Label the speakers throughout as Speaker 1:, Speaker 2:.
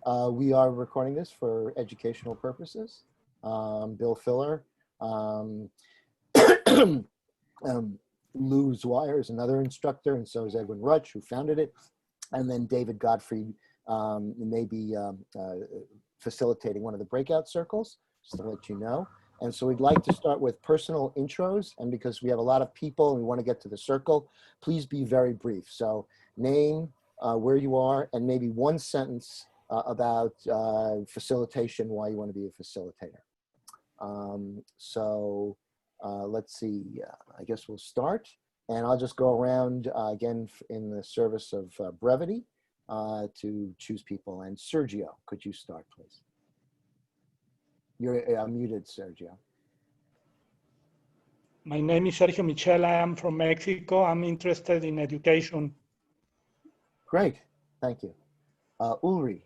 Speaker 1: We are recording this for educational purposes. Bill Filler, Lou Zwire is another instructor, and so is Edwin Rutsch, who founded it. And then David Godfrey may be facilitating one of the breakout circles, just to let you know. And so we'd like to start with personal intros, and because we have a lot of people and we want to get to the circle, please be very brief. So name, where you are, and maybe one sentence about facilitation, why you want to be a facilitator. Let's see, I guess we'll start, and I'll just go around again in the service of brevity to choose people. And Sergio, could you start, please? You're muted, Sergio.
Speaker 2: My name is Sergio Michel. I am from Mexico. I'm interested in education.
Speaker 1: Great, thank you. Ulrich.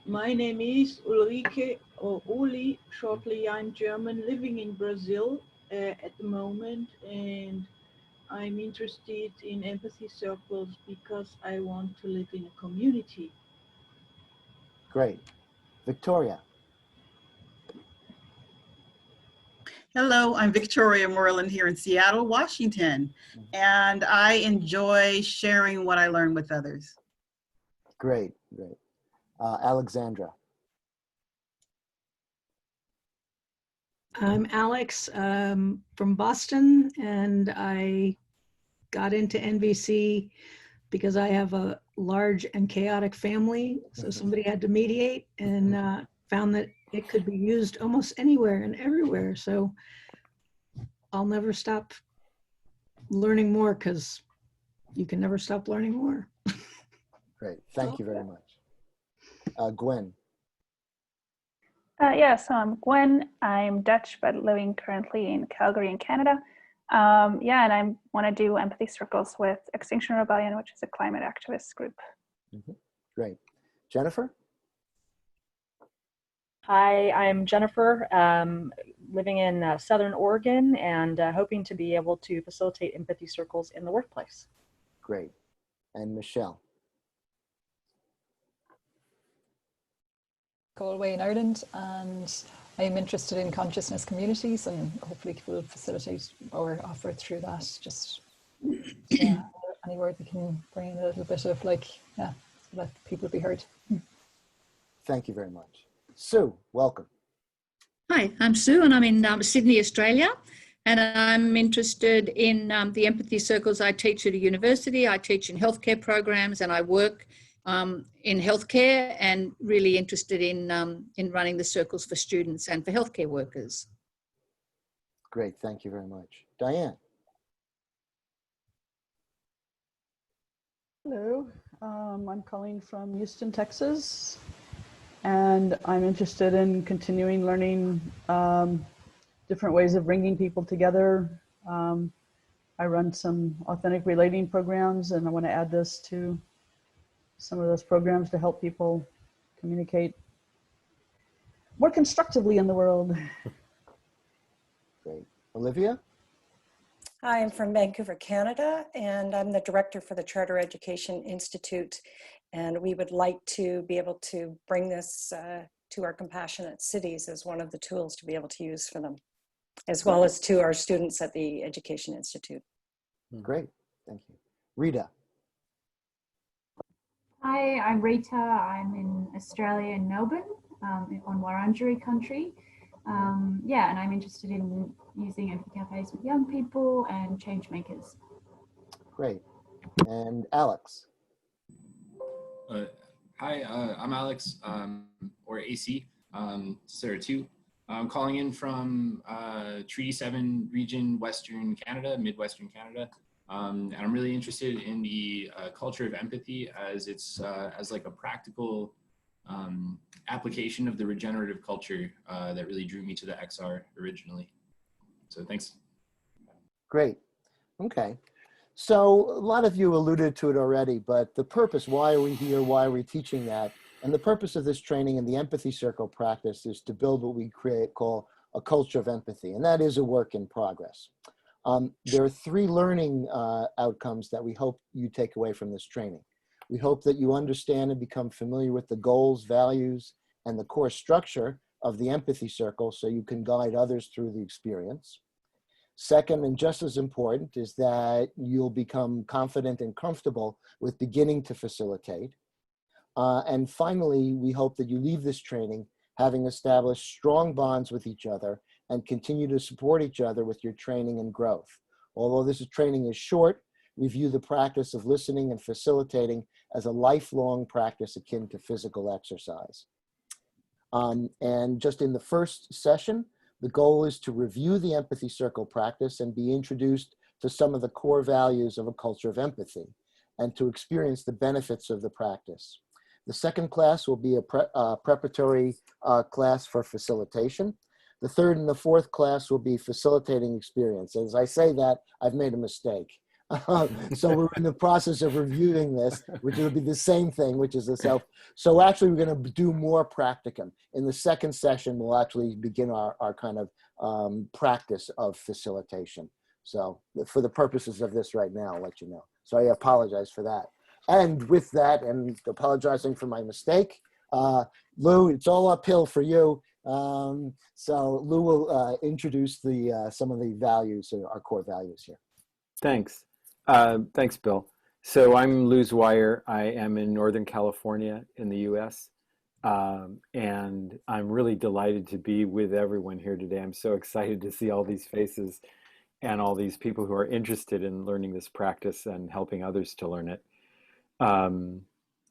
Speaker 3: My name is Ulrike, or Uli, shortly. I'm German, living in Brazil at the moment, and I'm interested in empathy circles because I want to live in a community.
Speaker 1: Great. Victoria.
Speaker 4: Hello, I'm Victoria Moreland here in Seattle, Washington, and I enjoy sharing what I learn with others.
Speaker 1: Great, great. Alexandra.
Speaker 5: I'm Alex from Boston, and I got into NVC because I have a large and chaotic family. So somebody had to mediate, and found that it could be used almost anywhere and everywhere. So I'll never stop learning more, because you can never stop learning more.
Speaker 1: Great, thank you very much. Gwen.
Speaker 6: Yes, so I'm Gwen. I'm Dutch, but living currently in Calgary in Canada. Yeah, and I want to do empathy circles with Extinction Rebellion, which is a climate activist group.
Speaker 1: Great. Jennifer?
Speaker 7: Hi, I'm Jennifer, living in Southern Oregon, and hoping to be able to facilitate empathy circles in the workplace.
Speaker 1: Great. And Michelle?
Speaker 8: Galway in Ireland, and I'm interested in consciousness communities, and hopefully we'll facilitate or offer through that. Just any word we can bring in a little bit of, like, yeah, let people be heard.
Speaker 1: Thank you very much. Sue, welcome.
Speaker 9: Hi, I'm Sue, and I'm in Sydney, Australia, and I'm interested in the empathy circles. I teach at a university, I teach in healthcare programs, and I work in healthcare, and really interested in running the circles for students and for healthcare workers.
Speaker 1: Great, thank you very much. Diane.
Speaker 10: Hello, I'm calling from Houston, Texas, and I'm interested in continuing learning different ways of bringing people together. I run some authentic relating programs, and I want to add this to some of those programs to help people communicate more constructively in the world.
Speaker 1: Great. Olivia?
Speaker 11: Hi, I'm from Vancouver, Canada, and I'm the director for the Charter Education Institute. And we would like to be able to bring this to our compassionate cities as one of the tools to be able to use for them, as well as to our students at the Education Institute.
Speaker 1: Great, thank you. Rita.
Speaker 12: Hi, I'm Rita. I'm in Australia, in Melbourne, on Wurundjeri country. Yeah, and I'm interested in using empathy cafes with young people and change makers.
Speaker 1: Great. And Alex.
Speaker 13: Hi, I'm Alex, or AC, Sarah too. I'm calling in from Treaty 7 region, Western Canada, Midwestern Canada. And I'm really interested in the culture of empathy as it's as like a practical application of the regenerative culture that really drew me to the XR originally. So thanks.
Speaker 1: Great. Okay. So a lot of you alluded to it already, but the purpose, why are we here? Why are we teaching that? And the purpose of this training and the empathy circle practice is to build what we call a culture of empathy. And that is a work in progress. There are 3 learning outcomes that we hope you take away from this training. We hope that you understand and become familiar with the goals, values, and the core structure of the empathy circle so you can guide others through the experience. Second, and just as important, is that you'll become confident and comfortable with beginning to facilitate. And finally, we hope that you leave this training having established strong bonds with each other and continue to support each other with your training and growth. Although this training is short, we view the practice of listening and facilitating as a lifelong practice akin to physical exercise. And just in the first session, the goal is to review the empathy circle practice and be introduced to some of the core values of a culture of empathy and to experience the benefits of the practice. The second class will be a preparatory class for facilitation. The third and the fourth class will be facilitating experience. As I say that, I've made a mistake. So we're in the process of reviewing this, which will be the same thing, which is the self. So actually, we're going to do more practicum. In the second session, we'll actually begin our kind of practice of facilitation. So for the purposes of this right now, I'll let you know. So I apologize for that. And with that, and apologizing for my mistake, Lou, it's all uphill for you. So Lou will introduce some of the values, our core values here.
Speaker 14: Thanks. Thanks, Bill. So I'm Lou Zweier. I am in Northern California in the US. And I'm really delighted to be with everyone here today. I'm so excited to see all these faces and all these people who are interested in learning this practice and helping others to learn it.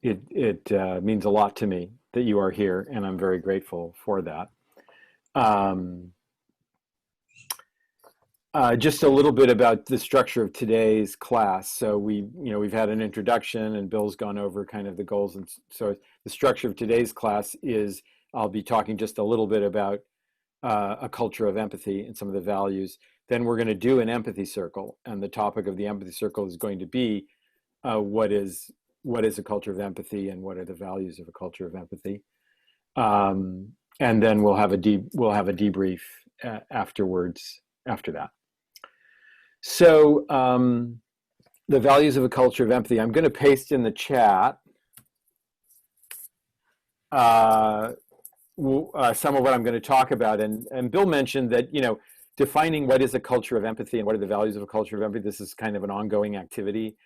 Speaker 14: It means a lot to me that you are here, and I'm very grateful for that. Just a little bit about the structure of today's class. So we've had an introduction, and Bill's gone over kind of the goals. And so the structure of today's class is I'll be talking just a little bit about a culture of empathy and some of the values. Then we're going to do an empathy circle, and the topic of the empathy circle is going to be what is a culture of empathy and what are the values of a culture of empathy. And then we'll have a debrief afterwards after that. So the values of a culture of empathy, I'm going to paste in the chat some of what I'm going to talk about. And Bill mentioned that, defining what is a culture of empathy and what are the values of a culture of empathy, this is kind of an ongoing activity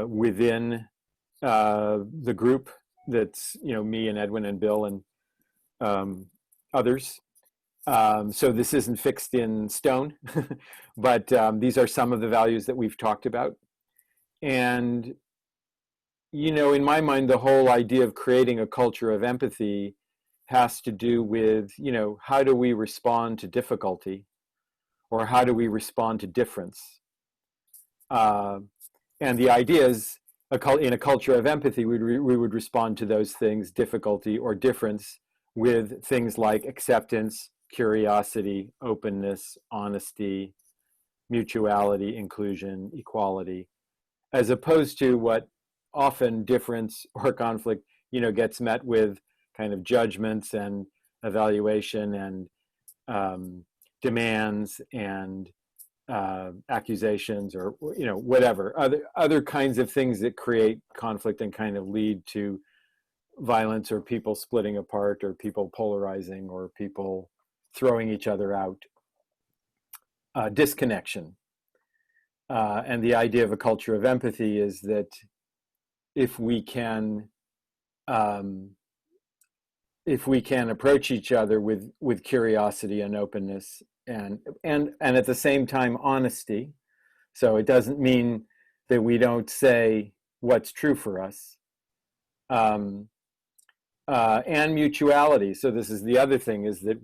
Speaker 14: within the group that's, me and Edwin and Bill and others. So this isn't fixed in stone, but these are some of the values that we've talked about. And, in my mind, the whole idea of creating a culture of empathy has to do with, how do we respond to difficulty, or how do we respond to difference? And the idea is, in a culture of empathy, we would respond to those things, difficulty or difference, with things like acceptance, curiosity, openness, honesty, mutuality, inclusion, equality, as opposed to what often difference or conflict, gets met with kind of judgments and evaluation and demands and accusations, or whatever other kinds of things that create conflict and kind of lead to violence, or people splitting apart, or people polarizing, or people throwing each other out, disconnection. And the idea of a culture of empathy is that if we can approach each other with curiosity and openness and at the same time honesty, so it doesn't mean that we don't say what's true for us, and mutuality. So this is the other thing, is that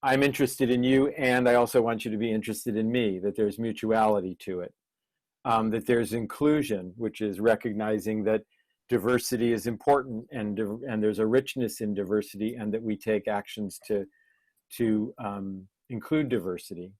Speaker 14: I'm interested in you, and I also want you to be interested in me, that there's mutuality to it, that there's inclusion, which is recognizing that diversity is important, and there's a richness in diversity, and that we take actions to include diversity.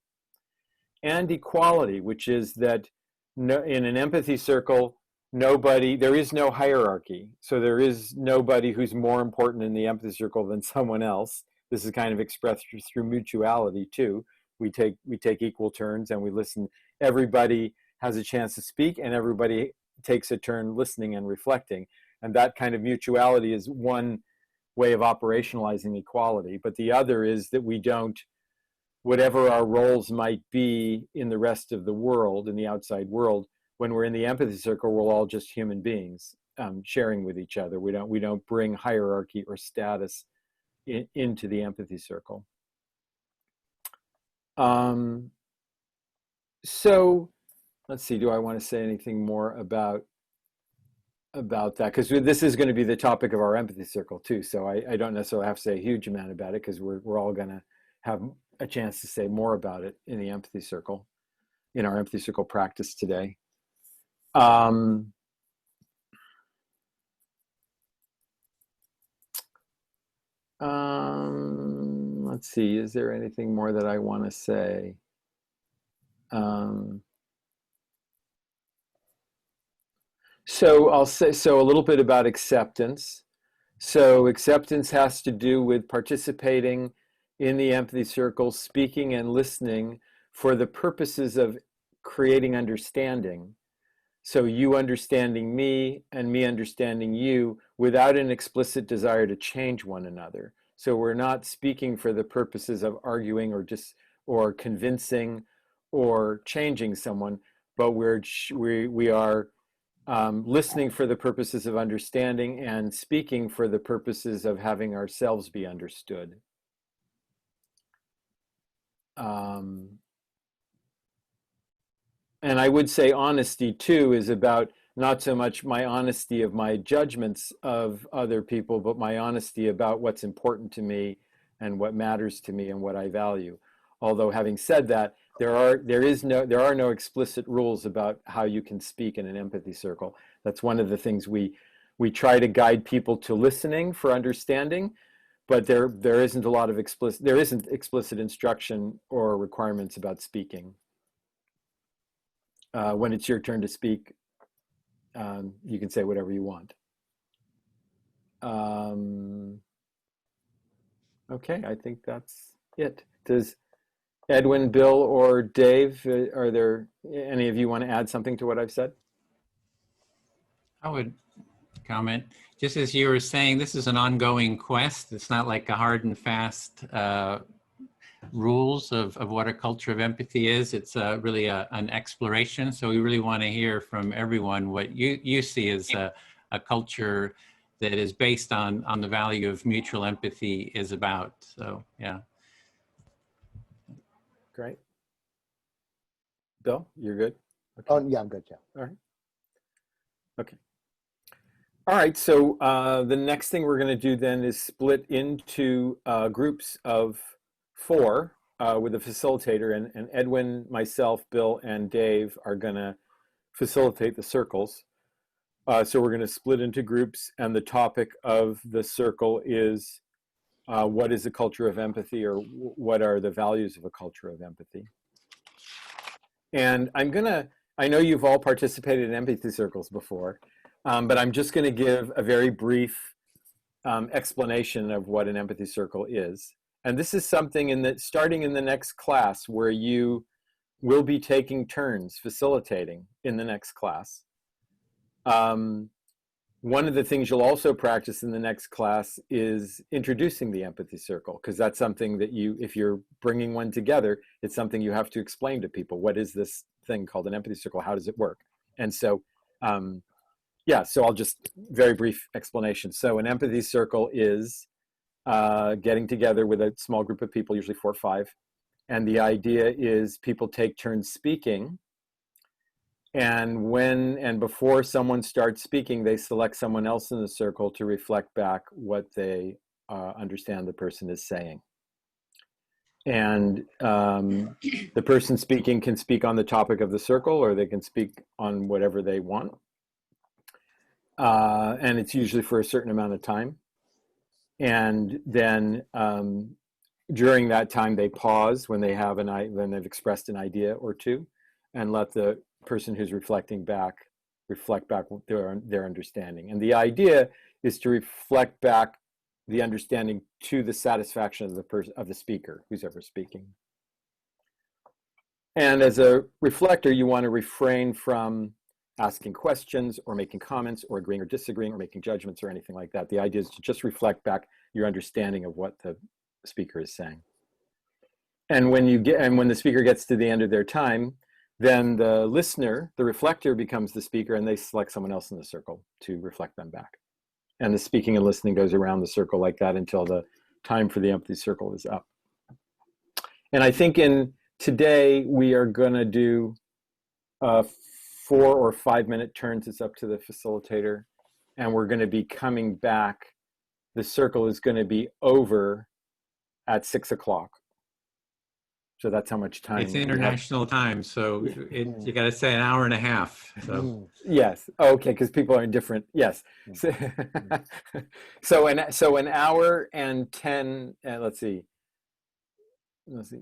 Speaker 14: And equality, which is that in an empathy circle, there is no hierarchy. So there is nobody who's more important in the empathy circle than someone else. this is kind of expressed through mutuality too. We take equal turns and we listen. Everybody has a chance to speak and everybody takes a turn listening and reflecting. And that kind of mutuality is one way of operationalizing equality. But the other is that we don't, whatever our roles might be in the rest of the world, in the outside world, when we're in the empathy circle, we're all just human beings sharing with each other. We don't bring hierarchy or status into the empathy circle. So let's see, do I want to say anything more about that? Because this is going to be the topic of our empathy circle too. So I don't necessarily have to say a huge amount about it because we're all going to have a chance to say more about it in the empathy circle, in our empathy circle practice today. Let's see, is there anything more that I want to say? So I'll say, so a little bit about acceptance. So acceptance has to do with participating in the empathy circle, speaking and listening for the purposes of creating understanding. So you understanding me and me understanding you without an explicit desire to change one another. So we're not speaking for the purposes of arguing or convincing or changing someone, but we are listening for the purposes of understanding and speaking for the purposes of having ourselves be understood. And I would say honesty too is about not so much my honesty of my judgments of other people, but my honesty about what's important to me and what matters to me and what I value. Although having said that, there are no explicit rules about how you can speak in an empathy circle. That's one of the things we try to guide people to listening for understanding, but there isn't explicit instruction or requirements about speaking. When it's your turn to speak, you can say whatever you want. Okay, I think that's it. Does Edwin, Bill, or Dave, are there any of you want to add something to what I've said?
Speaker 15: I would comment, just as you were saying, this is an ongoing quest. It's not like a hard and fast rules of what a culture of empathy is. It's really an exploration. So we really want to hear from everyone what you see as a culture that is based on the value of mutual empathy is about. So, yeah.
Speaker 14: Great. Bill, you're good? Okay.
Speaker 1: Oh, yeah, I'm good, yeah.
Speaker 14: All right. Okay. All right, so the next thing we're going to do then is split into groups of 4 with a facilitator, and Edwin, myself, Bill, and Dave are going to facilitate the circles. So we're going to split into groups, and the topic of the circle is what is a culture of empathy, or what are the values of a culture of empathy? And I know you've all participated in empathy circles before, but I'm just going to give a very brief explanation of what an empathy circle is. And this is something starting in the next class where you will be taking turns facilitating in the next class. One of the things you'll also practice in the next class is introducing the empathy circle, because that's something that if you're bringing one together, it's something you have to explain to people. What is this thing called an empathy circle? How does it work? And so, yeah, so I'll just very brief explanation. So an empathy circle is getting together with a small group of people, usually 4 or 5. And the idea is people take turns speaking. And before someone starts speaking, they select someone else in the circle to reflect back what they understand the person is saying. And the person speaking can speak on the topic of the circle, or they can speak on whatever they want. And it's usually for a certain amount of time. And then during that time, they pause when they've expressed an idea or two, and let the person who's reflect back their understanding. And the idea is to reflect back the understanding to the satisfaction of the speaker, who's ever speaking. And as a reflector, you want to refrain from asking questions or making comments or agreeing or disagreeing or making judgments or anything like that. The idea is to just reflect back your understanding of what the speaker is saying. And when the speaker gets to the end of their time, then the listener, the reflector, becomes the speaker, and they select someone else in the circle to reflect them back. And the speaking and listening goes around the circle like that until the time for the empathy circle is up. And I think today we are going to do 4 or 5 minute turns. It's up to the facilitator. And we're going to be coming back. The circle is going to be over at 6 o'clock. So that's how much time.
Speaker 15: It's international time, so you got to say an hour and a half. So
Speaker 14: yes, okay, because people are in different. Yes, so an hour and 10. Let's see. So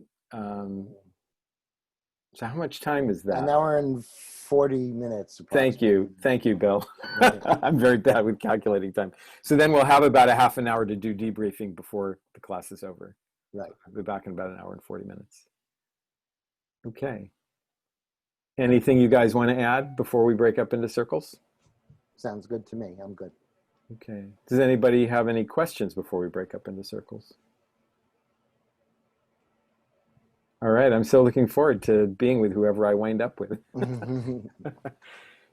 Speaker 14: how much time is that?
Speaker 1: An hour and 40 minutes.
Speaker 14: Thank you, Bill. I'm very bad with calculating time. So then we'll have about a half an hour to do debriefing before the class is over.
Speaker 1: Right.
Speaker 14: I'll be back in about an hour and 40 minutes. Okay. Anything you guys want to add before we break up into circles?
Speaker 1: Sounds good to me. I'm good.
Speaker 14: Okay. Does anybody have any questions before we break up into circles? All right. I'm so looking forward to being with whoever I wind up with.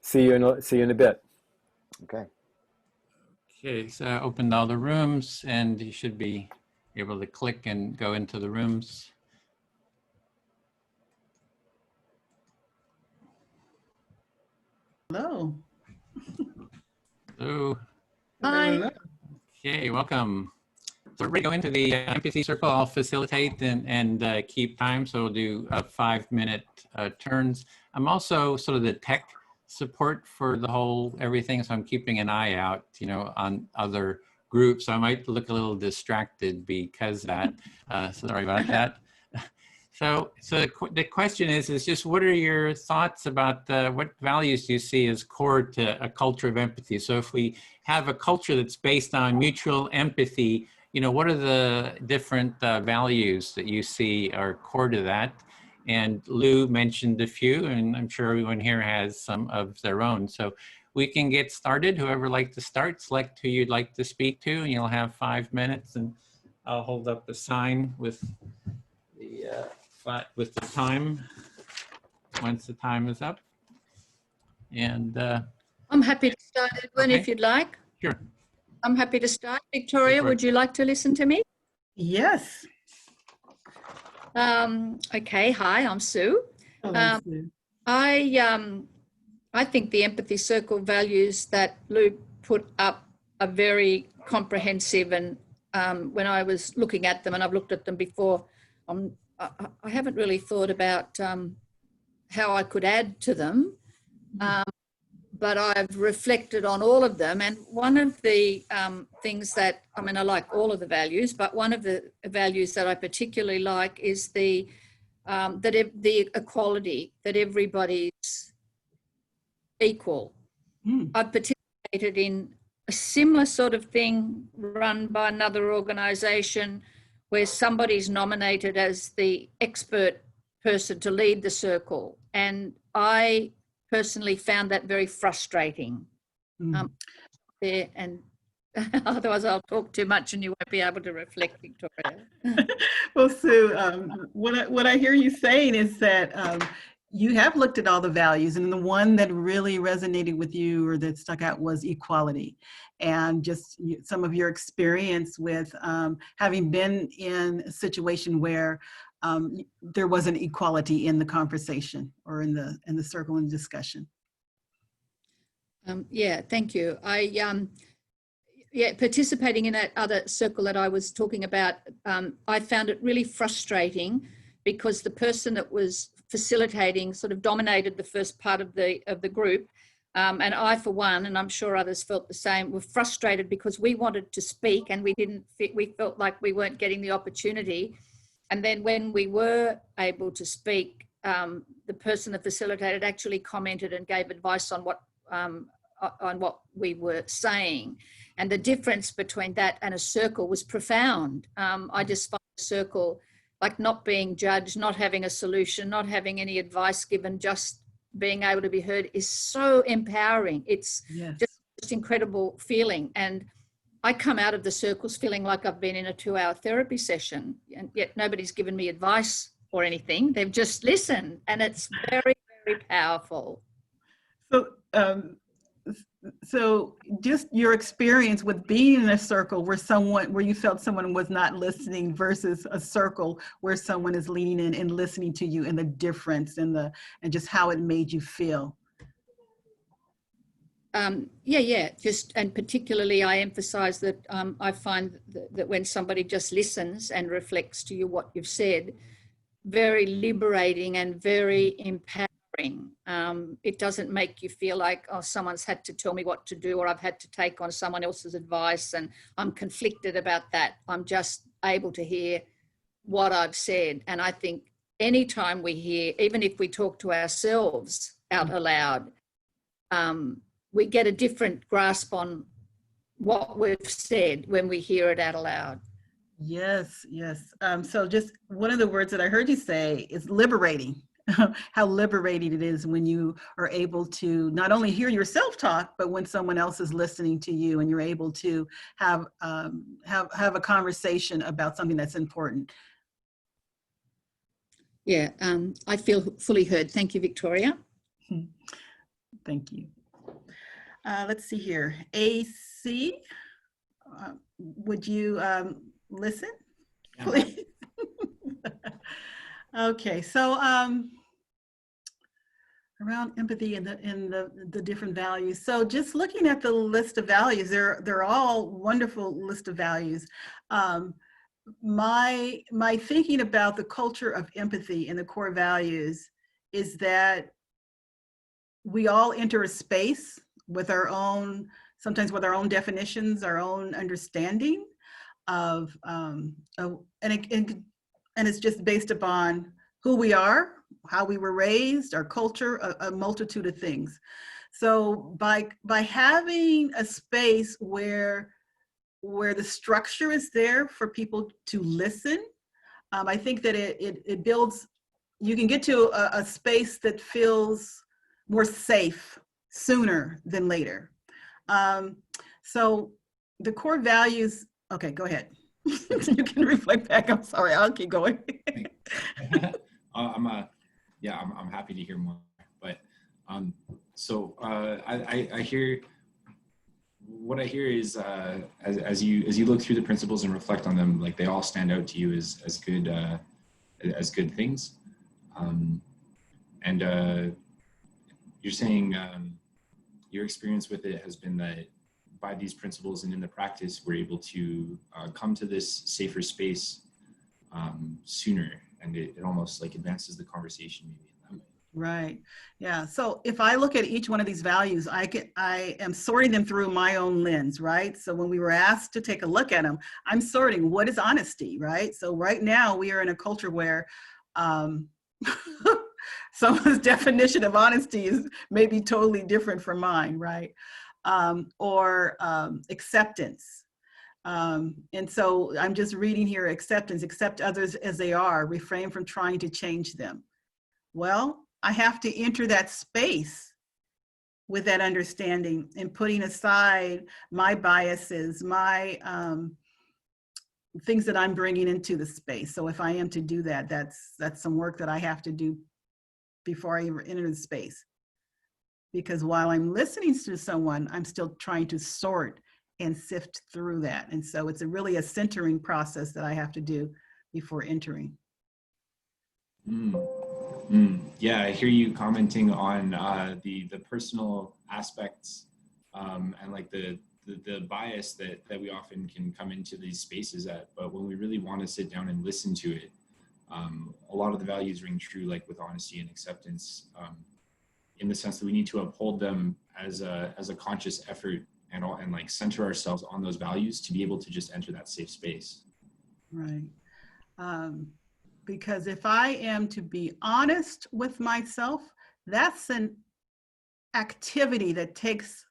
Speaker 14: See you in a bit.
Speaker 1: Okay.
Speaker 15: Okay. So I opened all the rooms, and you should be able to click and go into the rooms.
Speaker 4: Hello.
Speaker 15: Hello.
Speaker 9: Hi.
Speaker 15: Okay, welcome. So we're going to go into the empathy circle. I'll facilitate and keep time, so we'll do 5 minute turns. I'm also sort of the tech support for the whole everything, so I'm keeping an eye out, on other groups. So I might look a little distracted because of that. Sorry about that. So the question is just what are your thoughts about what values do you see as core to a culture of empathy? So if we have a culture that's based on mutual empathy, what are the different values that you see are core to that? And Lou mentioned a few, and I'm sure everyone here has some of their own. So we can get started. Whoever would like to start, select who you'd like to speak to, and you'll have 5 minutes. And I'll hold up the sign with the time once the time is up. And
Speaker 9: I'm happy to start, Edwin, if you'd like.
Speaker 15: Sure.
Speaker 9: I'm happy to start. Victoria, would you like to listen to me?
Speaker 4: Yes.
Speaker 9: Okay. Hi, I'm Sue.
Speaker 4: Hello, Sue.
Speaker 9: I think the empathy circle values that Lou put up are very comprehensive, and when I was looking at them, and I've looked at them before, I haven't really thought about how I could add to them, but I've reflected on all of them. And one of the things that, I like all of the values, but one of the values that I particularly like is the equality, that everybody's equal. I've participated in a similar sort of thing run by another organization where somebody's nominated as the expert person to lead the circle. And I personally found that very frustrating. And otherwise I'll talk too much and you won't be able to reflect, Victoria.
Speaker 4: Well, Sue, what I hear you saying is that you have looked at all the values, and the one that really resonated with you or that stuck out was equality. And just some of your experience with having been in a situation where there wasn't equality in the conversation or in the circle and discussion.
Speaker 9: Yeah, thank you. Participating in that other circle that I was talking about, I found it really frustrating because the person that was facilitating sort of dominated the first part of the group. And I, for one, and I'm sure others felt the same, were frustrated because we wanted to speak and we felt like we weren't getting the opportunity. And then when we were able to speak, the person that facilitated actually commented and gave advice on what on what we were saying. And the difference between that and a circle was profound. I just find a circle like not being judged, not having a solution, not having any advice given, just being able to be heard is so empowering. It's just incredible feeling. And I come out of the circles feeling like I've been in a 2-hour therapy session, and yet nobody's given me advice or anything. They've just listened, and it's very, very powerful.
Speaker 4: So just your experience with being in a circle where you felt someone was not listening versus a circle where someone is leaning in and listening to you, and the difference and just how it made you feel.
Speaker 9: Just, and particularly I emphasize that I find that when somebody just listens and reflects to you what you've said, very liberating and very empowering. It doesn't make you feel like, oh, someone's had to tell me what to do, or I've had to take on someone else's advice and I'm conflicted about that. I'm just able to hear what I've said. And I think anytime we hear, even if we talk to ourselves out aloud, we get a different grasp on what we've said when we hear it out aloud.
Speaker 4: Yes. So just one of the words that I heard you say is liberating. How liberating it is when you are able to not only hear yourself talk, but when someone else is listening to you and you're able to have a conversation about something that's important.
Speaker 9: Yeah, I feel fully heard. Thank you, Victoria.
Speaker 4: Thank you. Let's see here. AC, would you listen, please? Okay, so around empathy and the different values. So just looking at the list of values, they're all wonderful list of values. My thinking about the culture of empathy and the core values is that we all enter a space with our own, sometimes with our own definitions, our own understanding of and it's just based upon who we are, how we were raised, our culture, a multitude of things. So by having a space where the structure is there for people to listen, I think that it builds, you can get to a space that feels more safe sooner than later. So the core values, okay, go ahead. You can reflect back. I'm sorry, I'll keep going.
Speaker 13: I'm happy to hear more. But I hear, what I hear is as you look through the principles and reflect on them, like they all stand out to you as good things. You're saying your experience with it has been that by these principles and in the practice, we're able to come to this safer space sooner, and it almost like advances the conversation maybe in that way.
Speaker 4: Right. Yeah. So if I look at each one of these values, I am sorting them through my own lens, right? So when we were asked to take a look at them, I'm sorting what is honesty, right? So right now we are in a culture where someone's definition of honesty is maybe totally different from mine, right? Or acceptance. And so I'm just reading here, acceptance, accept others as they are, refrain from trying to change them. Well, I have to enter that space with that understanding and putting aside my biases, my things that I'm bringing into the space. So if I am to do that, that's some work that I have to do before I ever enter the space. Because while I'm listening to someone, I'm still trying to sort and sift through that. And so it's really a centering process that I have to do before entering.
Speaker 13: Yeah, I hear you commenting on the personal aspects and like the bias that we often can come into these spaces at. But when we really want to sit down and listen to it, a lot of the values ring true, like with honesty and acceptance, in the sense that we need to uphold them as a conscious effort and like center ourselves on those values to be able to just enter that safe space.
Speaker 4: Right. Because if I am to be honest with myself, that's an activity that takes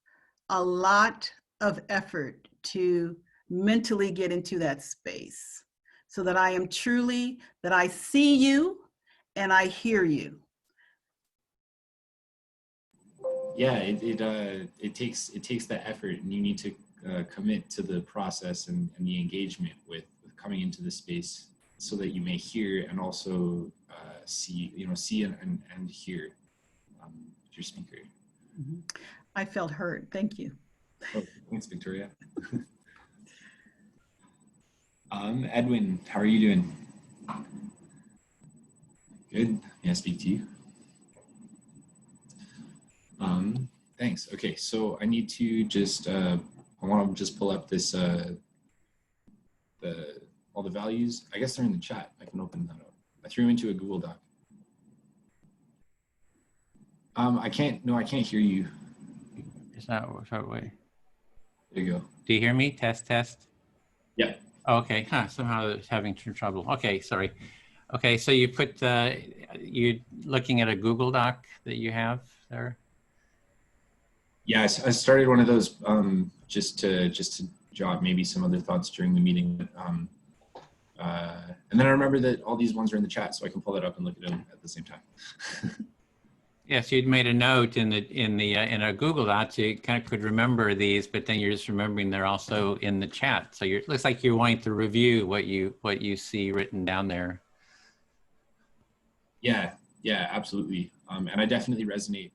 Speaker 4: a lot of effort to mentally get into that space so that I am truly, that I see you and I hear you.
Speaker 13: Yeah, it takes that effort, and you need to commit to the process and the engagement with coming into the space, so that you may hear and also see and hear your speaker.
Speaker 4: Mm-hmm. I felt heard. Thank you.
Speaker 13: Oh, thanks, Victoria. Edwin, how are you doing? Good. May I speak to you? Thanks. Okay, so I need to just I want to just pull up this all the values. I guess they're in the chat. I can open that up. I threw them into a Google Doc. I can't hear you.
Speaker 15: It's not way.
Speaker 13: There you go.
Speaker 15: Do you hear me? Test, test.
Speaker 13: Yeah.
Speaker 15: Oh, okay. Huh, somehow it's having trouble. Okay, sorry. Okay, so you put you're looking at a Google Doc that you have there.
Speaker 13: Yeah, I started one of those just to jot maybe some other thoughts during the meeting. And then I remember that all these ones are in the chat, so I can pull that up and look at them at the same time.
Speaker 15: Yes, you'd made a note in a Google Doc, so you kind of could remember these, but then you're just remembering they're also in the chat. So it looks like you're wanting to review what you see written down there.
Speaker 13: Yeah, absolutely. And I definitely resonate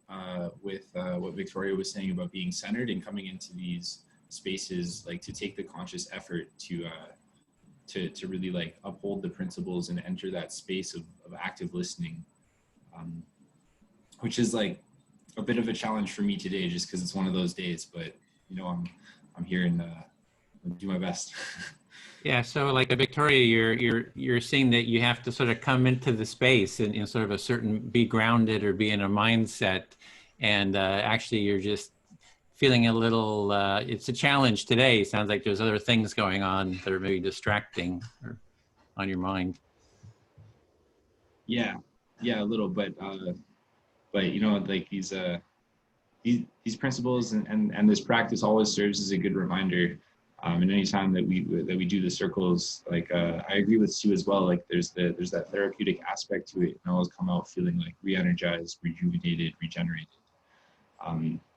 Speaker 13: with what Victoria was saying about being centered and coming into these spaces, like to take the conscious effort to really like uphold the principles and enter that space of active listening, which is like a bit of a challenge for me today, just because it's one of those days. But you know, I'm here and I'll do my best.
Speaker 15: Yeah, so like Victoria, you're seeing that you have to sort of come into the space and in sort of a certain, be grounded or be in a mindset, and actually you're just feeling a little, it's a challenge today. It sounds like there's other things going on that are maybe distracting or on your mind.
Speaker 13: Yeah, a little, but you know, like these principles and this practice always serves as a good reminder. And anytime that we do the circles, like I agree with Sue as well. Like there's that therapeutic aspect to it, and I always come out feeling like re-energized, rejuvenated, regenerated.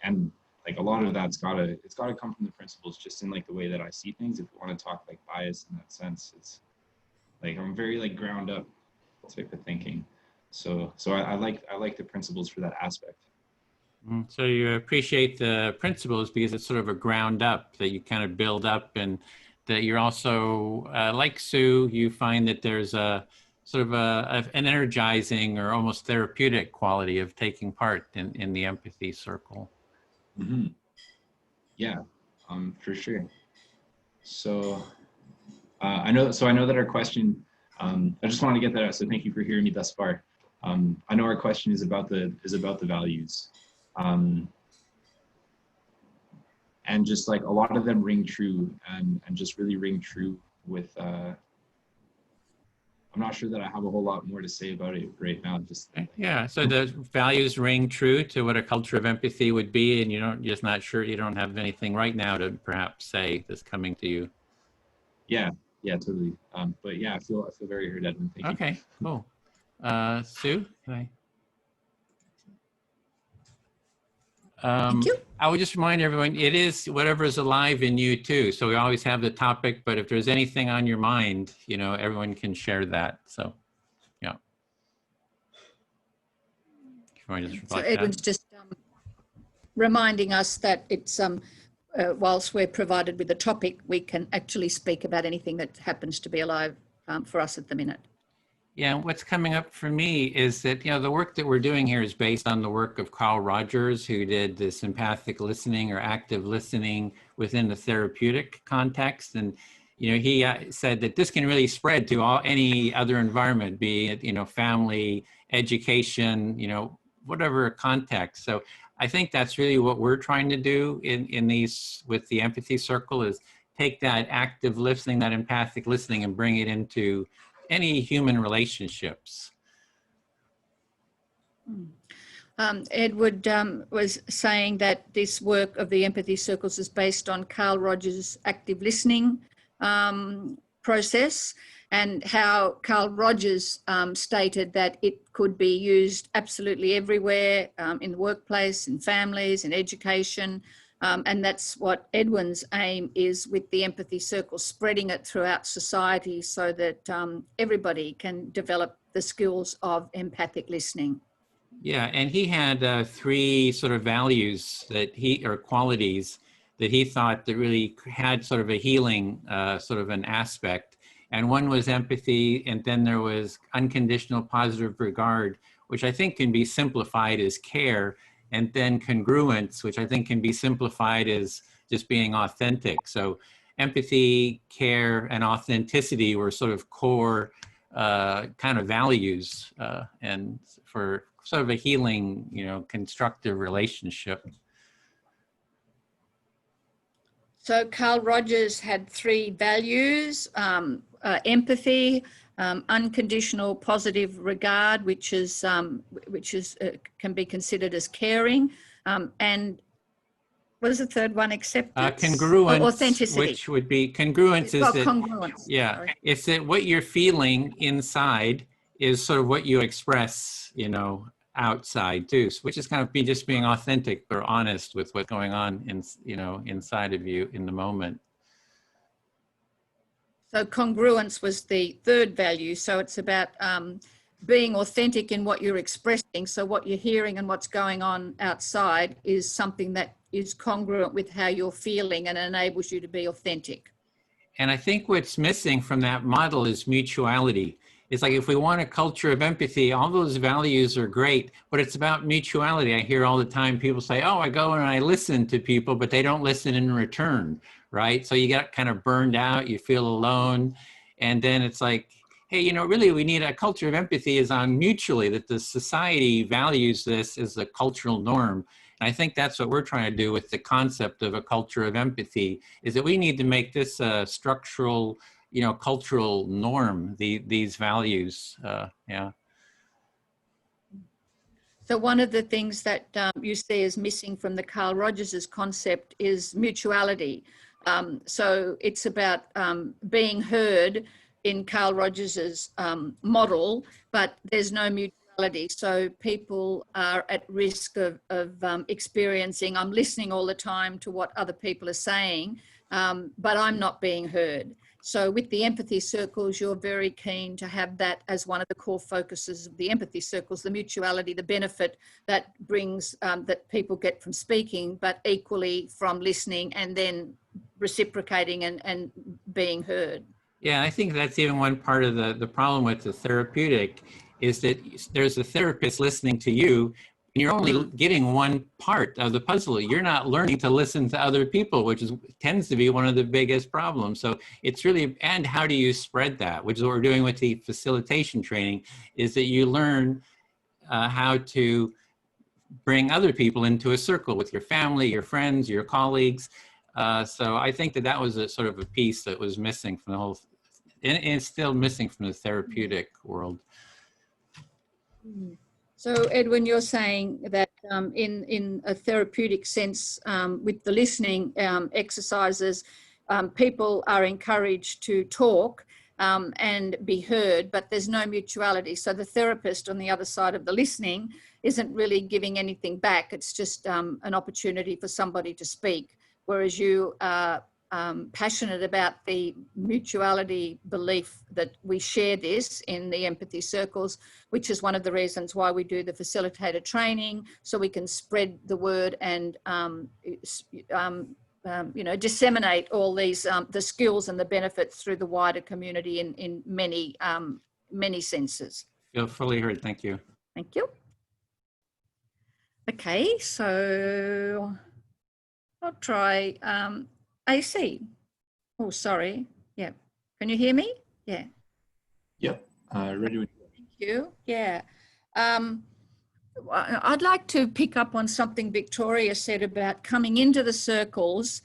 Speaker 13: And like a lot of that's gotta come from the principles, just in like the way that I see things. If you want to talk like bias in that sense, it's like I'm very like ground up type of thinking. So I like the principles for that aspect.
Speaker 15: So you appreciate the principles because it's sort of a ground up that you kind of build up, and that you're also, like Sue, you find that there's a sort of an energizing or almost therapeutic quality of taking part in the empathy circle.
Speaker 13: Mm-hmm. Yeah, for sure. So I know that our question, I just want to get that out. So thank you for hearing me thus far. I know our question is about the values. And just like a lot of them ring true and just really ring true with, I'm not sure that I have a whole lot more to say about it right now. Just
Speaker 15: yeah, so the values ring true to what a culture of empathy would be, and just not sure, you don't have anything right now to perhaps say that's coming to you.
Speaker 13: Yeah, totally. But yeah, I feel very heard, Edwin. Thank you.
Speaker 15: Okay, cool. Sue, can I?
Speaker 9: Thank you.
Speaker 15: I would just remind everyone, it is whatever is alive in you too. So we always have the topic, but if there's anything on your mind, everyone can share that. So, yeah. Can I just
Speaker 9: So Edwin's just reminding us that it's whilst we're provided with a topic, we can actually speak about anything that happens to be alive for us at the minute.
Speaker 15: Yeah, what's coming up for me is that, the work that we're doing here is based on the work of Carl Rogers, who did this empathic listening or active listening within the therapeutic context. And, he said that this can really spread to any other environment, be it, family, education, whatever context. So I think that's really what we're trying to do in these, with the Empathy Circle, is take that active listening, that empathic listening, and bring it into any human relationships.
Speaker 9: Edward was saying that this work of the empathy circles is based on Carl Rogers' active listening process, and how Carl Rogers stated that it could be used absolutely everywhere, in the workplace, in families, in education. And that's what Edwin's aim is with the empathy circle, spreading it throughout society so that everybody can develop the skills of empathic listening.
Speaker 15: Yeah, and he had 3 sort of values that or qualities that he thought that really had sort of a healing sort of an aspect. And one was empathy, and then there was unconditional positive regard, which I think can be simplified as care, and then congruence, which I think can be simplified as just being authentic. So empathy, care, and authenticity were sort of core kind of values, and for sort of a healing, you know, constructive relationship.
Speaker 9: So Carl Rogers had 3 values: empathy, unconditional positive regard, which is can be considered as caring, and what is the third one? Acceptance.
Speaker 15: Congruence,
Speaker 9: authenticity.
Speaker 15: which would be congruence is that
Speaker 9: congruence.
Speaker 15: Yeah,
Speaker 9: Sorry.
Speaker 15: it's that what you're feeling inside is sort of what you express, you know, outside too, which is kind of just being authentic or honest with what's going on in, you know, inside of you in the moment.
Speaker 9: So congruence was the 3rd value. So it's about being authentic in what you're expressing. So what you're hearing and what's going on outside is something that is congruent with how you're feeling and enables you to be authentic.
Speaker 15: And I think what's missing from that model is mutuality. It's like, if we want a culture of empathy, all those values are great, but it's about mutuality. I hear all the time people say, oh, I go and I listen to people, but they don't listen in return, right? So you get kind of burned out, you feel alone. And then it's like, hey, you know, really we need a culture of empathy is on mutually, that the society values this as a cultural norm. And I think that's what we're trying to do with the concept of a culture of empathy, is that we need to make this a structural, you know, cultural norm, these values, yeah.
Speaker 9: So one of the things that you see as missing from the Carl Rogers' concept is mutuality. So it's about being heard in Carl Rogers' model, but there's no mutuality. So people are at risk of experiencing, I'm listening all the time to what other people are saying, but I'm not being heard. So with the empathy circles, you're very keen to have that as one of the core focuses of the empathy circles, the mutuality, the benefit that brings, that people get from speaking, but equally from listening and then reciprocating and being heard.
Speaker 15: Yeah, I think that's even one part of the problem with the therapeutic, is that there's a therapist listening to you, and you're only getting one part of the puzzle. You're not learning to listen to other people, which tends to be one of the biggest problems. So it's really, and how do you spread that, which is what we're doing with the facilitation training, is that you learn how to bring other people into a circle with your family, your friends, your colleagues. So I think that was a sort of a piece that was missing from the whole, and it's still missing from the therapeutic world.
Speaker 9: So Edwin, you're saying that in a therapeutic sense, with the listening exercises, people are encouraged to talk and be heard, but there's no mutuality. So the therapist on the other side of the listening isn't really giving anything back. It's just an opportunity for somebody to speak, whereas you are passionate about the mutuality belief that we share this in the empathy circles, which is one of the reasons why we do the facilitator training, so we can spread the word and you know, disseminate all these the skills and the benefits through the wider community in many many senses.
Speaker 15: Feel fully heard. Thank you.
Speaker 9: Thank you. Okay, so I'll try AC. Oh, sorry. Yeah. Can you hear me? Yeah.
Speaker 13: Yep. Ready.
Speaker 9: Thank you. Yeah. I'd like to pick up on something Victoria said about coming into the circles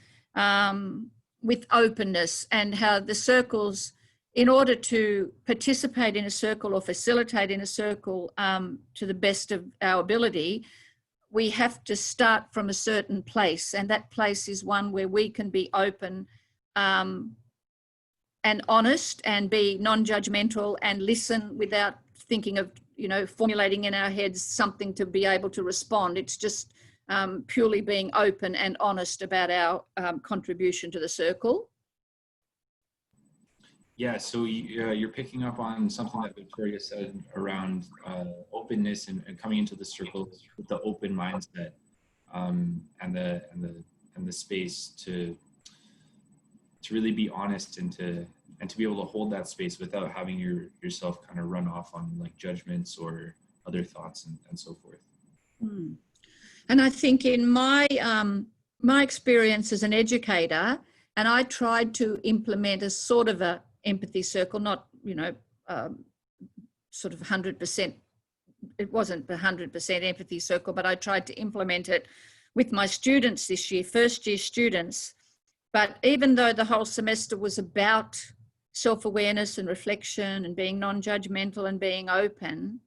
Speaker 9: with openness, and how the circles in order to participate in a circle or facilitate in a circle to the best of our ability, we have to start from a certain place, and that place is one where we can be open and honest and be non-judgmental and listen without thinking of, you know, formulating in our heads something to be able to respond. It's just purely being open and honest about our contribution to the circle.
Speaker 13: Yeah, so you're picking up on something that Victoria said around openness and coming into the circle with the open mindset and the space to really be honest and to be able to hold that space without having yourself kind of run off on like judgments or other thoughts and so forth.
Speaker 9: Mm. And I think in my my experience as an educator, and I tried to implement a sort of a empathy circle, not, you know, sort of 100%, it wasn't 100% empathy circle, but I tried to implement it with my students this year, first year students. But even though the whole semester was about self-awareness and reflection and being non-judgmental and being open,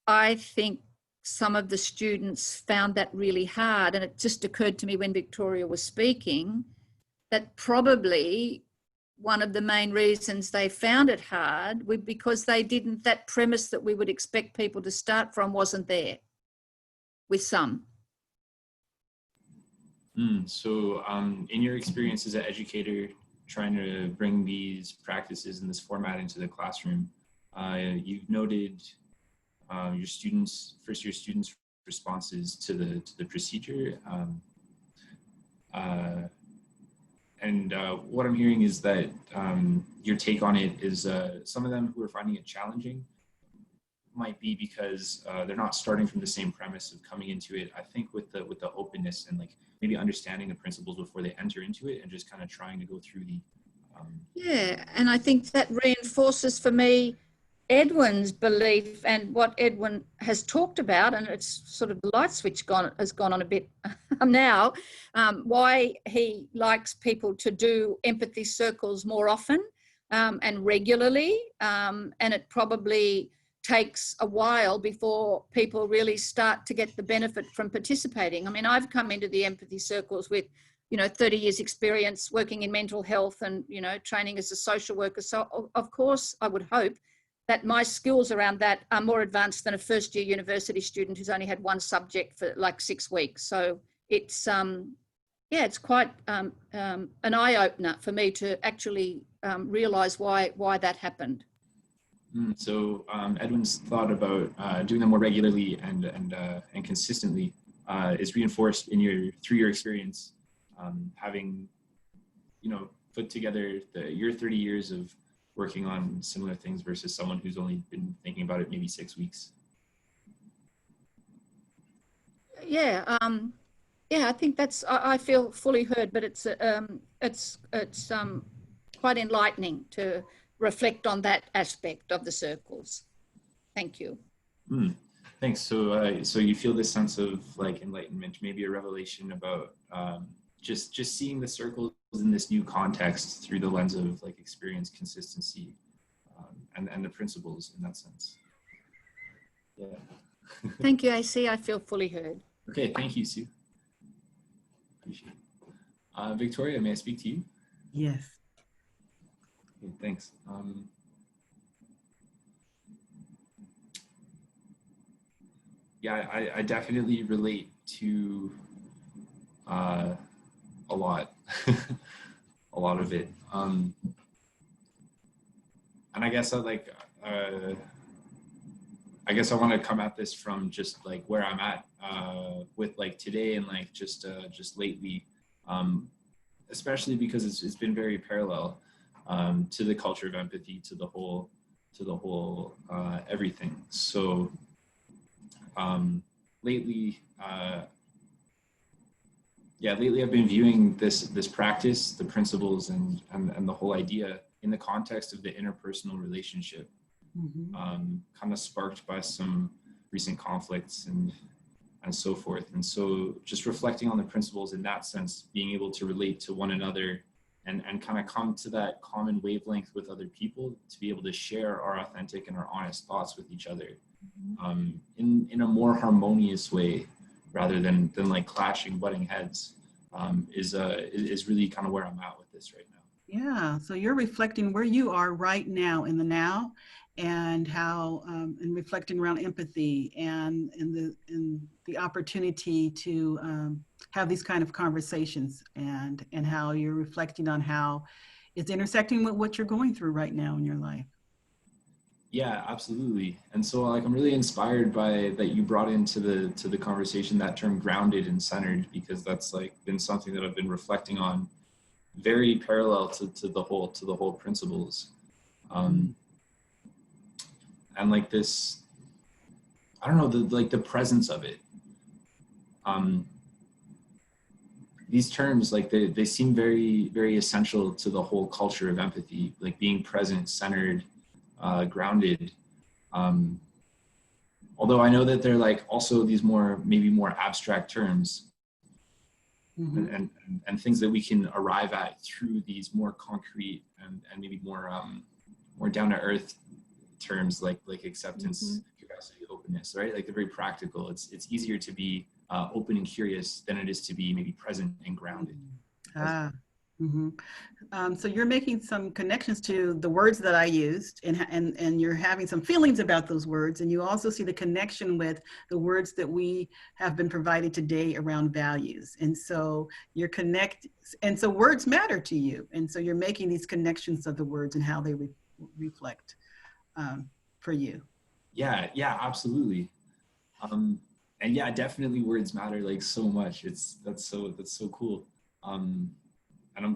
Speaker 9: I think some of the students found that really hard. And it just occurred to me when Victoria was speaking that probably one of the main reasons they found it hard was because they didn't, that premise that we would expect people to start from wasn't there with some.
Speaker 13: So in your experience as an educator trying to bring these practices and this format into the classroom, you've noted your students, first year students' responses to the procedure. And what I'm hearing is that your take on it is some of them who are finding it challenging might be because they're not starting from the same premise of coming into it. I think with the openness and like maybe understanding the principles before they enter into it and just kind of trying to go through the.
Speaker 9: Yeah, and I think that reinforces for me Edwin's belief and what Edwin has talked about, and it's sort of the light switch has gone on a bit now, why he likes people to do empathy circles more often and regularly, and it probably takes a while before people really start to get the benefit from participating. I mean, I've come into the empathy circles with, you know, 30 years experience working in mental health and, you know, training as a social worker. So of course, I would hope that my skills around that are more advanced than a first year university student who's only had one subject for like 6 weeks. So it's, yeah, it's quite an eye opener for me to actually realize why that happened.
Speaker 13: So Edwin's thought about doing them more regularly and consistently is reinforced in through your experience, having, you know, put together your 30 years of working on similar things versus someone who's only been thinking about it maybe 6 weeks.
Speaker 9: Yeah, yeah, I think that's, I feel fully heard, but it's quite enlightening to reflect on that aspect of the circles. Thank you.
Speaker 13: Thanks. So, so you feel this sense of like enlightenment, maybe a revelation about just seeing the circles in this new context through the lens of like experience, consistency, and the principles in that sense. Yeah.
Speaker 9: Thank you, AC. I feel fully heard.
Speaker 13: Okay, thank you, Sue. Appreciate it. Victoria, may I speak to you?
Speaker 4: Yes.
Speaker 13: Okay, thanks. Yeah, I definitely relate to a lot, a lot of it. And I guess I want to come at this from just like where I'm at with like today and like just lately, especially because it's been very parallel to the culture of empathy, to the whole everything. So lately, lately I've been viewing this practice, the principles and the whole idea in the context of the interpersonal relationship, kind of sparked by some recent conflicts and so forth. And so just reflecting on the principles in that sense, being able to relate to one another and kind of come to that common wavelength with other people to be able to share our authentic and our honest thoughts with each other in a more harmonious way, rather than like clashing, butting heads, is really kind of where I'm at with this right now.
Speaker 4: Yeah, so you're reflecting where you are right now in the now, and how and reflecting around empathy and the opportunity to have these kind of conversations, and how you're reflecting on how it's intersecting with what you're going through right now in your life.
Speaker 13: Yeah, absolutely. And so like I'm really inspired by that you brought into the conversation that term grounded and centered, because that's like been something that I've been reflecting on, very parallel to the whole principles. And like this, I don't know, the presence of it. These terms, like they seem very, very essential to the whole culture of empathy, like being present, centered, grounded. Although I know that they're like also these maybe more abstract terms, and things that we can arrive at through these more concrete and maybe more down to earth terms like acceptance, curiosity, openness, right? Like they're very practical. It's easier to be open and curious than it is to be maybe present and grounded.
Speaker 4: So you're making some connections to the words that I used, and you're having some feelings about those words, and you also see the connection with the words that we have been provided today around values. And so you're and so words matter to you, and so you're making these connections of the words and how they reflect for you.
Speaker 13: Yeah, absolutely. And yeah, definitely words matter like so much. That's so cool. And I'm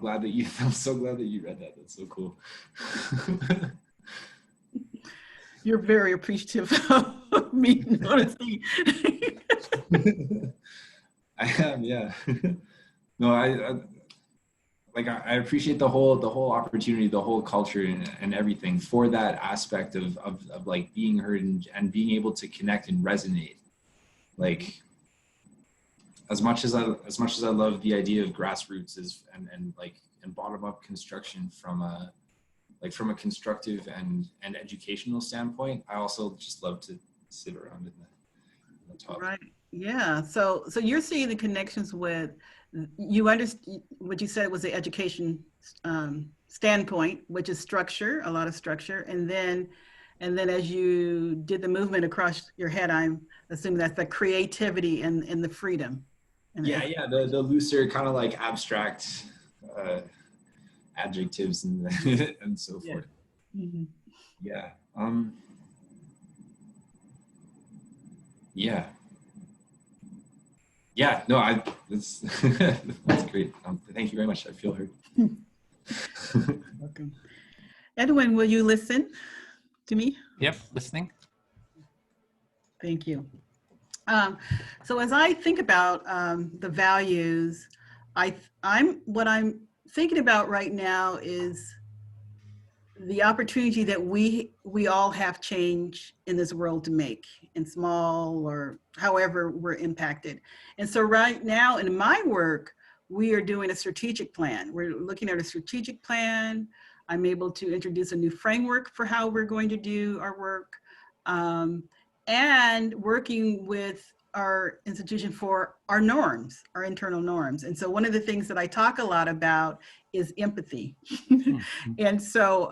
Speaker 13: so glad that you read that. That's so cool.
Speaker 4: You're very appreciative of me noticing.
Speaker 13: I am, yeah. No, I appreciate the whole opportunity, the whole culture and everything for that aspect of like being heard and being able to connect and resonate. Like as much as I love the idea of grassroots and bottom up construction from a constructive and educational standpoint, I also just love to sit around in the top.
Speaker 4: Right. Yeah. So you're seeing the connections with, you understand what you said was the education standpoint, which is structure, a lot of structure, and then as you did the movement across your head, I'm assuming that's the creativity and the freedom.
Speaker 13: Yeah, the looser kind of like abstract adjectives and and so forth. Yeah. No, that's that's great. Thank you very much. I feel heard.
Speaker 4: Welcome. Edwin, will you listen to me?
Speaker 15: Yep, listening.
Speaker 4: Thank you. So as I think about the values, what I'm thinking about right now is the opportunity that we all have change in this world to make, in small or however we're impacted. And so right now in my work, we are doing a strategic plan. We're looking at a strategic plan. I'm able to introduce a new framework for how we're going to do our work. And working with our institution for our norms, our internal norms. And so one of the things that I talk a lot about is empathy. And so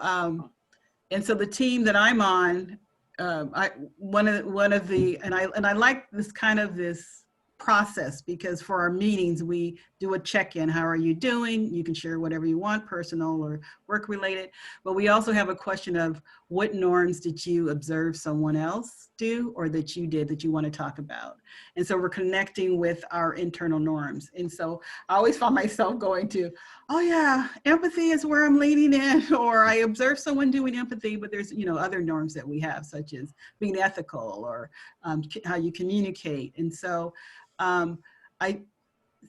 Speaker 4: the team that I'm on, I like this process, because for our meetings, we do a check-in. How are you doing? You can share whatever you want, personal or work related, but we also have a question of what norms did you observe someone else do or that you did that you want to talk about? And so we're connecting with our internal norms. And so I always find myself going to, oh yeah, empathy is where I'm leaning in, or I observe someone doing empathy, but there's, other norms that we have, such as being ethical or how you communicate. And so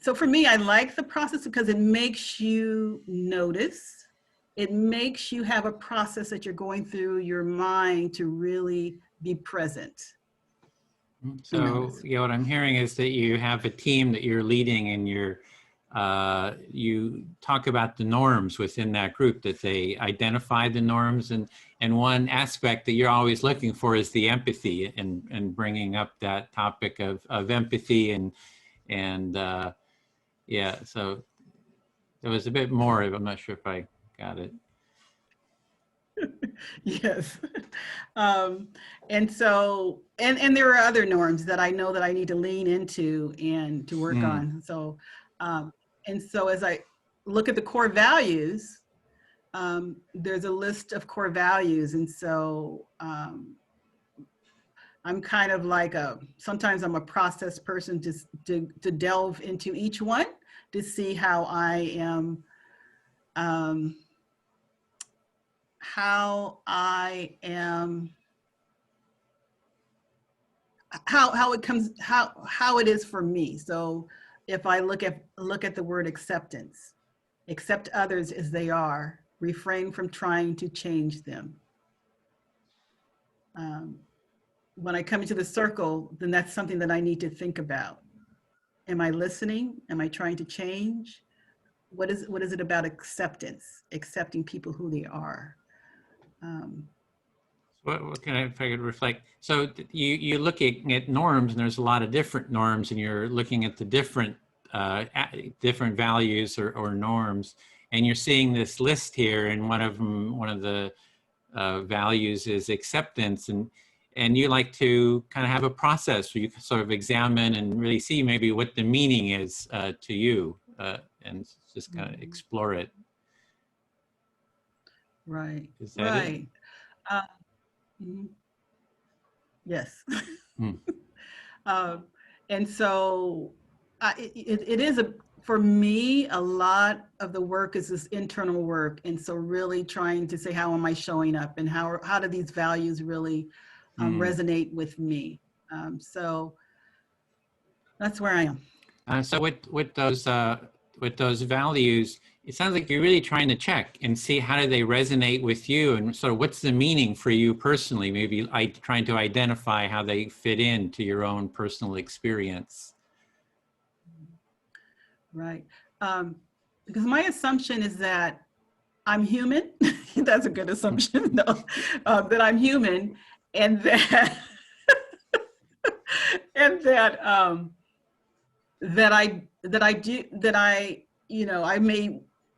Speaker 4: so for me, I like the process because it makes you notice. It makes you have a process that you're going through your mind to really be present.
Speaker 15: So what I'm hearing is that you have a team that you're leading, and you're you talk about the norms within that group, that they identify the norms, and one aspect that you're always looking for is the empathy, and bringing up that topic of empathy, and yeah, so there was a bit more of, I'm not sure if I got it.
Speaker 4: Yes. And so, and there are other norms that I know that I need to lean into and to work on. So, and so as I look at the core values, there's a list of core values. And so I'm kind of like sometimes I'm a process person to delve into each one to see how I am, how it comes, how it is for me. So if I look at the word acceptance, accept others as they are, refrain from trying to change them. When I come into the circle, then that's something that I need to think about. Am I listening? Am I trying to change? What is it about acceptance, accepting people who they are?
Speaker 15: What can I, if I could reflect? So you looking at norms, and there's a lot of different norms, and you're looking at the different values or norms, and you're seeing this list here, and one of the values is acceptance, and you like to kind of have a process where you can sort of examine and really see maybe what the meaning is to you, and just kind of explore it.
Speaker 4: Right.
Speaker 15: Is that
Speaker 4: right. Yes. And so it is for me, a lot of the work is this internal work. And so really trying to say, how am I showing up, and how do these values really resonate with me? So that's where I am.
Speaker 15: So with those values, it sounds like you're really trying to check and see how do they resonate with you, and sort of what's the meaning for you personally, maybe trying to identify how they fit into your own personal experience.
Speaker 4: Right. Because my assumption is that I'm human. That's a good assumption, no, that I'm human, and that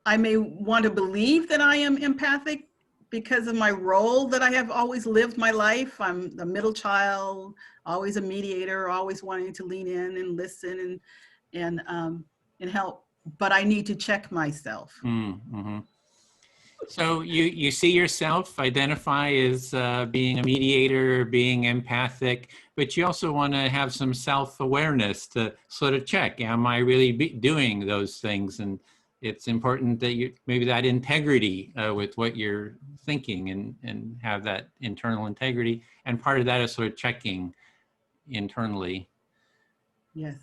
Speaker 4: I may want to believe that I am empathic because of my role that I have always lived my life. I'm the middle child, always a mediator, always wanting to lean in and listen and help, but I need to check myself.
Speaker 15: Mm-hmm. So you see yourself, identify as being a mediator, being empathic, but you also want to have some self-awareness to sort of check, am I really doing those things? And it's important that you maybe that integrity with what you're thinking, and have that internal integrity. And part of that is sort of checking internally.
Speaker 4: Yes.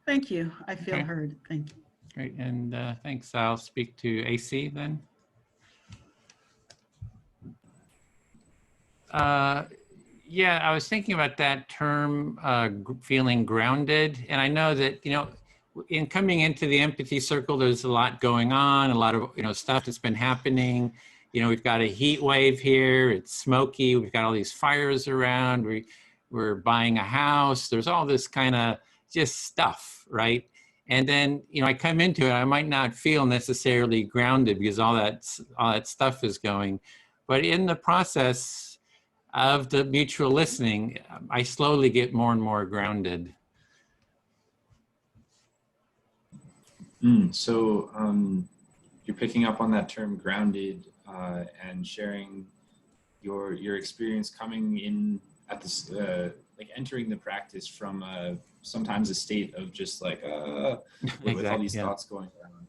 Speaker 4: Thank you. I feel heard. Thank you.
Speaker 15: Great. And thanks. I'll speak to AC then. Yeah, I was thinking about that term, feeling grounded. And I know that, in coming into the empathy circle, there's a lot going on, a lot of, stuff that's been happening. We've got a heat wave here. It's smoky. We've got all these fires around. We're buying a house. There's all this kind of just stuff, right? And then, I come into it, I might not feel necessarily grounded because all that stuff is going. But in the process of the mutual listening, I slowly get more and more grounded.
Speaker 13: So you're picking up on that term grounded and sharing your experience coming in at this, like entering the practice from sometimes a state of just like, with all these thoughts going around.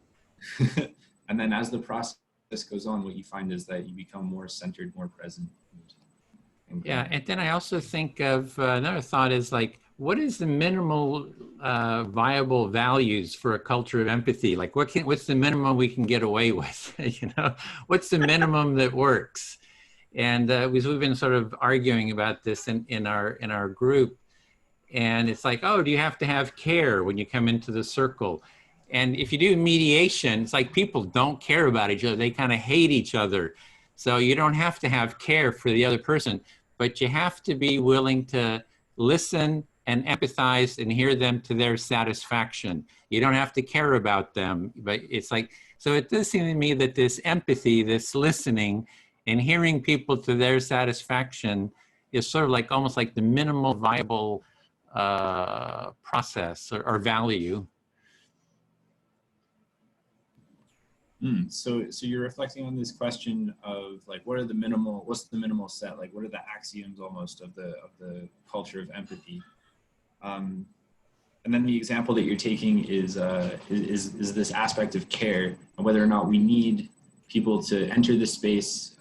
Speaker 13: And then as the process goes on, what you find is that you become more centered, more present.
Speaker 15: Yeah, and then I also think of another thought is like, what is the minimal viable values for a culture of empathy? Like, what's the minimum we can get away with? What's the minimum that works? And we've been sort of arguing about this in our group, and it's like, oh, do you have to have care when you come into the circle? And if you do mediation, it's like people don't care about each other. They kind of hate each other. So you don't have to have care for the other person, but you have to be willing to listen and empathize and hear them to their satisfaction. You don't have to care about them, but it's like, so it does seem to me that this empathy, this listening and hearing people to their satisfaction is sort of like almost like the minimal viable process or value.
Speaker 13: So you're reflecting on this question of like, what's the minimal set? Like, what are the axioms almost of the culture of empathy? And then the example that you're taking is this aspect of care, and whether or not we need people to enter the space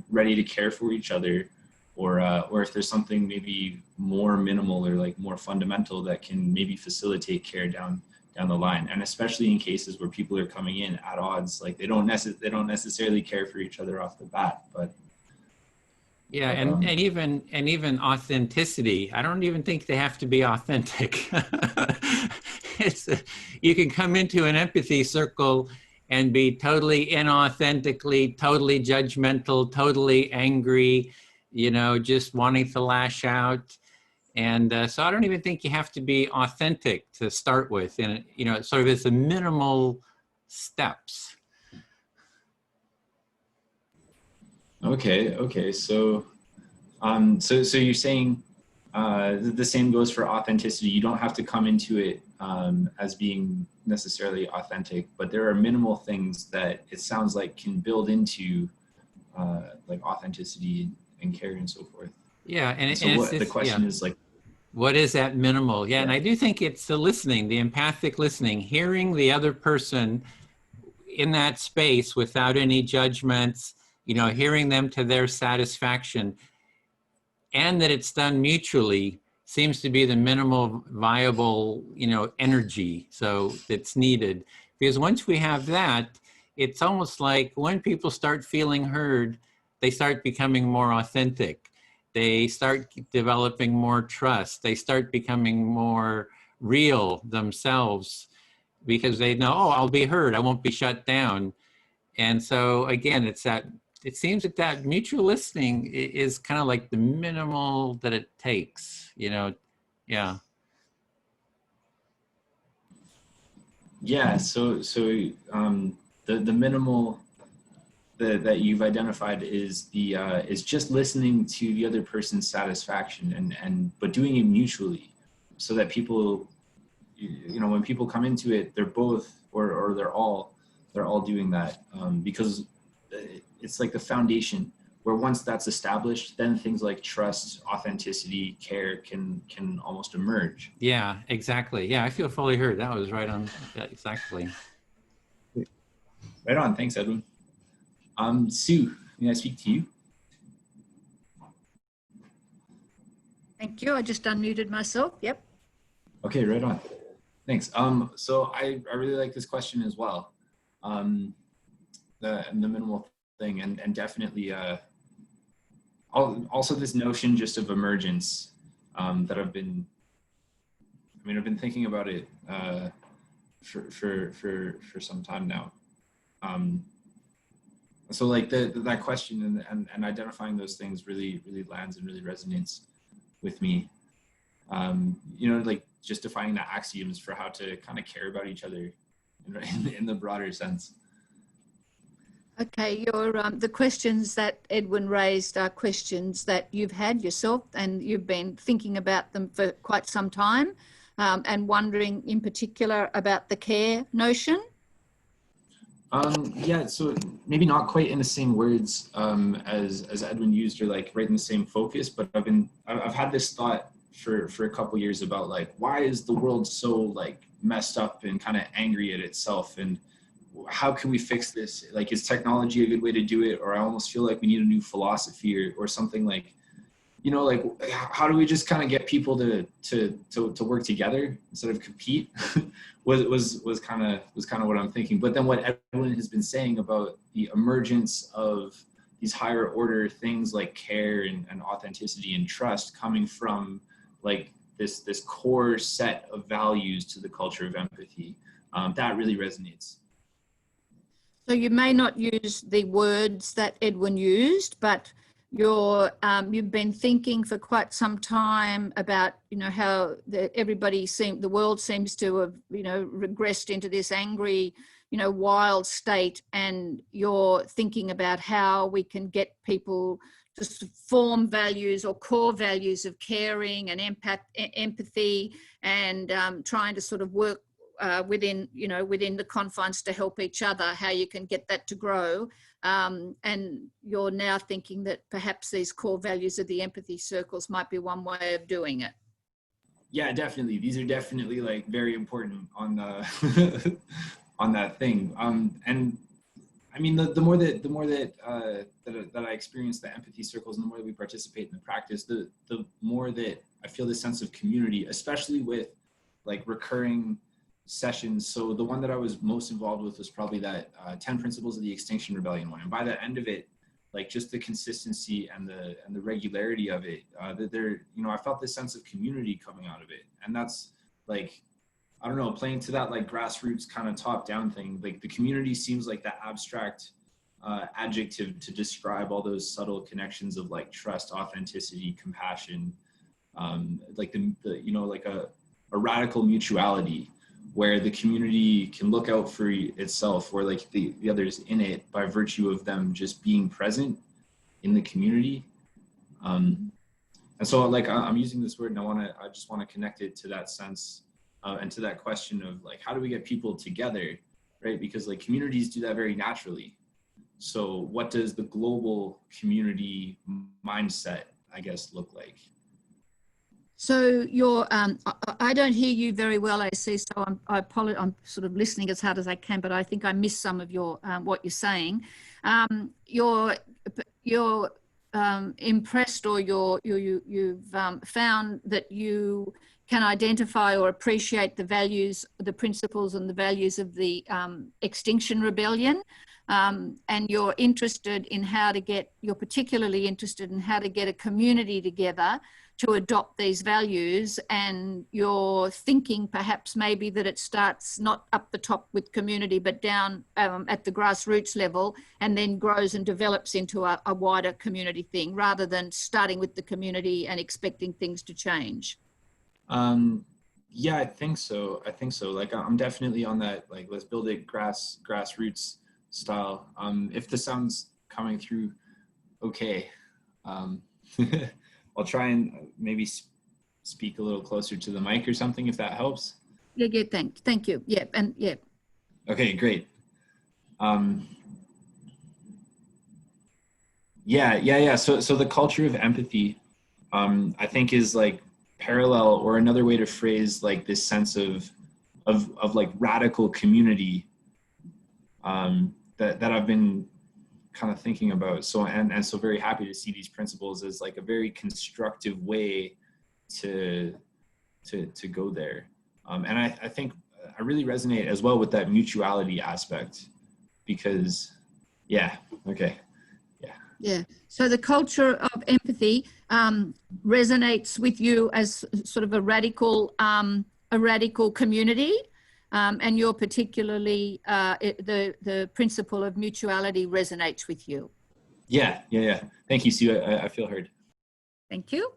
Speaker 13: ready to care for each other, or if there's something maybe more minimal or like more fundamental that can maybe facilitate care down the line. And especially in cases where people are coming in at odds, like they don't necessarily care for each other off the bat, but
Speaker 15: yeah, and even authenticity. I don't even think they have to be authentic. You can come into an empathy circle and be totally inauthentically, totally judgmental, totally angry, you know, just wanting to lash out. And so I don't even think you have to be authentic to start with. And, you know, sort of it's a minimal steps.
Speaker 13: Okay. So you're saying the same goes for authenticity. You don't have to come into it as being necessarily authentic, but there are minimal things that it sounds like can build into like authenticity and care and so forth.
Speaker 15: Yeah, and
Speaker 13: so the question is like,
Speaker 15: what is that minimal? Yeah, and I do think it's the listening, the empathic listening, hearing the other person in that space without any judgments, you know, hearing them to their satisfaction, and that it's done mutually seems to be the minimal viable, you know, energy so that's needed. Because once we have that, it's almost like when people start feeling heard, they start becoming more authentic. They start developing more trust. They start becoming more real themselves because they know, oh, I'll be heard. I won't be shut down. And so again, it's that, it seems that mutual listening is kind of like the minimal that it takes, you know? Yeah.
Speaker 13: Yeah. So the minimal that you've identified is just listening to the other person's satisfaction but doing it mutually, so that people, you know, when people come into it, they're both or they're all doing that, because it's like the foundation where once that's established, then things like trust, authenticity, care can almost emerge.
Speaker 15: Yeah, exactly. Yeah, I feel fully heard. That was right on. Yeah, exactly.
Speaker 13: Right on. Thanks, Edwin. Sue, may I speak to you?
Speaker 9: Thank you. I just unmuted myself. Yep.
Speaker 13: Okay, right on. Thanks. So I really like this question as well. The minimal thing, and definitely also this notion just of emergence that I've been thinking about it for some time now. So like that question and identifying those things really lands and really resonates with me. You know, like just defining the axioms for how to kind of care about each other in the broader sense.
Speaker 9: Okay, the questions that Edwin raised are questions that you've had yourself, and you've been thinking about them for quite some time, and wondering in particular about the care notion.
Speaker 13: Yeah, so maybe not quite in the same words as Edwin used, or like right in the same focus, but I've had this thought for a couple years about like, why is the world so like messed up and kind of angry at itself, and how can we fix this? Like, is technology a good way to do it? Or I almost feel like we need a new philosophy or something, like, you know, like how do we just kind of get people to work together instead of compete? was kind of what I'm thinking. But then what Edwin has been saying about the emergence of these higher order things like care and authenticity and trust coming from like this core set of values to the culture of empathy. That really resonates.
Speaker 9: So you may not use the words that Edwin used, but you've been thinking for quite some time about, how the world seems to have, regressed into this angry, wild state, and you're thinking about how we can get people to form values or core values of caring and empathy, and trying to sort of work within the confines to help each other, how you can get that to grow. And you're now thinking that perhaps these core values of the empathy circles might be one way of doing it.
Speaker 13: Yeah, definitely. These are definitely like very important on the on that thing. And I mean, the more that I experience the empathy circles, and the more that we participate in the practice, the more that I feel this sense of community, especially with like recurring sessions. So the one that I was most involved with was probably that 10 Principles of the Extinction Rebellion one. And by the end of it, like just the consistency and the regularity of it, that there, I felt this sense of community coming out of it. And that's like, I don't know, playing to that like grassroots kind of top down thing. Like the community seems like that abstract adjective to describe all those subtle connections of like trust, authenticity, compassion, like like a radical mutuality, where the community can look out for itself, or like the others in it, by virtue of them just being present in the community. And so like I'm using this word, and I just want to connect it to that sense and to that question of like, how do we get people together, right? Because like communities do that very naturally. So what does the global community mindset, I guess, look like?
Speaker 9: So I don't hear you very well, AC, so I apologize. I'm sort of listening as hard as I can, but I think I missed some of your what you're saying. You're impressed, or you've found that you can identify or appreciate the values, the principles and the values of the Extinction Rebellion. And you're particularly interested in how to get a community together to adopt these values, and you're thinking perhaps maybe that it starts not up the top with community, but down at the grassroots level, and then grows and develops into a wider community thing, rather than starting with the community and expecting things to change.
Speaker 13: Yeah, I think so. Like I'm definitely on that, like, let's build it grassroots style. If the sound's coming through okay, I'll try and maybe speak a little closer to the mic or something, if that helps.
Speaker 9: Yeah, thank you. Yeah, and yeah.
Speaker 13: Okay, great. Yeah. So the culture of empathy, I think, is like parallel, or another way to phrase like this sense of like radical community that I've been kind of thinking about. So and so very happy to see these principles as like a very constructive way to go there. And I think I really resonate as well with that mutuality aspect, because yeah.
Speaker 9: So the culture of empathy resonates with you as sort of a radical community. And you're particularly, the principle of mutuality resonates with you.
Speaker 13: Yeah. Thank you, Sue. I feel heard.
Speaker 9: Thank you.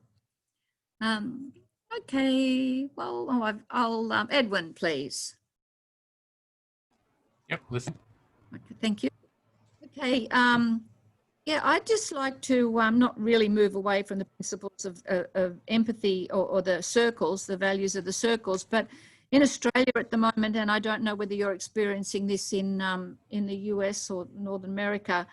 Speaker 9: Okay, well, I'll Edwin, please.
Speaker 15: Yep, listen.
Speaker 9: Okay, thank you. Okay, yeah, I'd just like to not really move away from the principles of empathy or the circles, the values of the circles, but in Australia at the moment, and I don't know whether you're experiencing this in the US or North America,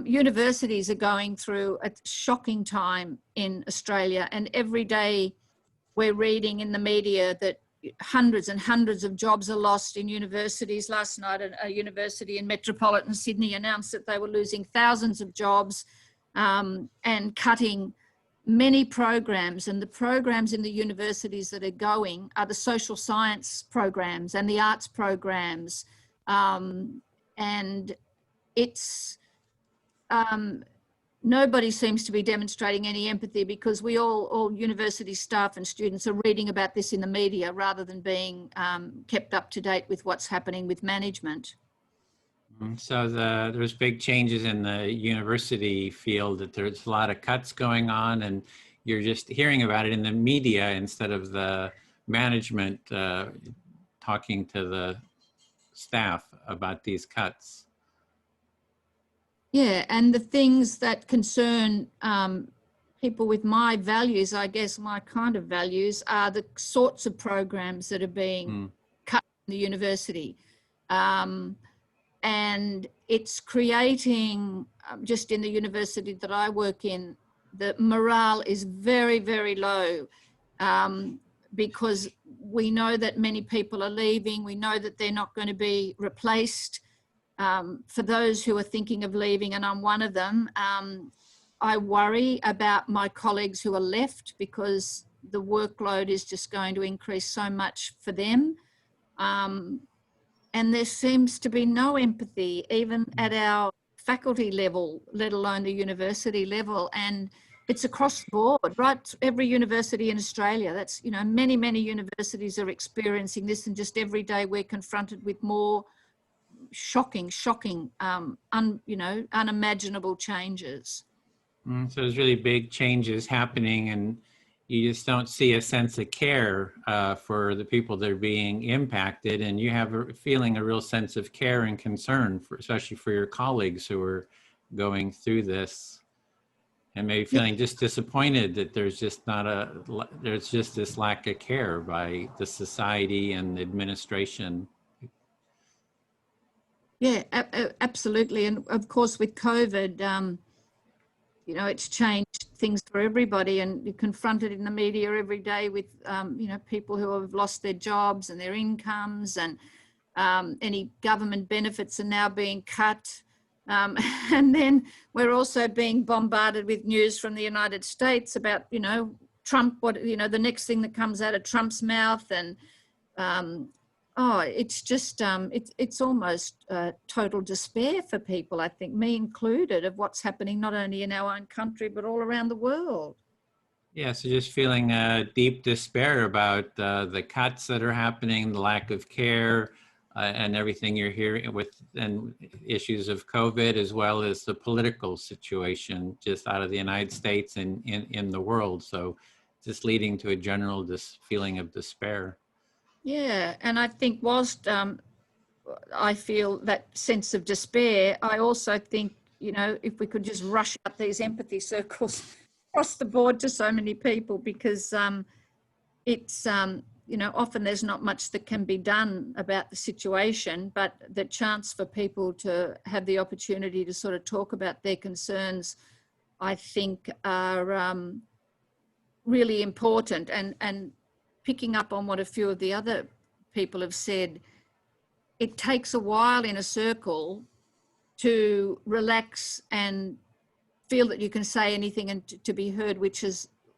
Speaker 9: universities are going through a shocking time in Australia, and every day we're reading in the media that hundreds and hundreds of jobs are lost in universities. Last night, a university in metropolitan Sydney announced that they were losing thousands of jobs and cutting many programs, and the programs in the universities that are going are the social science programs and the arts programs. And it's nobody seems to be demonstrating any empathy, because we all university staff and students are reading about this in the media rather than being kept up to date with what's happening with management.
Speaker 15: So there's big changes in the university field, that there's a lot of cuts going on, and you're just hearing about it in the media instead of the management talking to the staff about these cuts.
Speaker 9: Yeah, and the things that concern people with my values, I guess my kind of values, are the sorts of programs that are being cut in the university. And it's creating, just in the university that I work in, the morale is very, very low, because we know that many people are leaving. We know that they're not going to be replaced. For those who are thinking of leaving, and I'm one of them, I worry about my colleagues who are left, because the workload is just going to increase so much for them. And there seems to be no empathy, even at our faculty level, let alone the university level. And it's across the board, right? Every university in Australia, that's, you know, many, many universities are experiencing this, and just every day we're confronted with more shocking, unimaginable changes.
Speaker 15: So there's really big changes happening, and you just don't see a sense of care for the people that are being impacted, and you have a real sense of care and concern, especially for your colleagues who are going through this, and maybe feeling just disappointed that there's just this lack of care by the society and the administration.
Speaker 9: Yeah, absolutely. And of course, with COVID, you know, it's changed things for everybody, and you're confronted in the media every day with, you know, people who have lost their jobs and their incomes, and any government benefits are now being cut. And then we're also being bombarded with news from the United States about, you know, Trump, the next thing that comes out of Trump's mouth, and it's just, it's almost total despair for people, I think, me included, of what's happening not only in our own country, but all around the world.
Speaker 15: Yeah, so just feeling deep despair about the cuts that are happening, the lack of care, and everything you're hearing with, and issues of COVID, as well as the political situation just out of the United States and in the world. So just leading to a general feeling of despair.
Speaker 9: Yeah, and I think whilst I feel that sense of despair, I also think, you know, if we could just rush out these empathy circles across the board to so many people, because it's, you know, often there's not much that can be done about the situation, but the chance for people to have the opportunity to sort of talk about their concerns, I think, are really important. And picking up on what a few of the other people have said, it takes a while in a circle to relax and feel that you can say anything and to be heard, which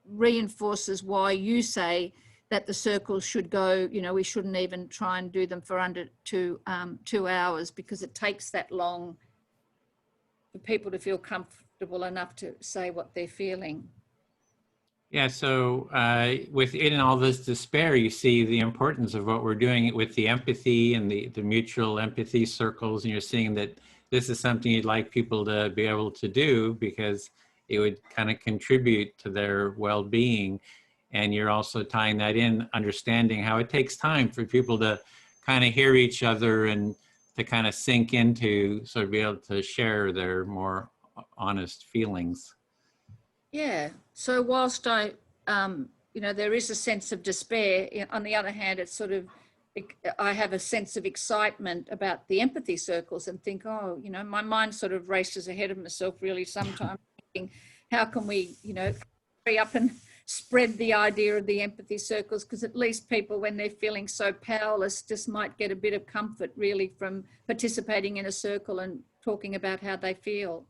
Speaker 9: reinforces why you say that the circles should go, you know, we shouldn't even try and do them for under 2 hours, because it takes that long for people to feel comfortable enough to say what they're feeling.
Speaker 15: Yeah, so within all this despair, you see the importance of what we're doing with the empathy and the mutual empathy circles, and you're seeing that this is something you'd like people to be able to do, because it would kind of contribute to their well-being. And you're also tying that in, understanding how it takes time for people to kind of hear each other and to kind of sink into, sort of be able to share their more honest feelings.
Speaker 9: Yeah, so whilst I, you know, there is a sense of despair, on the other hand, it's sort of, I have a sense of excitement about the empathy circles, and think, oh, you know, my mind sort of races ahead of myself really sometimes, thinking, how can we, you know, hurry up and spread the idea of the empathy circles, because at least people, when they're feeling so powerless, just might get a bit of comfort really from participating in a circle and talking about how they feel.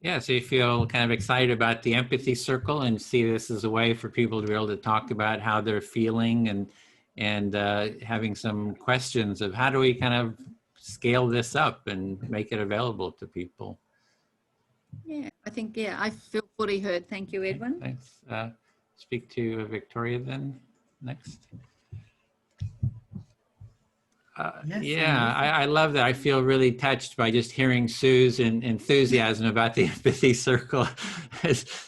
Speaker 15: Yeah, so you feel kind of excited about the empathy circle, and see this as a way for people to be able to talk about how they're feeling, and having some questions of how do we kind of scale this up and make it available to people.
Speaker 9: Yeah, I think, yeah, I feel fully heard. Thank you, Edwin.
Speaker 15: Thanks. Speak to Victoria then next.
Speaker 4: Yes,
Speaker 15: Yeah, I love that. I feel really touched by just hearing Sue's enthusiasm about the empathy circle.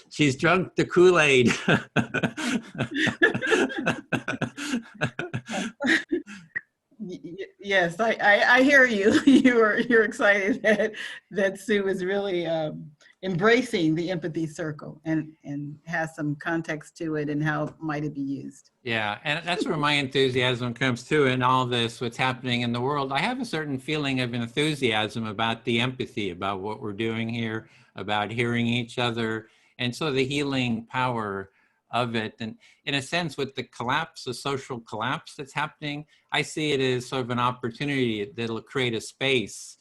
Speaker 15: She's drunk the Kool-Aid.
Speaker 4: Yes, I hear you. You're excited that Sue is really embracing the empathy circle and has some context to it and how might it be used.
Speaker 15: Yeah, and that's where my enthusiasm comes too in all this, what's happening in the world. I have a certain feeling of enthusiasm about the empathy, about what we're doing here, about hearing each other, and so the healing power of it. And in a sense, with the collapse, the social collapse that's happening, I see it as sort of an opportunity that'll create a space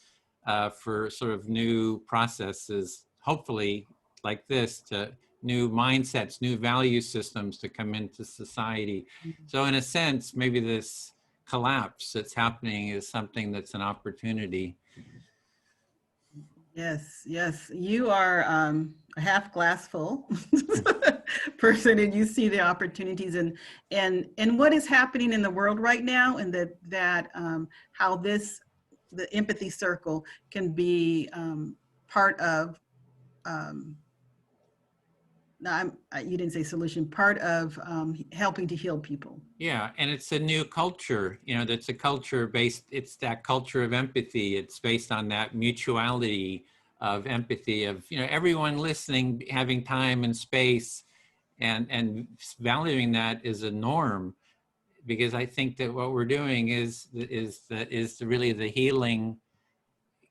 Speaker 15: for sort of new processes, hopefully like this, to new mindsets, new value systems to come into society. So in a sense, maybe this collapse that's happening is something that's an opportunity.
Speaker 4: Yes, yes. You are a half glass full person, and you see the opportunities and what is happening in the world right now, and that how the empathy circle can be part of you didn't say solution, part of helping to heal people.
Speaker 15: Yeah, and it's a new culture, you know, that's a culture based, it's that culture of empathy. It's based on that mutuality of empathy, of, you know, everyone listening, having time and space, and valuing that is a norm. Because I think that what we're doing is really the healing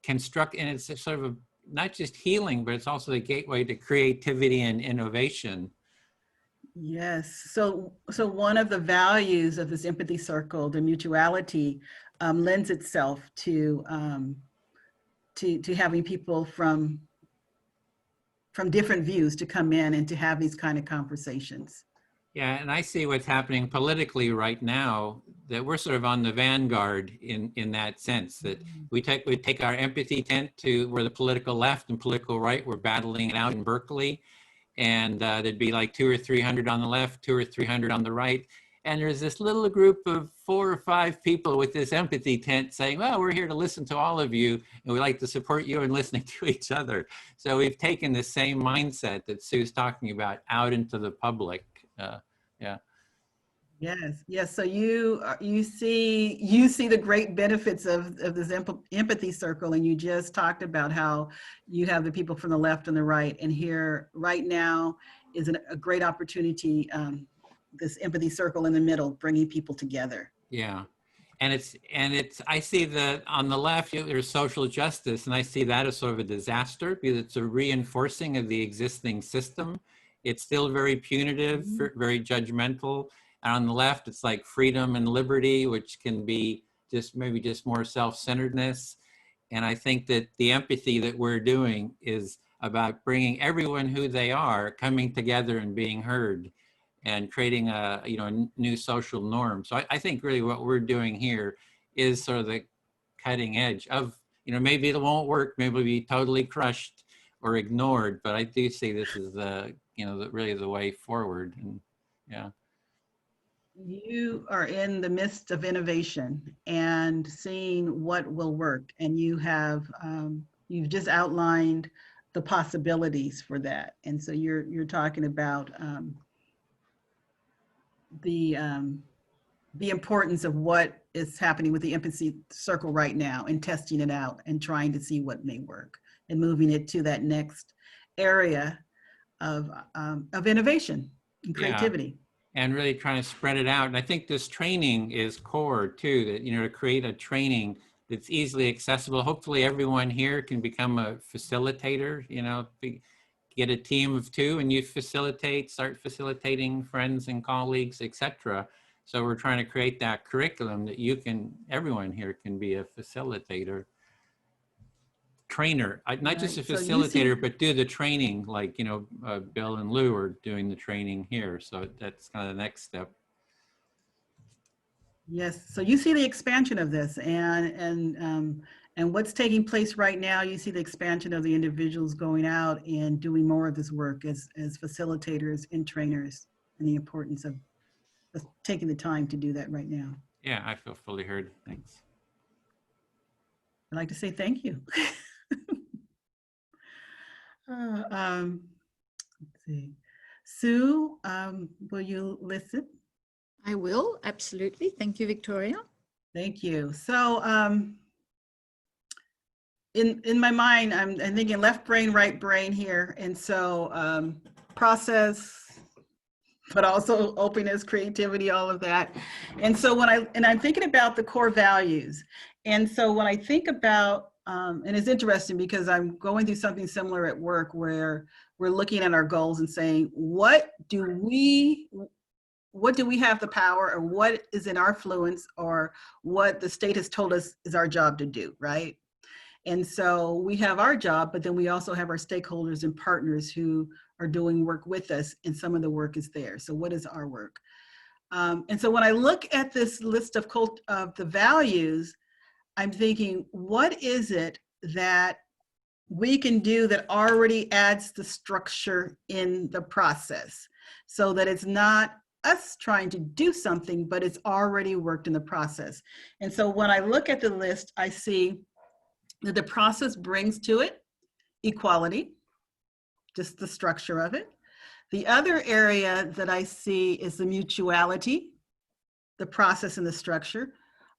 Speaker 15: construct, and it's a sort of a, not just healing, but it's also the gateway to creativity and innovation.
Speaker 4: Yes. So one of the values of this empathy circle, the mutuality, lends itself to having people from different views to come in and to have these kind of conversations.
Speaker 15: Yeah, and I see what's happening politically right now, that we're sort of on the vanguard in that sense, that we take our empathy tent to where the political left and political right were battling it out in Berkeley. And there'd be like 200 or 300 on the left, 200 or 300 on the right. And there's this little group of 4 or 5 people with this empathy tent saying, well, we're here to listen to all of you, and we like to support you in listening to each other. So we've taken the same mindset that Sue's talking about out into the public. Yeah.
Speaker 4: Yes, yes. So you see the great benefits of this empathy circle, and you just talked about how you have the people from the left and the right, and here right now is a great opportunity. This empathy circle in the middle, bringing people together.
Speaker 15: Yeah, and it's I see that on the left there's social justice, and I see that as sort of a disaster because it's a reinforcing of the existing system. It's still very punitive, very judgmental. And on the left, it's like freedom and liberty, which can be maybe just more self-centeredness. And I think that the empathy that we're doing is about bringing everyone who they are, coming together and being heard, and creating a new social norm. So I think really what we're doing here is sort of the cutting edge of, maybe it won't work, maybe it'll be totally crushed or ignored, but I do see this as really the way forward. And yeah.
Speaker 4: You are in the midst of innovation and seeing what will work, and you have you've just outlined the possibilities for that. And so you're talking about the importance of what is happening with the empathy circle right now, and testing it out and trying to see what may work and moving it to that next area of innovation and creativity.
Speaker 15: Yeah. And really trying to spread it out. And I think this training is core too, that, to create a training that's easily accessible. Hopefully everyone here can become a facilitator, get a team of 2 and you start facilitating friends and colleagues, etc. So we're trying to create that curriculum that everyone here can be a facilitator. Trainer, not just a facilitator, but do the training like, Bill and Lou are doing the training here. So that's kind of the next step.
Speaker 4: Yes, so you see the expansion of this and And what's taking place right now, you see the expansion of the individuals going out and doing more of this work as facilitators and trainers, and the importance of taking the time to do that right now.
Speaker 15: Yeah, I feel fully heard. Thanks.
Speaker 4: I'd like to say thank you. Let's see. Sue, will you listen?
Speaker 9: I will, absolutely. Thank you, Victoria.
Speaker 4: Thank you. So in my mind, I'm thinking left brain, right brain here. And so process, but also openness, creativity, all of that. And so I'm thinking about the core values. And so when I think about, and it's interesting because I'm going through something similar at work where we're looking at our goals and saying, what do we have the power, or what is in our influence, or what the state has told us is our job to do, right? And so we have our job, but then we also have our stakeholders and partners who are doing work with us, and some of the work is there. So what is our work? And so when I look at this list of the values, I'm thinking, what is it that we can do that already adds the structure in the process, so that it's not us trying to do something, but it's already worked in the process. And so when I look at the list, I see that the process brings to it equality, just the structure of it. The other area that I see is the mutuality, the process and the structure,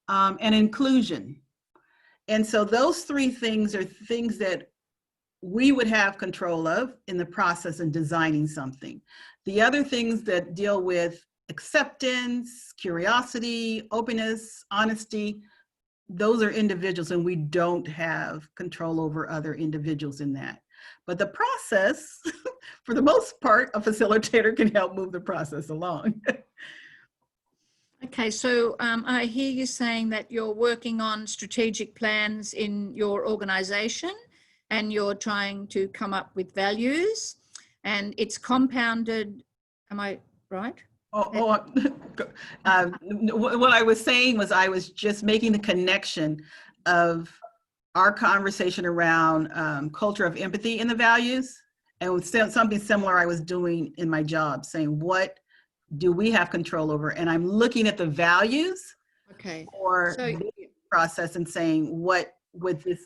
Speaker 4: and inclusion. And so those three things are things that we would have control of in the process in designing something. The other things that deal with acceptance, curiosity, openness, honesty, those are individuals, and we don't have control over other individuals in that. But the process, for the most part, a facilitator can help move the process along.
Speaker 9: Okay, so I hear you saying that you're working on strategic plans in your organization, and you're trying to come up with values, and it's compounded. Am I right?
Speaker 4: What I was saying was I was just making the connection of our conversation around culture of empathy in the values, and with something similar I was doing in my job, saying what do we have control over? And I'm looking at the values for the process and saying, what with this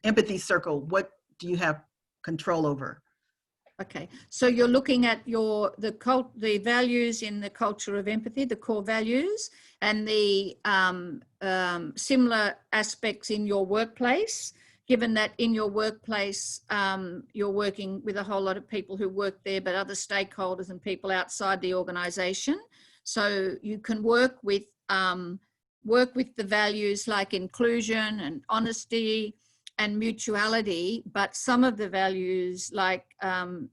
Speaker 4: empathy circle, what do you have control over?
Speaker 9: Okay, so you're looking at the values in the culture of empathy, the core values, and the similar aspects in your workplace, given that in your workplace, you're working with a whole lot of people who work there, but other stakeholders and people outside the organization. So you can work with the values like inclusion and honesty and mutuality, but some of the values like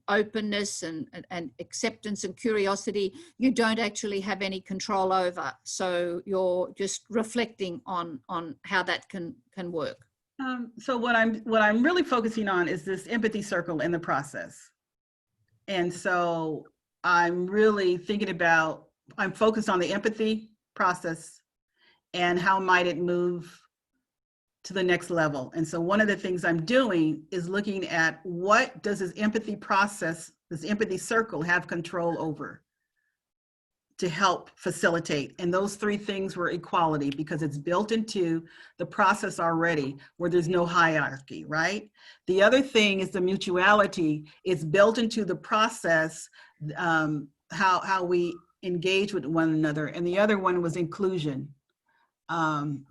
Speaker 9: openness and acceptance and curiosity, you don't actually have any control over. So you're just reflecting on how that can work.
Speaker 4: So what I'm really focusing on is this empathy circle in the process. And so I'm really thinking about, I'm focused on the empathy process and how might it move to the next level. And so one of the things I'm doing is looking at what does this empathy process, this empathy circle have control over to help facilitate. And those three things were equality, because it's built into the process already where there's no hierarchy, right? The other thing is the mutuality. It's built into the process, how we engage with one another. And the other one was inclusion. And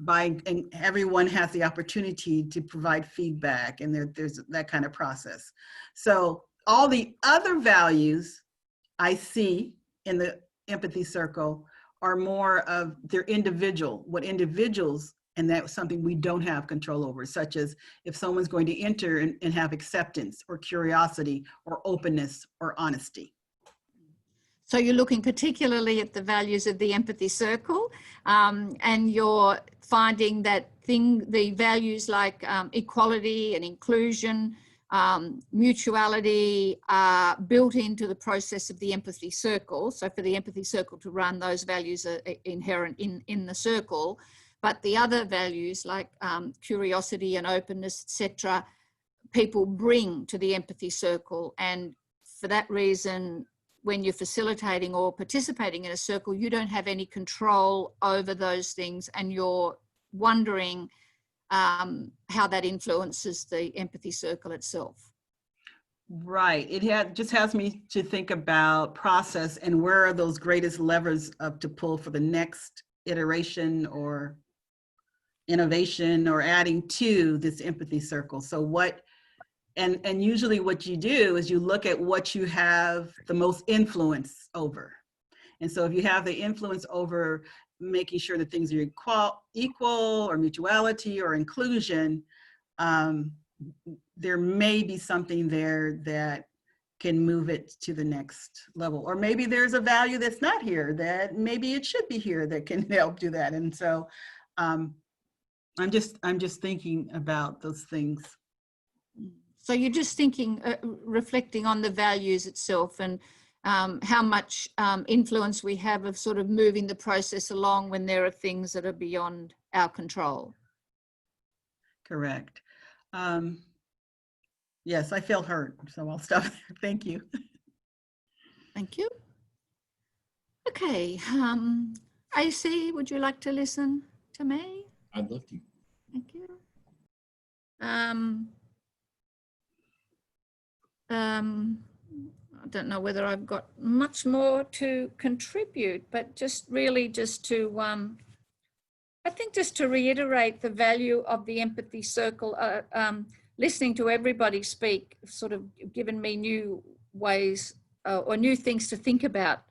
Speaker 4: everyone has the opportunity to provide feedback, and there's that kind of process. So all the other values I see in the empathy circle are more of their individual, what individuals, and that's something we don't have control over, such as if someone's going to enter and have acceptance or curiosity or openness or honesty.
Speaker 9: So you're looking particularly at the values of the empathy circle, and you're finding that the values like equality and inclusion, mutuality are built into the process of the empathy circle. So for the empathy circle to run, those values are inherent in the circle. But the other values like curiosity and openness, etc., people bring to the empathy circle. And for that reason, when you're facilitating or participating in a circle, you don't have any control over those things, and you're wondering how that influences the empathy circle itself.
Speaker 4: Right. It just has me to think about process and where are those greatest levers to pull for the next iteration or innovation or adding to this empathy circle. So what, and usually what you do is you look at what you have the most influence over. And so if you have the influence over making sure that things are equal or mutuality or inclusion, there may be something there that can move it to the next level. Or maybe there's a value that's not here that maybe it should be here that can help do that. And so I'm just thinking about those things.
Speaker 9: So you're just thinking, reflecting on the values itself and how much influence we have of sort of moving the process along when there are things that are beyond our control.
Speaker 4: Correct. Yes, I feel heard, so I'll stop there. Thank you.
Speaker 9: Thank you. Okay, AC, would you like to listen to me?
Speaker 13: I'd love to.
Speaker 9: Thank you. I don't know whether I've got much more to contribute, but just really just to, I think just to reiterate the value of the empathy circle, listening to everybody speak sort of given me new ways or new things to think about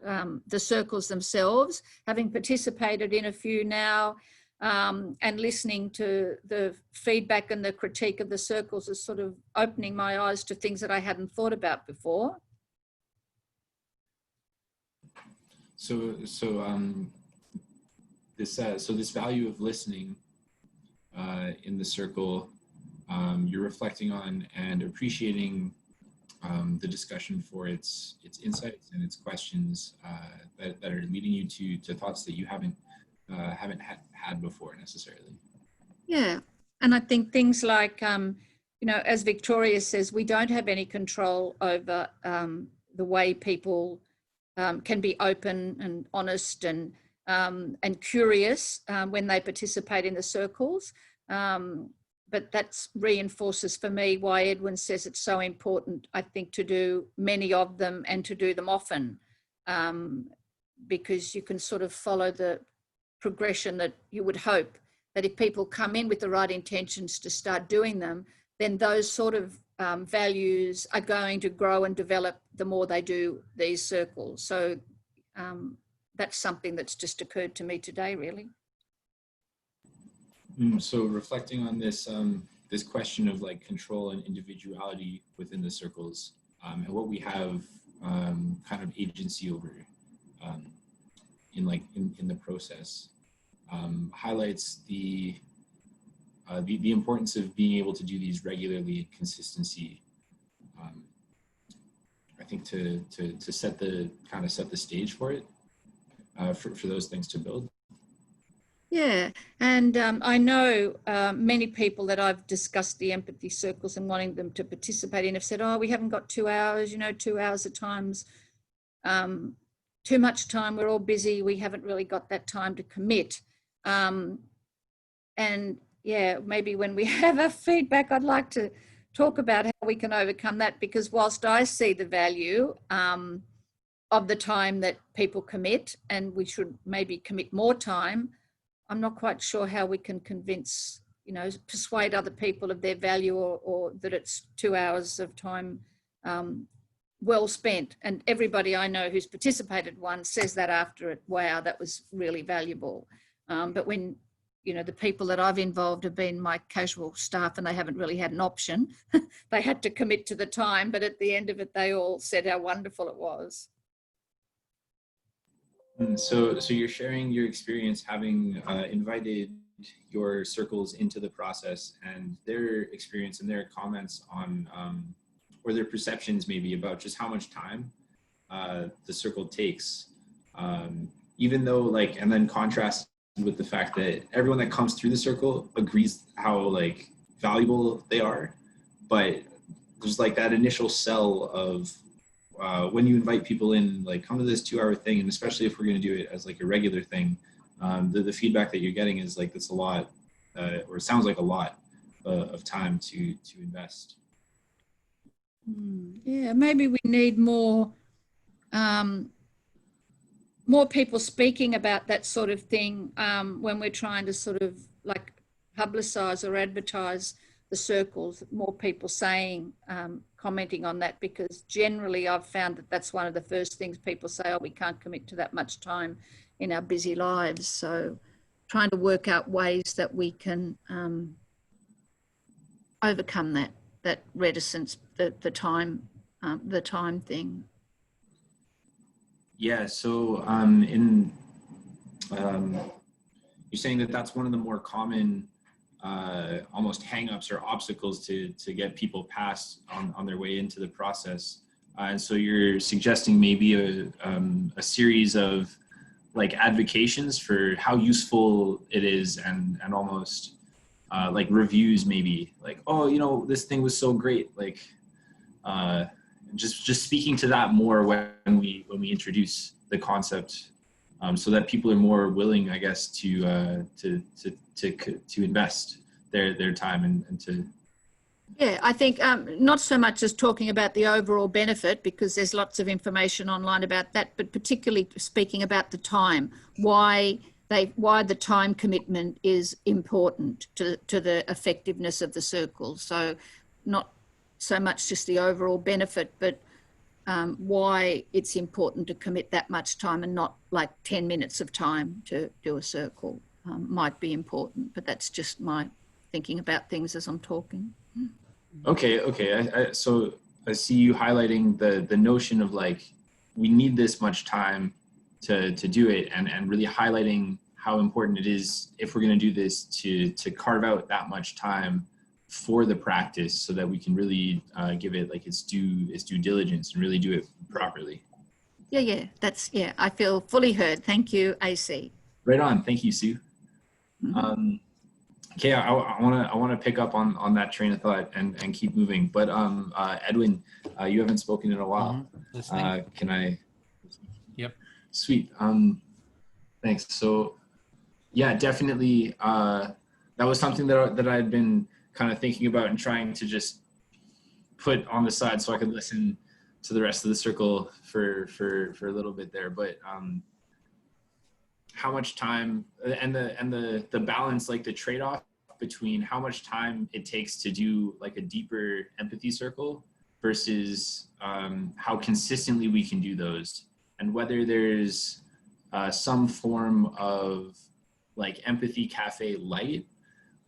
Speaker 9: the circles themselves, having participated in a few now, and listening to the feedback and the critique of the circles is sort of opening my eyes to things that I hadn't thought about before.
Speaker 13: So this value of listening in the circle, you're reflecting on and appreciating the discussion for its insights and its questions that are leading you to thoughts that you haven't had before necessarily.
Speaker 9: Yeah, and I think things like, you know, as Victoria says, we don't have any control over the way people can be open and honest and curious when they participate in the circles. But that reinforces for me why Edwin says it's so important, I think, to do many of them and to do them often, because you can sort of follow the progression that you would hope that if people come in with the right intentions to start doing them, then those sort of values are going to grow and develop the more they do these circles. So that's something that's just occurred to me today, really.
Speaker 13: So reflecting on this this question of like control and individuality within the circles, and what we have kind of agency over in the process, highlights the importance of being able to do these regularly and consistency. I think to set the stage for it, for those things to build.
Speaker 9: Yeah, and I know many people that I've discussed the empathy circles and wanting them to participate in have said, oh, we haven't got 2 hours, you know, 2 hours at times, too much time, we're all busy, we haven't really got that time to commit. And yeah, maybe when we have a feedback, I'd like to talk about how we can overcome that, because whilst I see the value of the time that people commit, and we should maybe commit more time, I'm not quite sure how we can convince, you know, persuade other people of their value or that it's 2 hours of time well spent. And everybody I know who's participated one says that after it, wow, that was really valuable. But when, you know, the people that I've involved have been my casual staff and they haven't really had an option, they had to commit to the time, but at the end of it, they all said how wonderful it was.
Speaker 13: So you're sharing your experience having invited your circles into the process and their experience and their comments on, or their perceptions maybe about just how much time the circle takes, even though like, and then contrasting with the fact that everyone that comes through the circle agrees how like valuable they are, but there's like that initial sell of when you invite people in, like come to this 2-hour thing, and especially if we're going to do it as like a regular thing, the feedback that you're getting is like it's a lot, or it sounds like a lot of time to invest.
Speaker 9: Yeah, maybe we need more people speaking about that sort of thing when we're trying to sort of like publicize or advertise the circles, more people saying, commenting on that, because generally I've found that that's one of the first things people say, oh, we can't commit to that much time in our busy lives. So trying to work out ways that we can overcome that reticence, the time thing.
Speaker 13: Yeah, so you're saying that that's one of the more common almost hang-ups or obstacles to get people past on their way into the process. And so you're suggesting maybe a series of like advocations for how useful it is, and almost like reviews maybe, like, oh, you know, this thing was so great, like just speaking to that more when we introduce the concept, so that people are more willing, I guess, to invest their time and to.
Speaker 9: Yeah, I think not so much as talking about the overall benefit, because there's lots of information online about that, but particularly speaking about the time, why the time commitment is important to the effectiveness of the circle. So not so much just the overall benefit, but why it's important to commit that much time, and not like 10 minutes of time to do a circle might be important, but that's just my thinking about things as I'm talking.
Speaker 13: Okay. So I see you highlighting the notion of like, we need this much time to do it, and really highlighting how important it is, if we're going to do this, to carve out that much time for the practice, so that we can really give it like its due diligence and really do it properly.
Speaker 9: Yeah, I feel fully heard. Thank you, AC.
Speaker 13: Right on. Thank you, Sue. Okay, I want to pick up on that train of thought and keep moving. But Edwin, you haven't spoken in a while. Can I?
Speaker 15: Yep.
Speaker 13: Sweet. Thanks. So, yeah, definitely. That was something that I'd been kind of thinking about and trying to just put on the side so I could listen to the rest of the circle for a little bit there. But how much time and the balance, like the trade-off between how much time it takes to do like a deeper empathy circle versus how consistently we can do those, and whether there's some form of like empathy cafe light,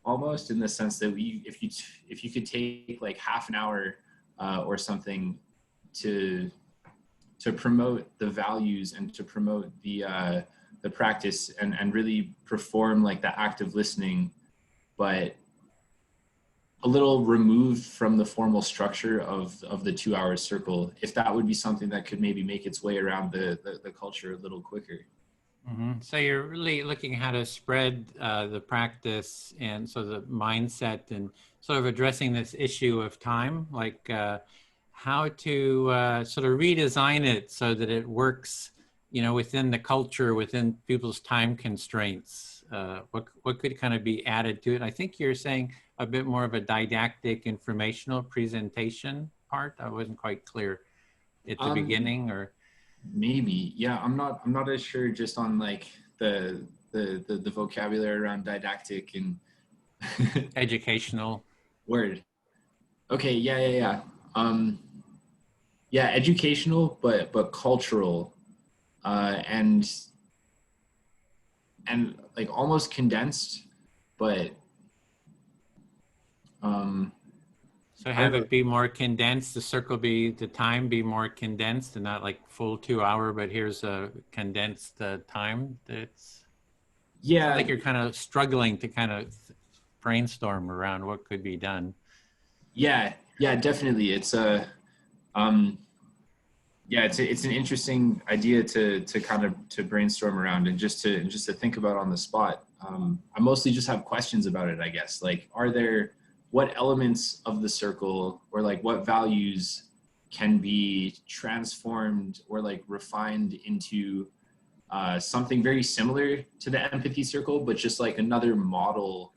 Speaker 13: almost, in the sense that if you could take like half an hour or something to promote the values and to promote the practice and really perform like the active listening, but a little removed from the formal structure of the 2-hour circle, if that would be something that could maybe make its way around the culture a little quicker.
Speaker 15: Mm-hmm. So you're really looking how to spread the practice, and so the mindset, and sort of addressing this issue of time, like how to sort of redesign it so that it works, you know, within the culture, within people's time constraints. What could kind of be added to it? I think you're saying a bit more of a didactic, informational presentation part. I wasn't quite clear at the beginning, or
Speaker 13: maybe, yeah. I'm not as sure just on like the vocabulary around didactic and
Speaker 15: educational.
Speaker 13: Word. Okay. Yeah. Yeah, educational, but cultural, and like almost condensed, but
Speaker 15: so have it be more condensed, the circle the time be more condensed, and not like full 2 hour, but here's a condensed time. That's,
Speaker 13: yeah,
Speaker 15: like you're kind of struggling to kind of brainstorm around what could be done.
Speaker 13: Yeah, definitely. It's Yeah, it's an interesting idea to kind of to brainstorm around and just to think about on the spot. I mostly just have questions about it, I guess. Like, what elements of the circle, or like what values can be transformed or like refined into something very similar to the empathy circle, but just like another model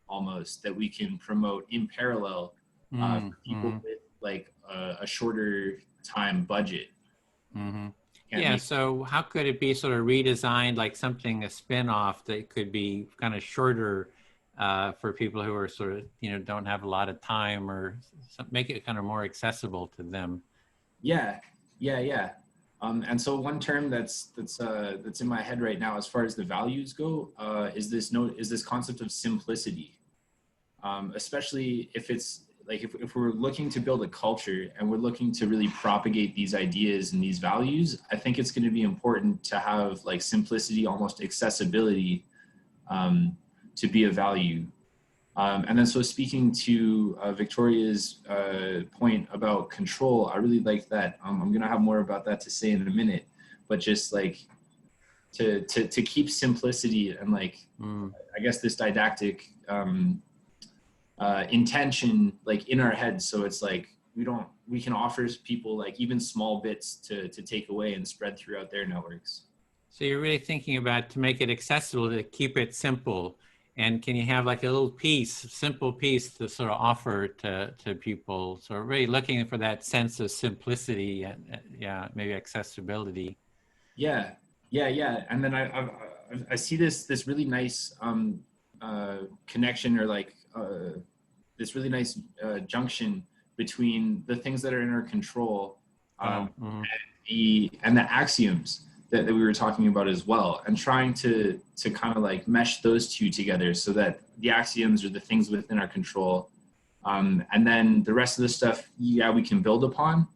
Speaker 13: almost that we can promote in parallel for people with like a shorter time budget.
Speaker 15: Yeah, so how could it be sort of redesigned, like something, a spin-off that could be kind of shorter for people who are sort of, you know, don't have a lot of time, or make it kind of more accessible to them?
Speaker 13: Yeah. And so one term that's in my head right now, as far as the values go, is this concept of simplicity, especially if it's like if we're looking to build a culture and we're looking to really propagate these ideas and these values. I think it's going to be important to have like simplicity, almost accessibility, to be a value. And then so speaking to Victoria's point about control, I really like that. I'm going to have more about that to say in a minute, but just like to keep simplicity and like, I guess this didactic intention like in our heads. So it's like, we can offer people like even small bits to take away and spread throughout their networks.
Speaker 15: So you're really thinking about to make it accessible, to keep it simple. And can you have like a little simple piece to sort of offer to people? So really looking for that sense of simplicity and maybe accessibility.
Speaker 13: Yeah. And then I see this really nice connection, or like this really nice junction between the things that are in our control and the axioms that we were talking about as well, and trying to kind of like mesh those two together so that the axioms are the things within our control, and then the rest of the stuff, we can build upon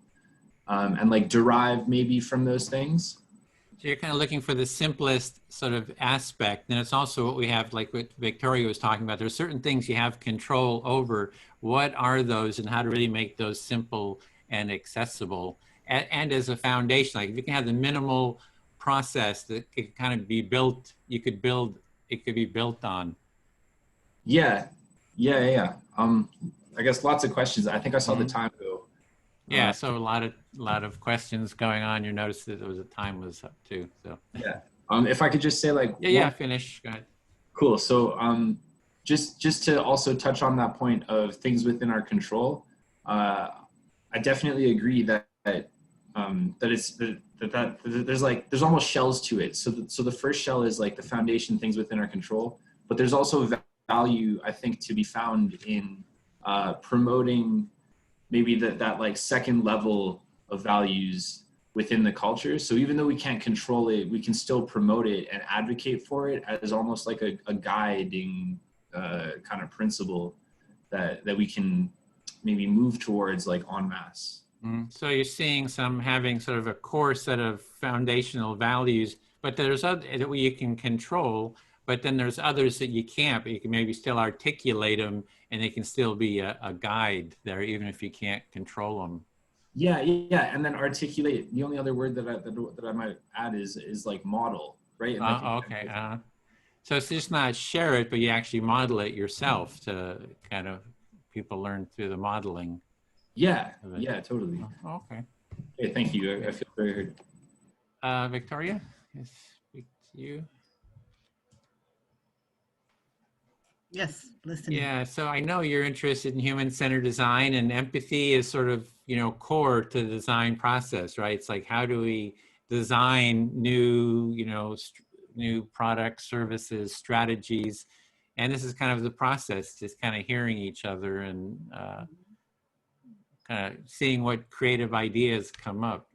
Speaker 13: and like derive maybe from those things.
Speaker 15: So you're kind of looking for the simplest sort of aspect. And it's also what we have, like what Victoria was talking about. There's certain things you have control over. What are those, and how to really make those simple and accessible? And as a foundation, like if you can have the minimal process that could kind of be built, it could be built on.
Speaker 13: Yeah. I guess lots of questions. I think I saw the time go.
Speaker 15: Yeah, so a lot of questions going on. You noticed that the time was up too. So
Speaker 13: yeah, if I could just say like
Speaker 15: finish. Go ahead.
Speaker 13: Cool. So just to also touch on that point of things within our control, I definitely agree that there's almost shells to it. So the first shell is like the foundation, things within our control, but there's also value, I think, to be found in promoting maybe that like second level of values within the culture. So even though we can't control it, we can still promote it and advocate for it as almost like a guiding kind of principle that we can maybe move towards like en masse.
Speaker 15: So you're seeing having sort of a core set of foundational values, but there's other that you can control, but then there's others that you can't, but you can maybe still articulate them, and they can still be a guide there, even if you can't control them.
Speaker 13: Yeah. And then articulate, the only other word that I might add is like model, right? And
Speaker 15: so it's just not share it, but you actually model it yourself to kind of people learn through the modeling.
Speaker 13: Yeah, totally.
Speaker 15: Okay.
Speaker 13: Hey, thank you. I feel very heard.
Speaker 15: Victoria, speak to you.
Speaker 4: Yes, listen.
Speaker 15: Yeah, so I know you're interested in human-centered design, and empathy is sort of, core to the design process, right? It's like, how do we design new, new products, services, strategies? And this is kind of the process, just kind of hearing each other and kind of seeing what creative ideas come up.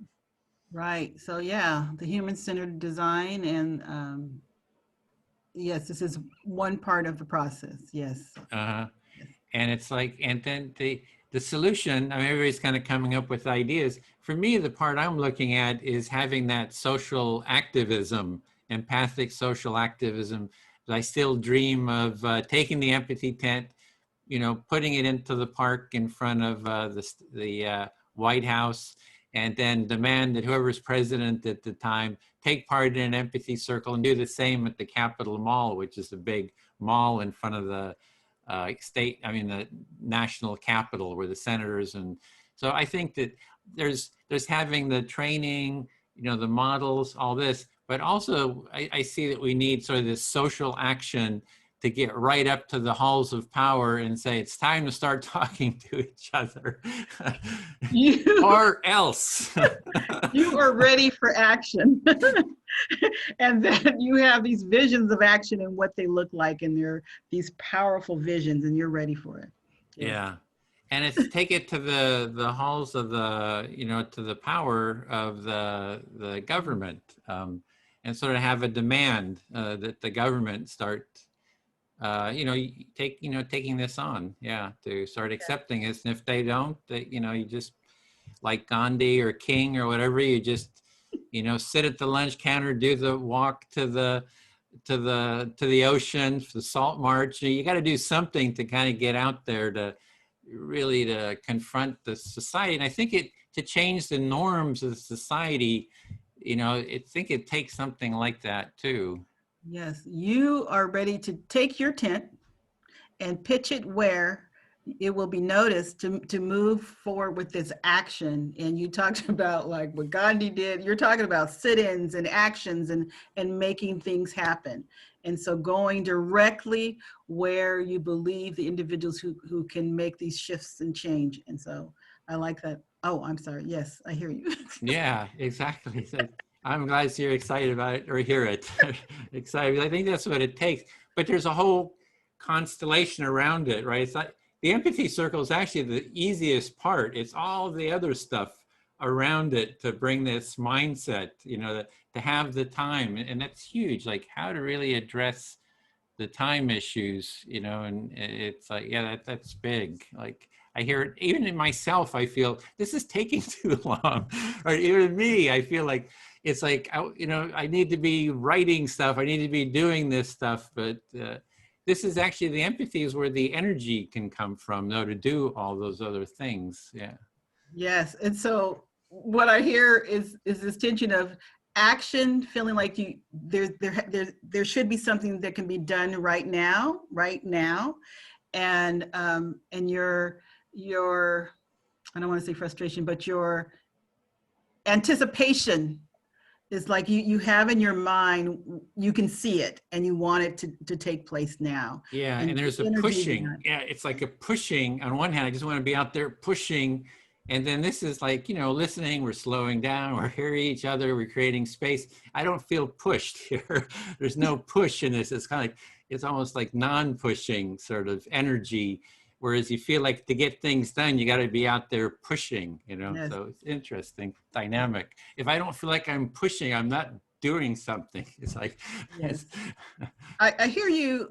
Speaker 4: Right. So yeah, the human-centered design, and yes, this is one part of the process. Yes.
Speaker 15: And it's like, and then the solution, I mean, everybody's kind of coming up with ideas. For me, the part I'm looking at is having that social activism, empathic social activism. I still dream of taking the empathy tent, putting it into the park in front of the White House, and then demand that whoever's president at the time take part in an empathy circle and do the same at the Capitol Mall, which is a big mall in front of the the national capital where the senators. And so I think that there's having the training, the models, all this, but also I see that we need sort of this social action to get right up to the halls of power and say, it's time to start talking to each other or else.
Speaker 4: You are ready for action. And then you have these visions of action and what they look like, and they're these powerful visions, and you're ready for it.
Speaker 15: Yeah. And it's take it to the halls of the, to the power of the government, and sort of have a demand that the government start taking this on, to start accepting this. And if they don't, you just, like Gandhi or King or whatever, you just, sit at the lunch counter, do the walk to the ocean, the salt march. You got to do something to kind of get out there to really to confront the society. And I think to change the norms of society, I think it takes something like that too.
Speaker 4: Yes, you are ready to take your tent and pitch it where it will be noticed to move forward with this action. And you talked about like what Gandhi did. You're talking about sit-ins and actions and making things happen. And so going directly where you believe the individuals who can make these shifts and change. And so I like that. Oh, I'm sorry. Yes, I hear you.
Speaker 15: Yeah, exactly. So I'm glad you're excited about it or hear it. Excited. I think that's what it takes. But there's a whole constellation around it, right? It's like the empathy circle is actually the easiest part. It's all the other stuff around it to bring this mindset, to have the time. And that's huge, like how to really address the time issues, and it's like, yeah, that's big. Like I hear it, even in myself, I feel this is taking too long. Or even me, I feel like, it's like, I need to be writing stuff. I need to be doing this stuff, but this is actually the empathy is where the energy can come from, though, to do all those other things. Yeah.
Speaker 4: Yes, and so what I hear is this tension of action, feeling like there should be something that can be done right now, and your I don't want to say frustration, but your anticipation is like you have in your mind, you can see it and you want it to take place now.
Speaker 15: Yeah, and there's a pushing. Yeah, it's like a pushing. On one hand, I just want to be out there pushing. And then this is like, listening, we're slowing down, we're hearing each other, we're creating space. I don't feel pushed here. There's no push in this. It's kind of like, it's almost like non-pushing sort of energy. Whereas you feel like to get things done, you got to be out there pushing, Yes. So it's interesting dynamic. If I don't feel like I'm pushing, I'm not doing something. It's like,
Speaker 4: yes. I hear you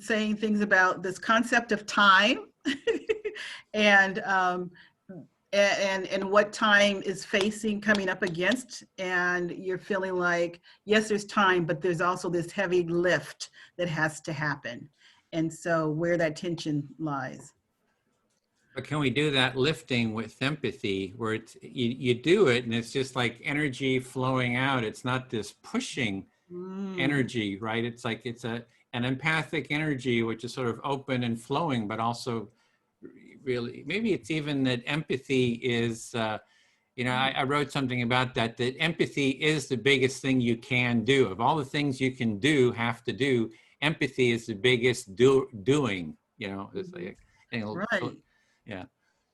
Speaker 4: saying things about this concept of time and what time is coming up against, and you're feeling like, yes, there's time, but there's also this heavy lift that has to happen. And so where that tension lies.
Speaker 15: But can we do that lifting with empathy where it's, you do it and it's just like energy flowing out. It's not this pushing energy, right? It's like, it's an empathic energy, which is sort of open and flowing, but also really, maybe it's even that empathy is, I wrote something about that empathy is the biggest thing you can do. Of all the things you can have to do, empathy is the biggest doing, it's like,
Speaker 4: right.
Speaker 15: Yeah.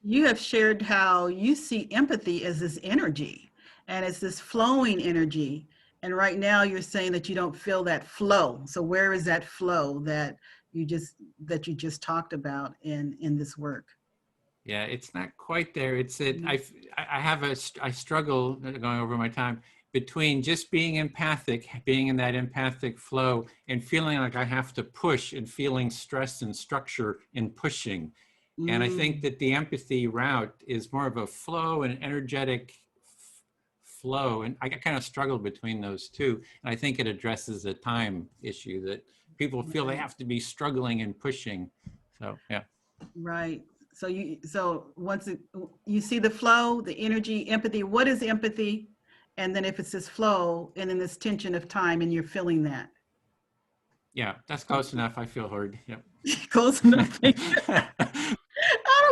Speaker 4: You have shared how you see empathy as this energy, and it's this flowing energy. And right now you're saying that you don't feel that flow. So where is that flow that you just talked about in this work?
Speaker 15: Yeah, it's not quite there. It's that I struggle going over my time between just being empathic, being in that empathic flow, and feeling like I have to push, and feeling stress and structure in pushing. And I think that the empathy route is more of a flow, and energetic flow. And I kind of struggled between those two. And I think it addresses the time issue that people feel they have to be struggling and pushing. So, yeah.
Speaker 4: Right. you see the flow, the energy, empathy, what is empathy? And then if it's this flow and then this tension of time and you're feeling that.
Speaker 15: Yeah, that's close enough. I feel heard. Yep.
Speaker 4: Close enough. I don't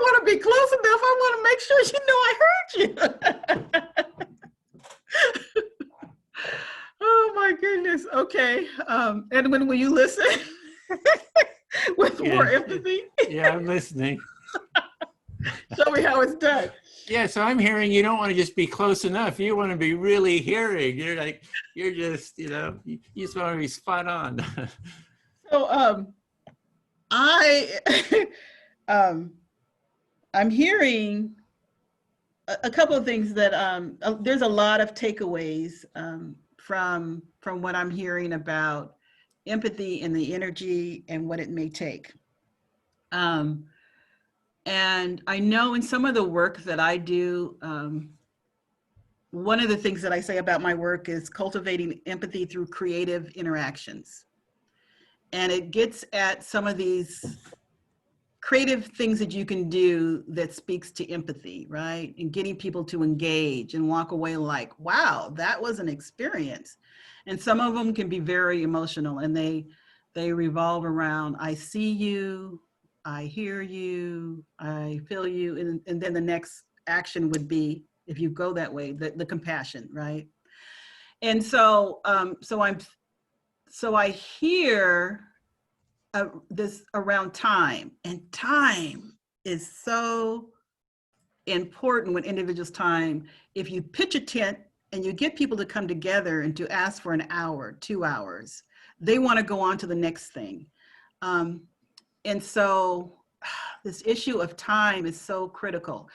Speaker 4: want to be close enough. I want to make sure you know I heard you. Oh my goodness. Okay. Edwin, will you listen with more empathy?
Speaker 15: Yeah, I'm listening.
Speaker 4: Show me how it's done.
Speaker 15: Yeah, so I'm hearing you don't want to just be close enough. You want to be really hearing. You're just, you just want to be spot on.
Speaker 4: So I'm hearing a couple of things that there's a lot of takeaways from what I'm hearing about empathy and the energy and what it may take. And I know in some of the work that I do, one of the things that I say about my work is cultivating empathy through creative interactions. And it gets at some of these creative things that you can do that speaks to empathy, right? And getting people to engage and walk away like, wow, that was an experience. And some of them can be very emotional, and they revolve around, I see you, I hear you, I feel you, and then the next action would be, if you go that way, the compassion, right? And so, so I hear this around time, and time is so important when individuals' time. If you pitch a tent and you get people to come together and to ask for an hour, 2 hours, they want to go on to the next thing. And so this issue of time is so critical.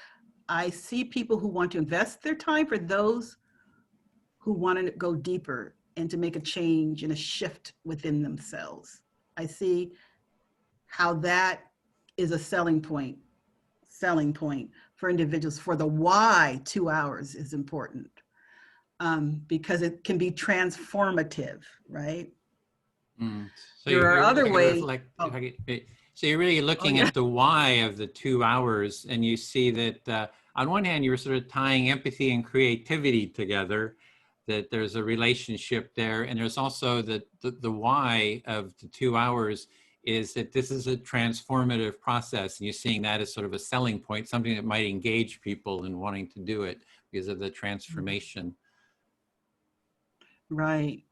Speaker 4: I see people who want to invest their time for those who want to go deeper and to make a change and a shift within themselves. I see how that is a selling point for individuals. For the why 2 hours is important, because it can be transformative, right?
Speaker 15: So
Speaker 4: there are other ways.
Speaker 15: So you're really looking at the why of the 2 hours, and you see that on one hand, you're sort of tying empathy and creativity together, that there's a relationship there. And there's also the why of the 2 hours is that this is a transformative process. And you're seeing that as sort of a selling point, something that might engage people in wanting to do it because of the transformation.
Speaker 4: Right.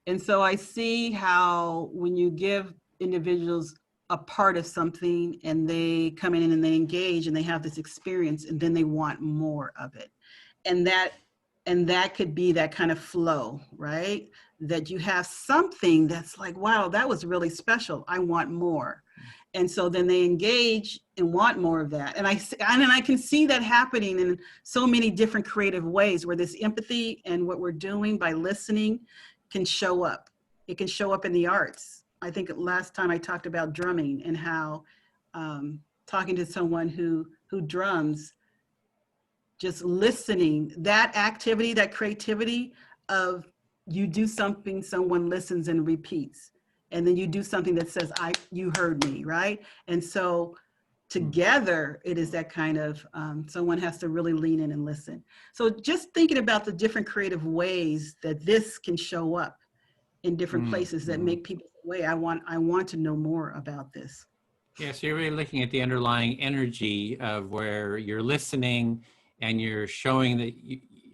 Speaker 4: And so I see how when you give individuals a part of something and they come in and they engage and they have this experience, and then they want more of it. And that could be that kind of flow, right? That you have something that's like, wow, that was really special. I want more. And so then they engage and want more of that. And I can see that happening in so many different creative ways, where this empathy and what we're doing by listening can show up. It can show up in the arts. I think last time I talked about drumming and how talking to someone who drums, just listening, that activity, that creativity of you do something, someone listens and repeats, and then you do something that says, you heard me, right? And so together it is that kind of, someone has to really lean in and listen. So just thinking about the different creative ways that this can show up in different places that make people say, wait, I want to know more about this.
Speaker 15: Yeah, so you're really looking at the underlying energy of where you're listening and you're showing that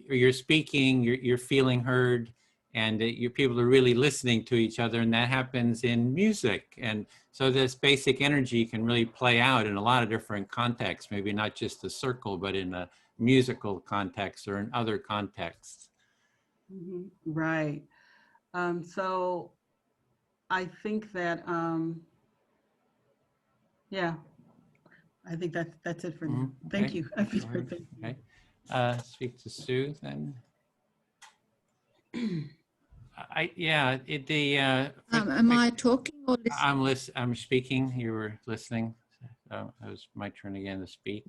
Speaker 15: you're speaking, you're feeling heard, and that people are really listening to each other, and that happens in music. And so this basic energy can really play out in a lot of different contexts, maybe not just a circle, but in a musical context or in other contexts.
Speaker 4: Right. So I think that, yeah, I think that's it for now. Thank you.
Speaker 15: Okay. Speak to Sue then.
Speaker 9: Am I talking or listening?
Speaker 15: I'm speaking. You were listening. So it was my turn again to speak.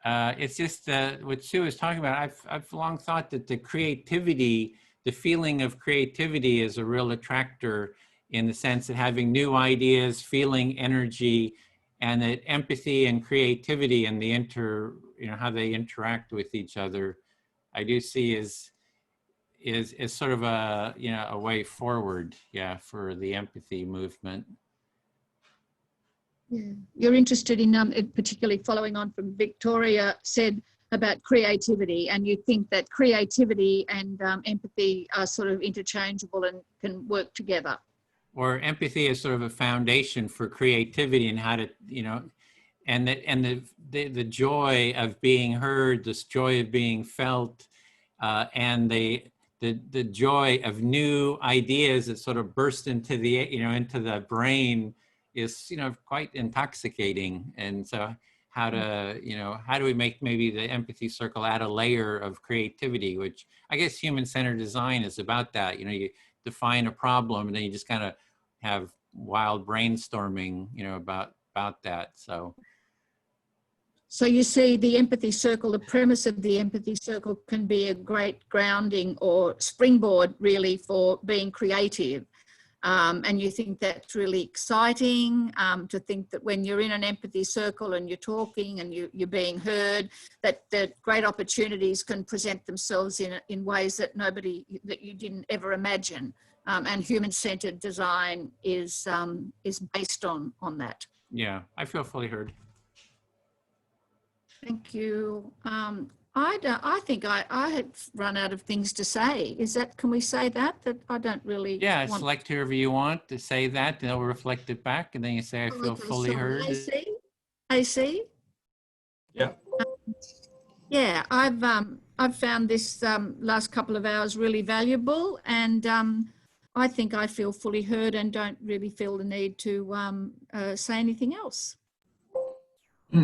Speaker 15: It's just what Sue was talking about. I've long thought that the creativity, the feeling of creativity, is a real attractor, in the sense that having new ideas, feeling energy, and that empathy and creativity and the how they interact with each other, I do see is sort of a a way forward, for the empathy movement.
Speaker 9: Yeah. You're interested in, particularly following on from Victoria said about creativity, and you think that creativity and empathy are sort of interchangeable and can work together.
Speaker 15: Or empathy is sort of a foundation for creativity, and how to, and the joy of being heard, this joy of being felt, and the joy of new ideas that sort of burst into the into the brain is quite intoxicating. And so how to how do we make maybe the empathy circle add a layer of creativity, which I guess human-centered design is about that. You define a problem and then you just kind of have wild brainstorming about that.
Speaker 9: So you see the empathy circle, the premise of the empathy circle can be a great grounding or springboard really for being creative. And you think that's really exciting, to think that when you're in an empathy circle and you're talking and you're being heard, that great opportunities can present themselves in ways that that you didn't ever imagine. And human-centered design is based on that.
Speaker 15: Yeah, I feel fully heard.
Speaker 9: Thank you. I think I had run out of things to say. Can we say that I don't really
Speaker 15: Select whoever you want to say that, and they'll reflect it back, and then you say, I feel fully heard.
Speaker 9: AC?
Speaker 13: Yeah.
Speaker 9: Yeah, I've found this last couple of hours really valuable, and I think I feel fully heard and don't really feel the need to say anything else.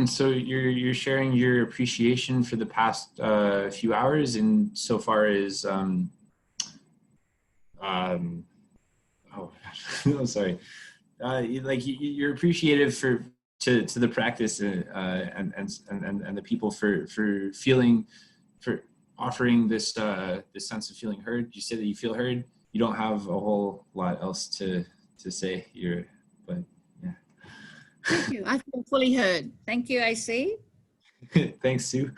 Speaker 13: So you're sharing your appreciation for the past few hours, and so far as oh I'm sorry, you're appreciative to the practice and the people for offering this this sense of feeling heard. You said that you feel heard. You don't have a whole lot else to say here, but yeah.
Speaker 9: Thank you. I feel fully heard. Thank you, AC.
Speaker 13: Thanks, Sue.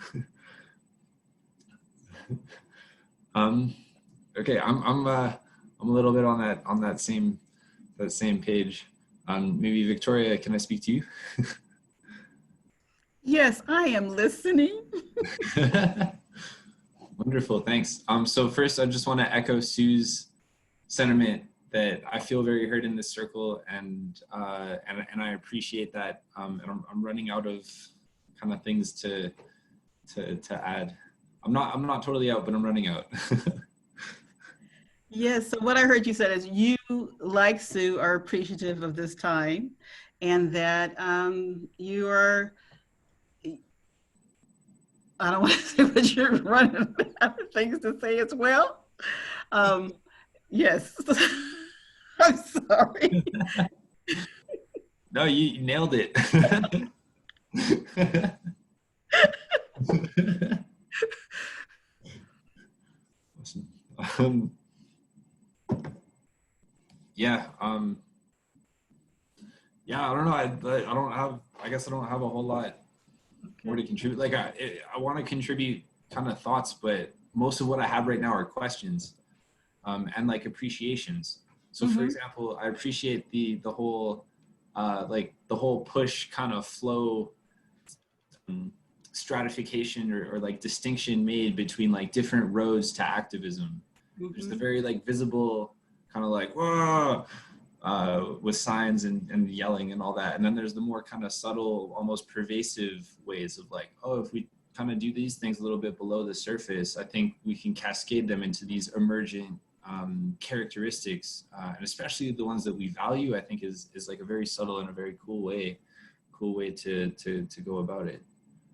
Speaker 13: Okay, I'm a little bit on that same page. Maybe Victoria, can I speak to you?
Speaker 4: Yes, I am listening.
Speaker 13: Wonderful, thanks. So first, I just want to echo Sue's sentiment that I feel very heard in this circle, and I appreciate that. And I'm running out of kind of things to add. I'm not totally out, but I'm running out.
Speaker 4: Yes. So what I heard you said is you, like Sue, are appreciative of this time, and that you are. I don't want to say, but you're running out of things to say as well. Yes. I'm sorry.
Speaker 13: No, you nailed it. Yeah. Yeah. I don't know. I guess I don't have a whole lot more to contribute. Like I want to contribute kind of thoughts, but most of what I have right now are questions, and like appreciations. So for example, I appreciate the whole push kind of flow stratification or like distinction made between like different roads to activism. There's the very like visible kind of like whoa with signs and yelling and all that, and then there's the more kind of subtle, almost pervasive ways of like, oh, if we kind of do these things a little bit below the surface, I think we can cascade them into these emergent characteristics, and especially the ones that we value. I think is like a very subtle and a very cool way to go about it.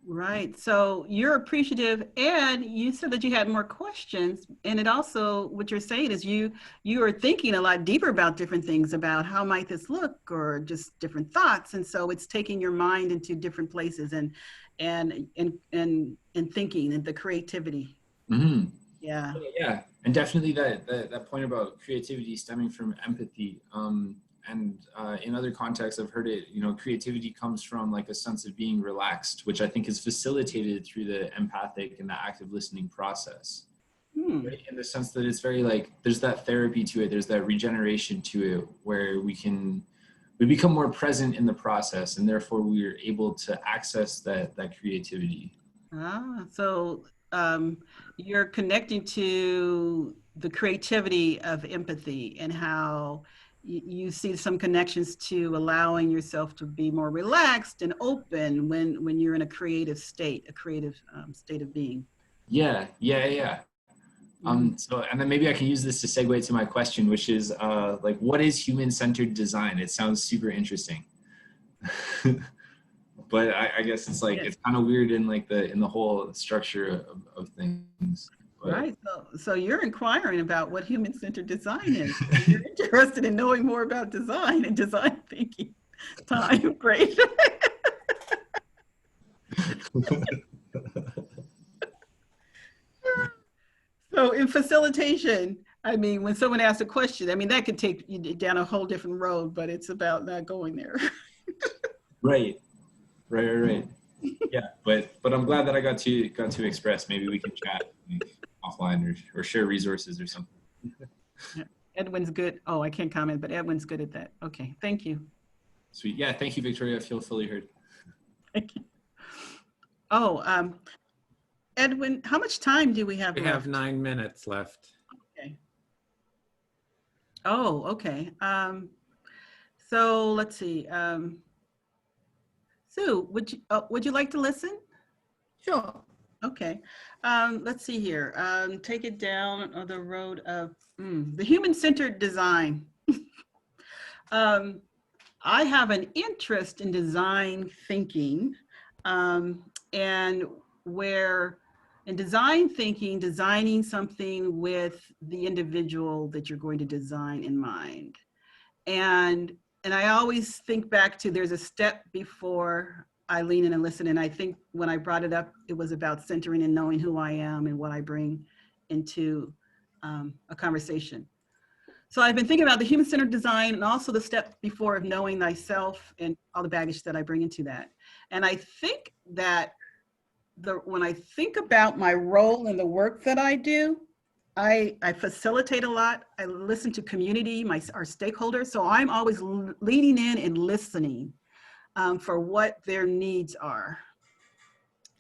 Speaker 4: Right. So you're appreciative, and you said that you had more questions, and it also, what you're saying is you are thinking a lot deeper about different things, about how might this look, or just different thoughts, and so it's taking your mind into different places and thinking and the creativity.
Speaker 13: Mm-hmm.
Speaker 4: Yeah.
Speaker 13: Yeah, and definitely that point about creativity stemming from empathy. in other contexts, I've heard it, you know, creativity comes from like a sense of being relaxed, which I think is facilitated through the empathic and the active listening process. Right? In the sense that it's very like, there's that therapy to it, there's that regeneration to it, where we become more present in the process, and therefore we are able to access that creativity.
Speaker 4: So you're connecting to the creativity of empathy and how you see some connections to allowing yourself to be more relaxed and open when you're in a creative state of being.
Speaker 13: Yeah. So, and then maybe I can use this to segue to my question, which is like, what is human-centered design? It sounds super interesting. But I guess it's like, it's kind of weird in like in the whole structure of things. But.
Speaker 4: Right. So you're inquiring about what human-centered design is. You're interested in knowing more about design and design thinking. Time, great. So in facilitation, I mean, when someone asks a question, I mean, that could take you down a whole different road, but it's about not going there.
Speaker 13: Right. Yeah, but I'm glad that I got to express. Maybe we can chat offline or share resources or something.
Speaker 4: Yeah. Edwin's good. Oh, I can't comment, but Edwin's good at that. Okay, thank you.
Speaker 13: Sweet. Yeah, thank you, Victoria. I feel fully heard.
Speaker 4: Thank you. Oh, Edwin, how much time do we have left?
Speaker 15: We have 9 minutes left.
Speaker 4: Okay. Oh, okay. So let's see. Sue, would you like to listen?
Speaker 9: Sure.
Speaker 4: Okay. Let's see here. Take it down on the road of the human-centered design. I have an interest in design thinking, and where in design thinking, designing something with the individual that you're going to design in mind. And I always think back to, there's a step before I lean in and listen. And I think when I brought it up, it was about centering and knowing who I am and what I bring into a conversation. So I've been thinking about the human-centered design and also the step before of knowing thyself and all the baggage that I bring into that. And I think that when I think about my role in the work that I do, I facilitate a lot. I listen to community, our stakeholders. So I'm always leaning in and listening for what their needs are.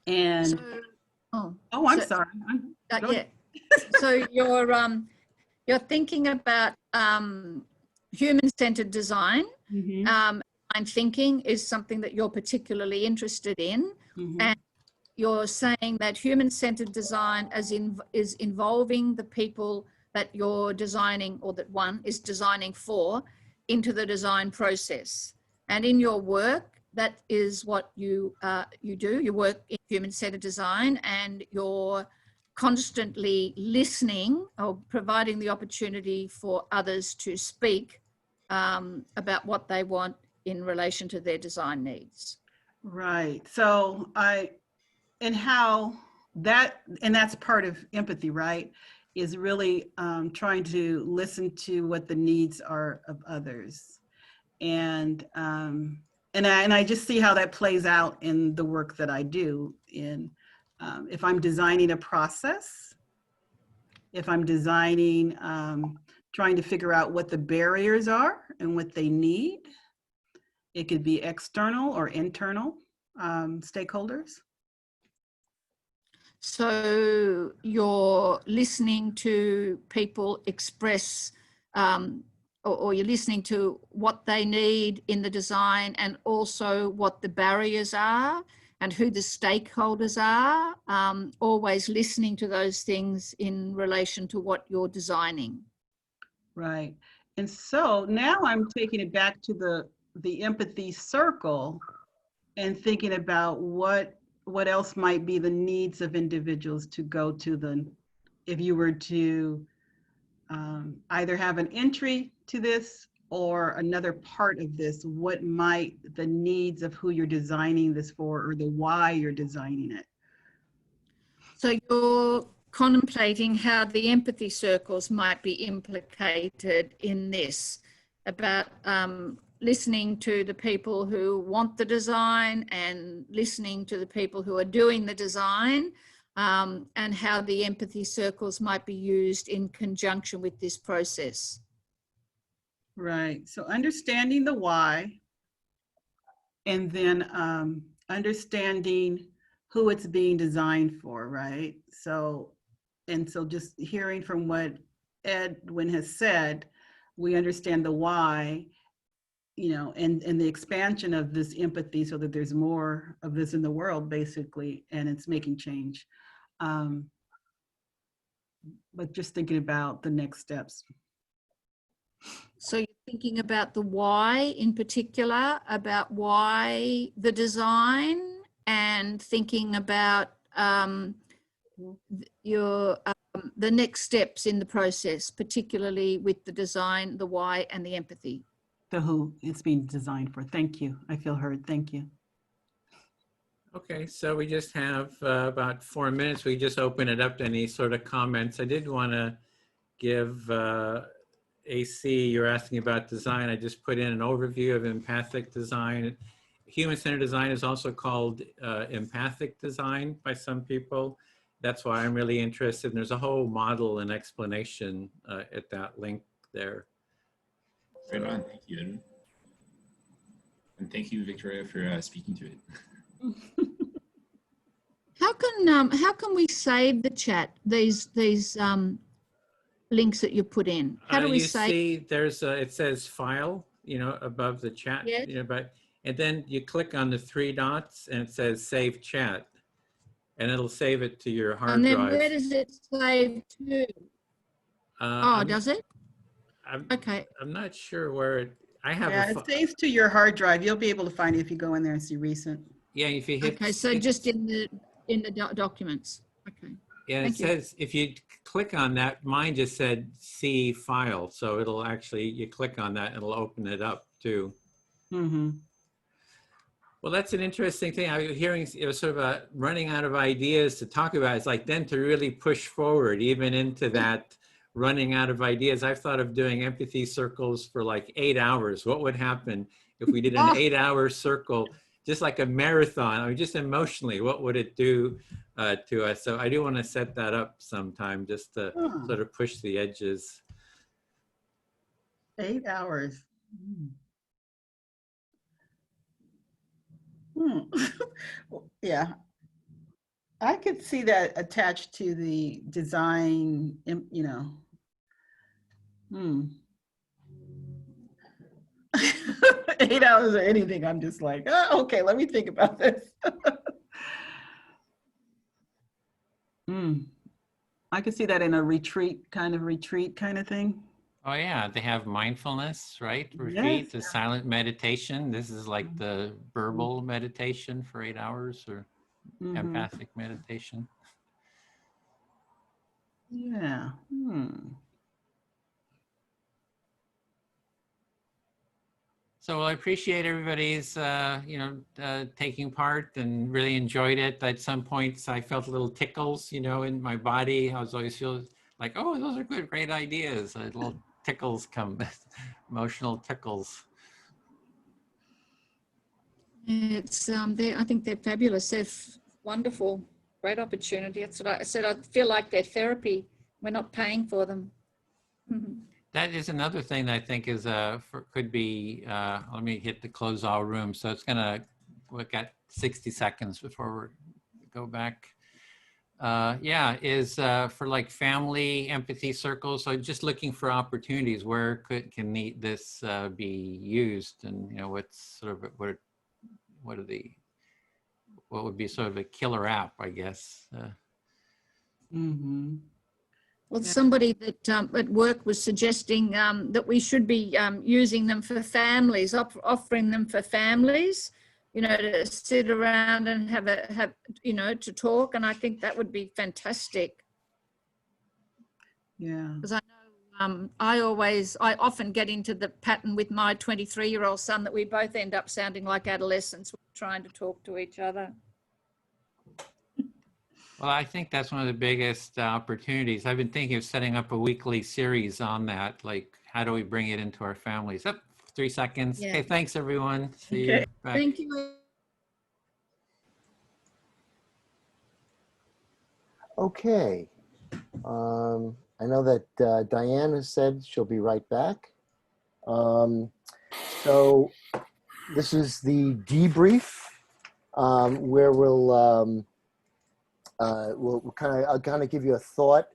Speaker 4: And I'm sorry.
Speaker 9: Yeah. So you're thinking about human-centered design.
Speaker 4: Mm-hmm.
Speaker 9: And thinking is something that you're particularly interested in.
Speaker 4: Mm-hmm.
Speaker 9: And you're saying that human-centered design is involving the people that you're designing, or that one is designing for, into the design process. And in your work, that is what you do. You work in human-centered design, and you're constantly listening or providing the opportunity for others to speak about what they want in relation to their design needs.
Speaker 4: Right. So that's part of empathy, right? Is really trying to listen to what the needs are of others. And I just see how that plays out in the work that I do. If I'm designing a process, if I'm designing, trying to figure out what the barriers are and what they need. It could be external or internal stakeholders.
Speaker 9: So you're listening to people express, or you're listening to what they need in the design, and also what the barriers are and who the stakeholders are, always listening to those things in relation to what you're designing.
Speaker 4: Right. And so now I'm taking it back to the empathy circle and thinking about what else might be the needs of individuals to go to if you were to either have an entry to this or another part of this, what might the needs of who you're designing this for, or the why you're designing it?
Speaker 9: So you're contemplating how the empathy circles might be implicated in this. about listening to the people who want the design and listening to the people who are doing the design, and how the empathy circles might be used in conjunction with this process.
Speaker 4: Right. So understanding the why, and then understanding who it's being designed for, right? So, and so just hearing from what Edwin has said, we understand the why, you know, and the expansion of this empathy so that there's more of this in the world, basically, and it's making change. But just thinking about the next steps.
Speaker 9: So you're thinking about the why in particular, about why the design, and thinking about the next steps in the process, particularly with the design, the why, and the empathy.
Speaker 4: The who it's being designed for. Thank you. I feel heard. Thank you.
Speaker 15: Okay, so we just have about 4 minutes. We just open it up to any sort of comments. I did want to give AC, you're asking about design. I just put in an overview of empathic design. Human-centered design is also called empathic design by some people. That's why I'm really interested. And there's a whole model and explanation at that link there.
Speaker 13: Right on. Thank you, Edwin. And thank you, Victoria, for speaking to it.
Speaker 9: How can we save the chat? These links that you put in. How do we save?
Speaker 15: You see, there's it says file, you know, above the chat.
Speaker 9: Yes.
Speaker 15: You know, and then you click on the 3 dots, and it says save chat, and it'll save it to your hard drive.
Speaker 9: And then where does it save to? Does it? Okay.
Speaker 15: I'm not sure where it. I have.
Speaker 4: Yeah, it saves to your hard drive. You'll be able to find it if you go in there and see recent.
Speaker 15: Yeah, if you hit.
Speaker 9: Okay, so just in the documents. Okay.
Speaker 15: Yeah, it says if you click on that, mine just said see file, so it'll actually, you click on that, it'll open it up too.
Speaker 4: Mm-hmm.
Speaker 15: Well, that's an interesting thing. I was hearing, it was sort of running out of ideas to talk about. It's like then to really push forward even into that running out of ideas. I've thought of doing empathy circles for like 8 hours. What would happen if we did an 8-hour circle, just like a marathon? I mean, just emotionally, what would it do to us? So I do want to set that up sometime, just to sort of push the edges.
Speaker 4: 8 hours. Yeah, I could see that attached to the design, you know. 8 hours or anything, I'm just like, oh, okay, let me think about this. I could see that in a retreat kind of thing.
Speaker 15: Oh yeah, they have mindfulness, right? Retreat,
Speaker 4: Yes.
Speaker 15: the silent meditation. This is like the verbal meditation for 8 hours, or empathic meditation.
Speaker 4: Yeah.
Speaker 15: So well, I appreciate everybody's, taking part, and really enjoyed it. At some points, I felt little tickles, you know, in my body. I was always feeling like, oh, those are good, great ideas. Little tickles come, emotional tickles.
Speaker 9: It's I think they're fabulous. They're wonderful, great opportunity. That's what I said. I feel like they're therapy. We're not paying for them.
Speaker 15: That is another thing that I think is could be. Let me hit the close all room. So it's gonna. We've got 60 seconds before we go back. Is for like family empathy circles. So just looking for opportunities where can this be used, and you know what's sort of what would be sort of a killer app, I guess.
Speaker 9: Well, somebody that at work was suggesting that we should be using them for families, offering them for families, you know, to sit around and have to talk. And I think that would be fantastic.
Speaker 4: Yeah.
Speaker 9: Because I know I often get into the pattern with my 23-year-old son that we both end up sounding like adolescents trying to talk to each other.
Speaker 15: Well, I think that's one of the biggest opportunities. I've been thinking of setting up a weekly series on that, like how do we bring it into our families? Up 3 seconds.
Speaker 9: Yeah.
Speaker 15: Okay, thanks everyone. See
Speaker 4: Okay.
Speaker 15: you back.
Speaker 9: Thank you.
Speaker 1: Okay. I know that Diane has said she'll be right back. So this is the debrief, where we'll kind of give you a thought.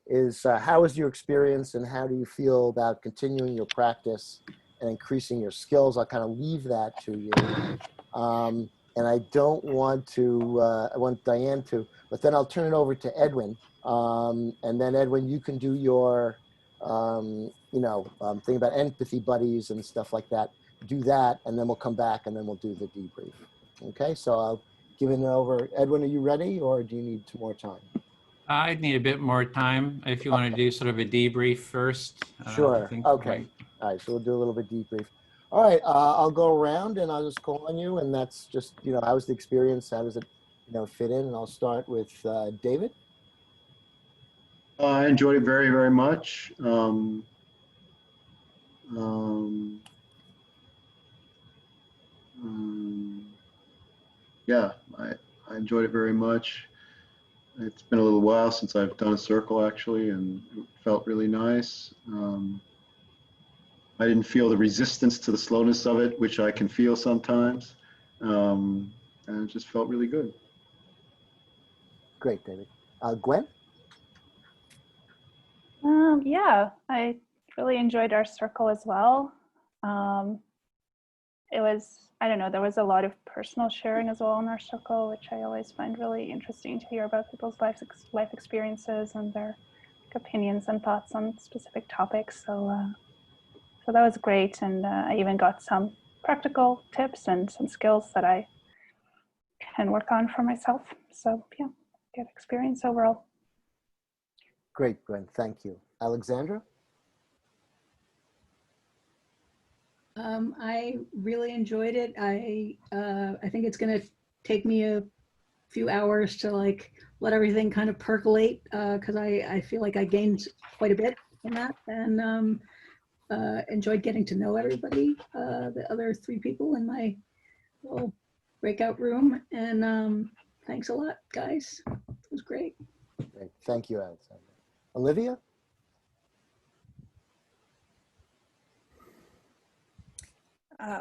Speaker 1: Is how was your experience, and how do you feel about continuing your practice and increasing your skills? I'll kind of leave that to you. And I don't want to, I want Diane to, but then I'll turn it over to Edwin. And then Edwin, you can do your, thing about empathy buddies and stuff like that. Do that, and then we'll come back and then we'll do the debrief. Okay, so I'll give it over. Edwin, are you ready, or do you need some more time?
Speaker 15: I'd need a bit more time if you want to do sort of a debrief first.
Speaker 1: Sure. Okay. All right. So we'll do a little bit debrief. All right. I'll go around and I'll just call on you, and that's just, how was the experience? How does it, fit in? And I'll start with David.
Speaker 16: I enjoyed it very, very much. Yeah, I enjoyed it very much. It's been a little while since I've done a circle, actually, and it felt really nice. I didn't feel the resistance to the slowness of it, which I can feel sometimes. And it just felt really good.
Speaker 1: Great, David. Gwen?
Speaker 6: Yeah, I really enjoyed our circle as well. It was, I don't know, there was a lot of personal sharing as well in our circle, which I always find really interesting to hear about people's life experiences and their opinions and thoughts on specific topics. So that was great. And I even got some practical tips and some skills that I can work on for myself. So yeah, good experience overall.
Speaker 1: Great, Gwen. Thank you. Alexandra?
Speaker 5: I really enjoyed it. I think it's going to take me a few hours to let everything kind of percolate, because I feel like I gained quite a bit from that, and enjoyed getting to know everybody, the other 3 people in my little breakout room. And thanks a lot, guys. It was great.
Speaker 1: Great. Thank you, Alexandra. Olivia?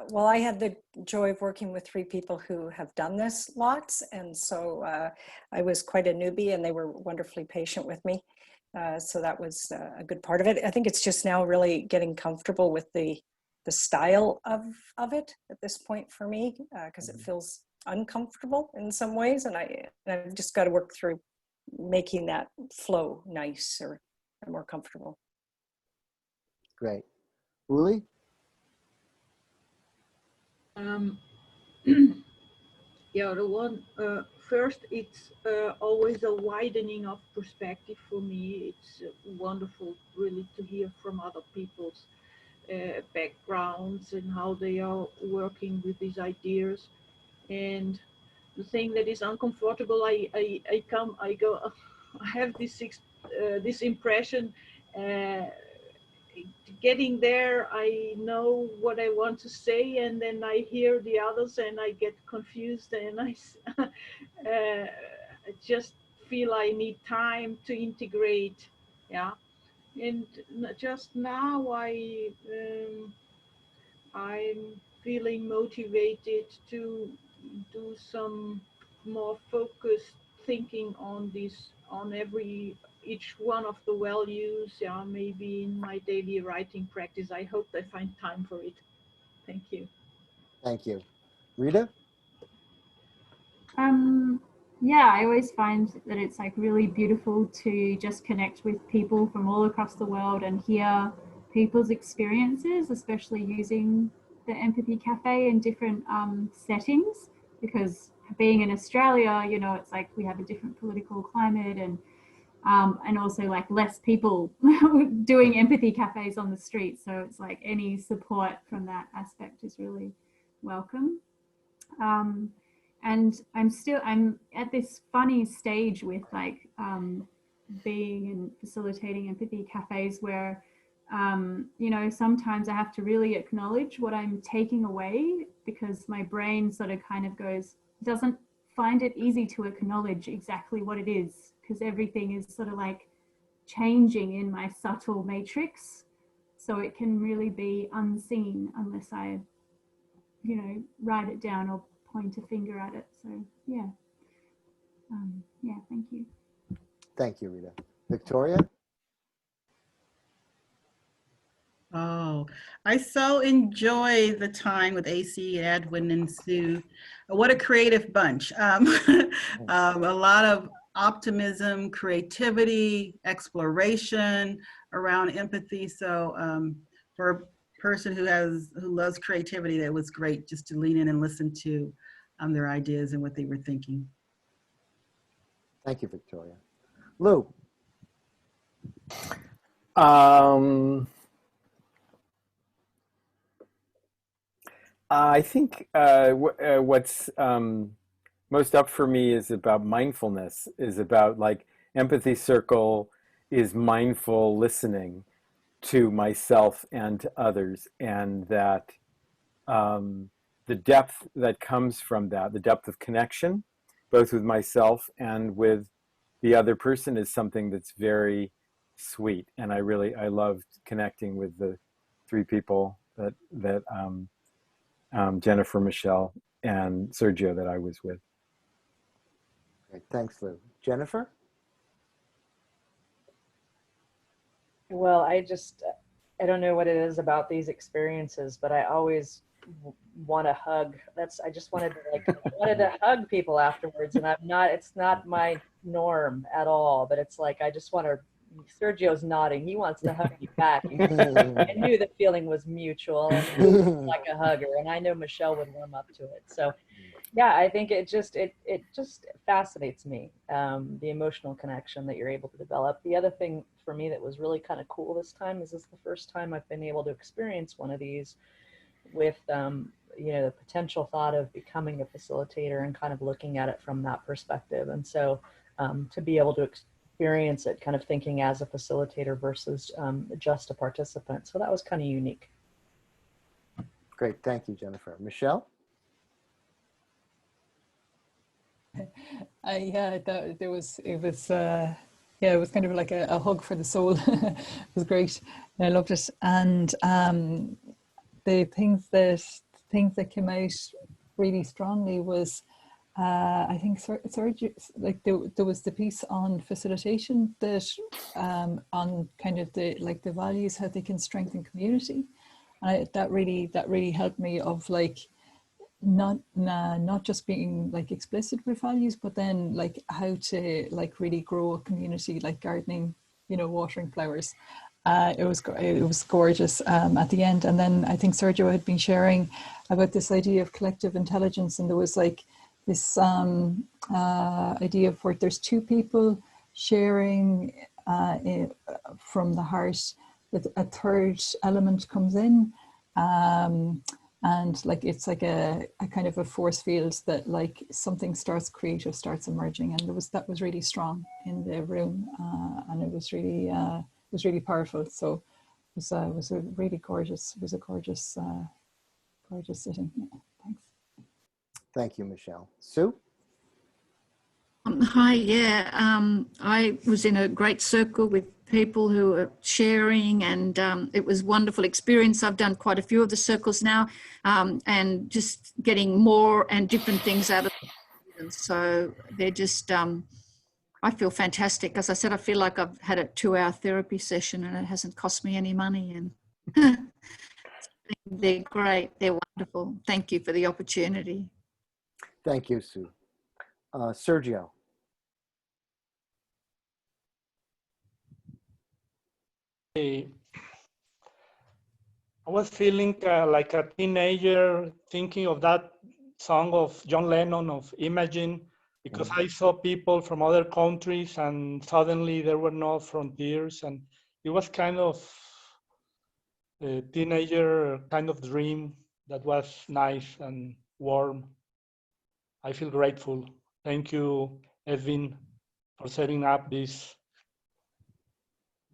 Speaker 11: Well, I had the joy of working with 3 people who have done this lots. And so I was quite a newbie, and they were wonderfully patient with me. So that was a good part of it. I think it's just now really getting comfortable with the style of it at this point for me, because it feels uncomfortable in some ways. And I've just got to work through making that flow nicer and more comfortable.
Speaker 1: Great. Uli?
Speaker 3: Yeah, the one first, it's always a widening of perspective for me. It's wonderful really to hear from other people's backgrounds and how they are working with these ideas. And the thing that is uncomfortable, I have this impression, getting there, I know what I want to say, and then I hear the others and I get confused, and I just feel I need time to integrate. Yeah, and just now I'm feeling motivated to do some more focused thinking on this, on each one of the values. Yeah, maybe in my daily writing practice. I hope I find time for it. Thank you.
Speaker 1: Thank you. Rita?
Speaker 12: Yeah, I always find that it's really beautiful to just connect with people from all across the world and hear people's experiences, especially using the Empathy Cafe in different settings, because being in Australia, it's we have a different political climate, and also less people doing empathy cafes on the street. So it's any support from that aspect is really welcome. And I'm at this funny stage with being and facilitating empathy cafes where you know, sometimes I have to really acknowledge what I'm taking away, because my brain sort of kind of doesn't find it easy to acknowledge exactly what it is, because everything is sort of like changing in my subtle matrix. So it can really be unseen unless I, you know, write it down or point a finger at it. So yeah. Yeah, thank you.
Speaker 1: Thank you, Rita. Victoria?
Speaker 4: Oh, I so enjoy the time with AC, Edwin, and Sue. What a creative bunch. A lot of optimism, creativity, exploration around empathy. So for a person who loves creativity, that was great just to lean in and listen to their ideas and what they were thinking.
Speaker 1: Thank you, Victoria. Lou?
Speaker 14: I think what's most up for me is about mindfulness, is about like Empathy Circle is mindful listening to myself and to others, and that the depth that comes from that, the depth of connection, both with myself and with the other person, is something that's very sweet. And I loved connecting with the three people that Jennifer, Michelle, and Sergio that I was with.
Speaker 1: Great, thanks, Lou. Jennifer?
Speaker 7: Well, I don't know what it is about these experiences, but I always want to hug. I just wanted to hug people afterwards, and it's not my norm at all, but it's like, I just want to, Sergio's nodding. He wants to hug you back. I knew the feeling was mutual, and he was like a hugger, and I know Michelle would warm up to it. So yeah, I think it just fascinates me, the emotional connection that you're able to develop. The other thing for me that was really kind of cool this time is the first time I've been able to experience one of these with, you know, the potential thought of becoming a facilitator and kind of looking at it from that perspective. And so to be able to experience it kind of thinking as a facilitator versus just a participant. So that was kind of unique.
Speaker 1: Great, thank you, Jennifer. Michelle?
Speaker 8: It was kind of like a hug for the soul. It was great. I loved it. And the things that came out really strongly was, I think, like there was the piece on facilitation that on kind of the values, how they can strengthen community. And that really helped me, of like not just being like explicit with values, but then like how to like really grow a community, like gardening, you know, watering flowers. It was gorgeous at the end. And then I think Sergio had been sharing about this idea of collective intelligence, and there was like this idea of where there's two people sharing from the heart, that a third element comes in, and like it's like a kind of a force field that like something creative starts emerging, and that was really strong in the room, and it was really powerful. So it was a really gorgeous, gorgeous sitting. Yeah, thanks.
Speaker 1: Thank you, Michelle. Sue?
Speaker 9: Hi, yeah. I was in a great circle with people who were sharing, and it was a wonderful experience. I've done quite a few of the circles now, and just getting more and different things out of them. So they're just, I feel fantastic. As I said, I feel like I've had a 2-hour therapy session and it hasn't cost me any money. And they're great. They're wonderful. Thank you for the opportunity.
Speaker 1: Thank you, Sue. Sergio?
Speaker 2: I was feeling like a teenager thinking of that song of John Lennon of Imagine, because I saw people from other countries and suddenly there were no frontiers, and it was kind of a teenager kind of dream that was nice and warm. I feel grateful. Thank you, Edwin, for setting up these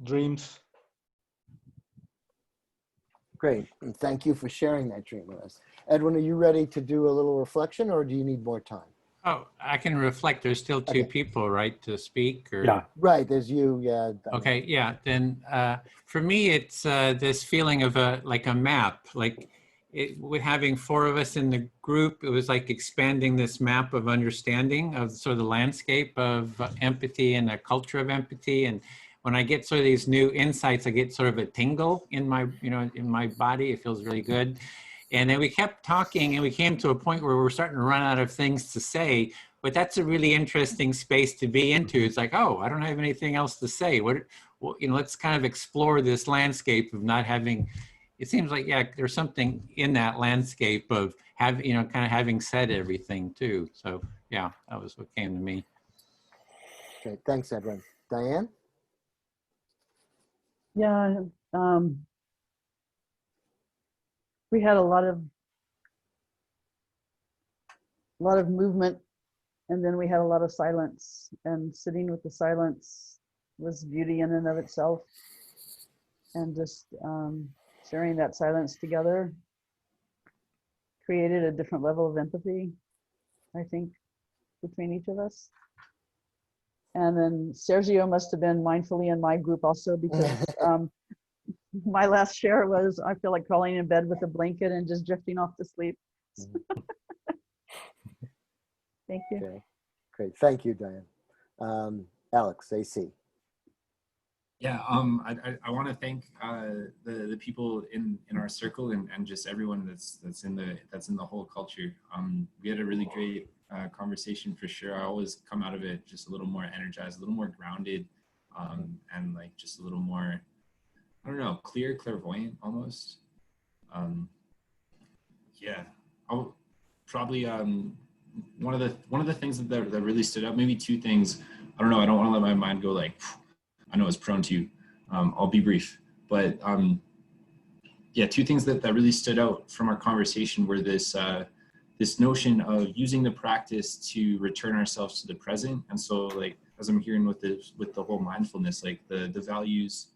Speaker 2: dreams.
Speaker 1: Great. And thank you for sharing that dream with us. Edwin, are you ready to do a little reflection, or do you need more time?
Speaker 15: Oh, I can reflect. There's still two
Speaker 1: Okay.
Speaker 15: people, right, to speak? Or...
Speaker 14: Yeah.
Speaker 1: Right, there's you, yeah.
Speaker 15: Okay, yeah. Then for me, it's this feeling of like a map. Like with having 4 of us in the group, it was like expanding this map of understanding of sort of the landscape of empathy and a culture of empathy. And when I get sort of these new insights, I get sort of a tingle in my, in my body. It feels really good. And then we kept talking, and we came to a point where we're starting to run out of things to say. But that's a really interesting space to be into. It's like, oh, I don't have anything else to say. Well, let's kind of explore this landscape of not having. It seems like, yeah, there's something in that landscape of having, kind of having said everything too. So yeah, that was what came to me.
Speaker 1: Okay, thanks, Edwin. Diane?
Speaker 10: Yeah, we had a lot of movement, and then we had a lot of silence, and sitting with the silence was beauty in and of itself. And just sharing that silence together created a different level of empathy, I think, between each of us. And then Sergio must have been mindfully in my group also, because my last share was, I feel like crawling in bed with a blanket and just drifting off to sleep. Thank you.
Speaker 1: Okay, great. Thank you, Diane. Alex, AC.
Speaker 13: Yeah, I want to thank the people in our circle and just everyone that's in the whole culture. We had a really great conversation for sure. I always come out of it just a little more energized, a little more grounded, and like just a little more, I don't know, clairvoyant almost. Yeah, I'll probably one of the things that really stood out, maybe 2 things. I don't know. I don't want to let my mind go like. I know it's prone to. I'll be brief, but yeah, 2 things that really stood out from our conversation were this this notion of using the practice to return ourselves to the present. And so, like, as I'm hearing with the whole mindfulness, like the values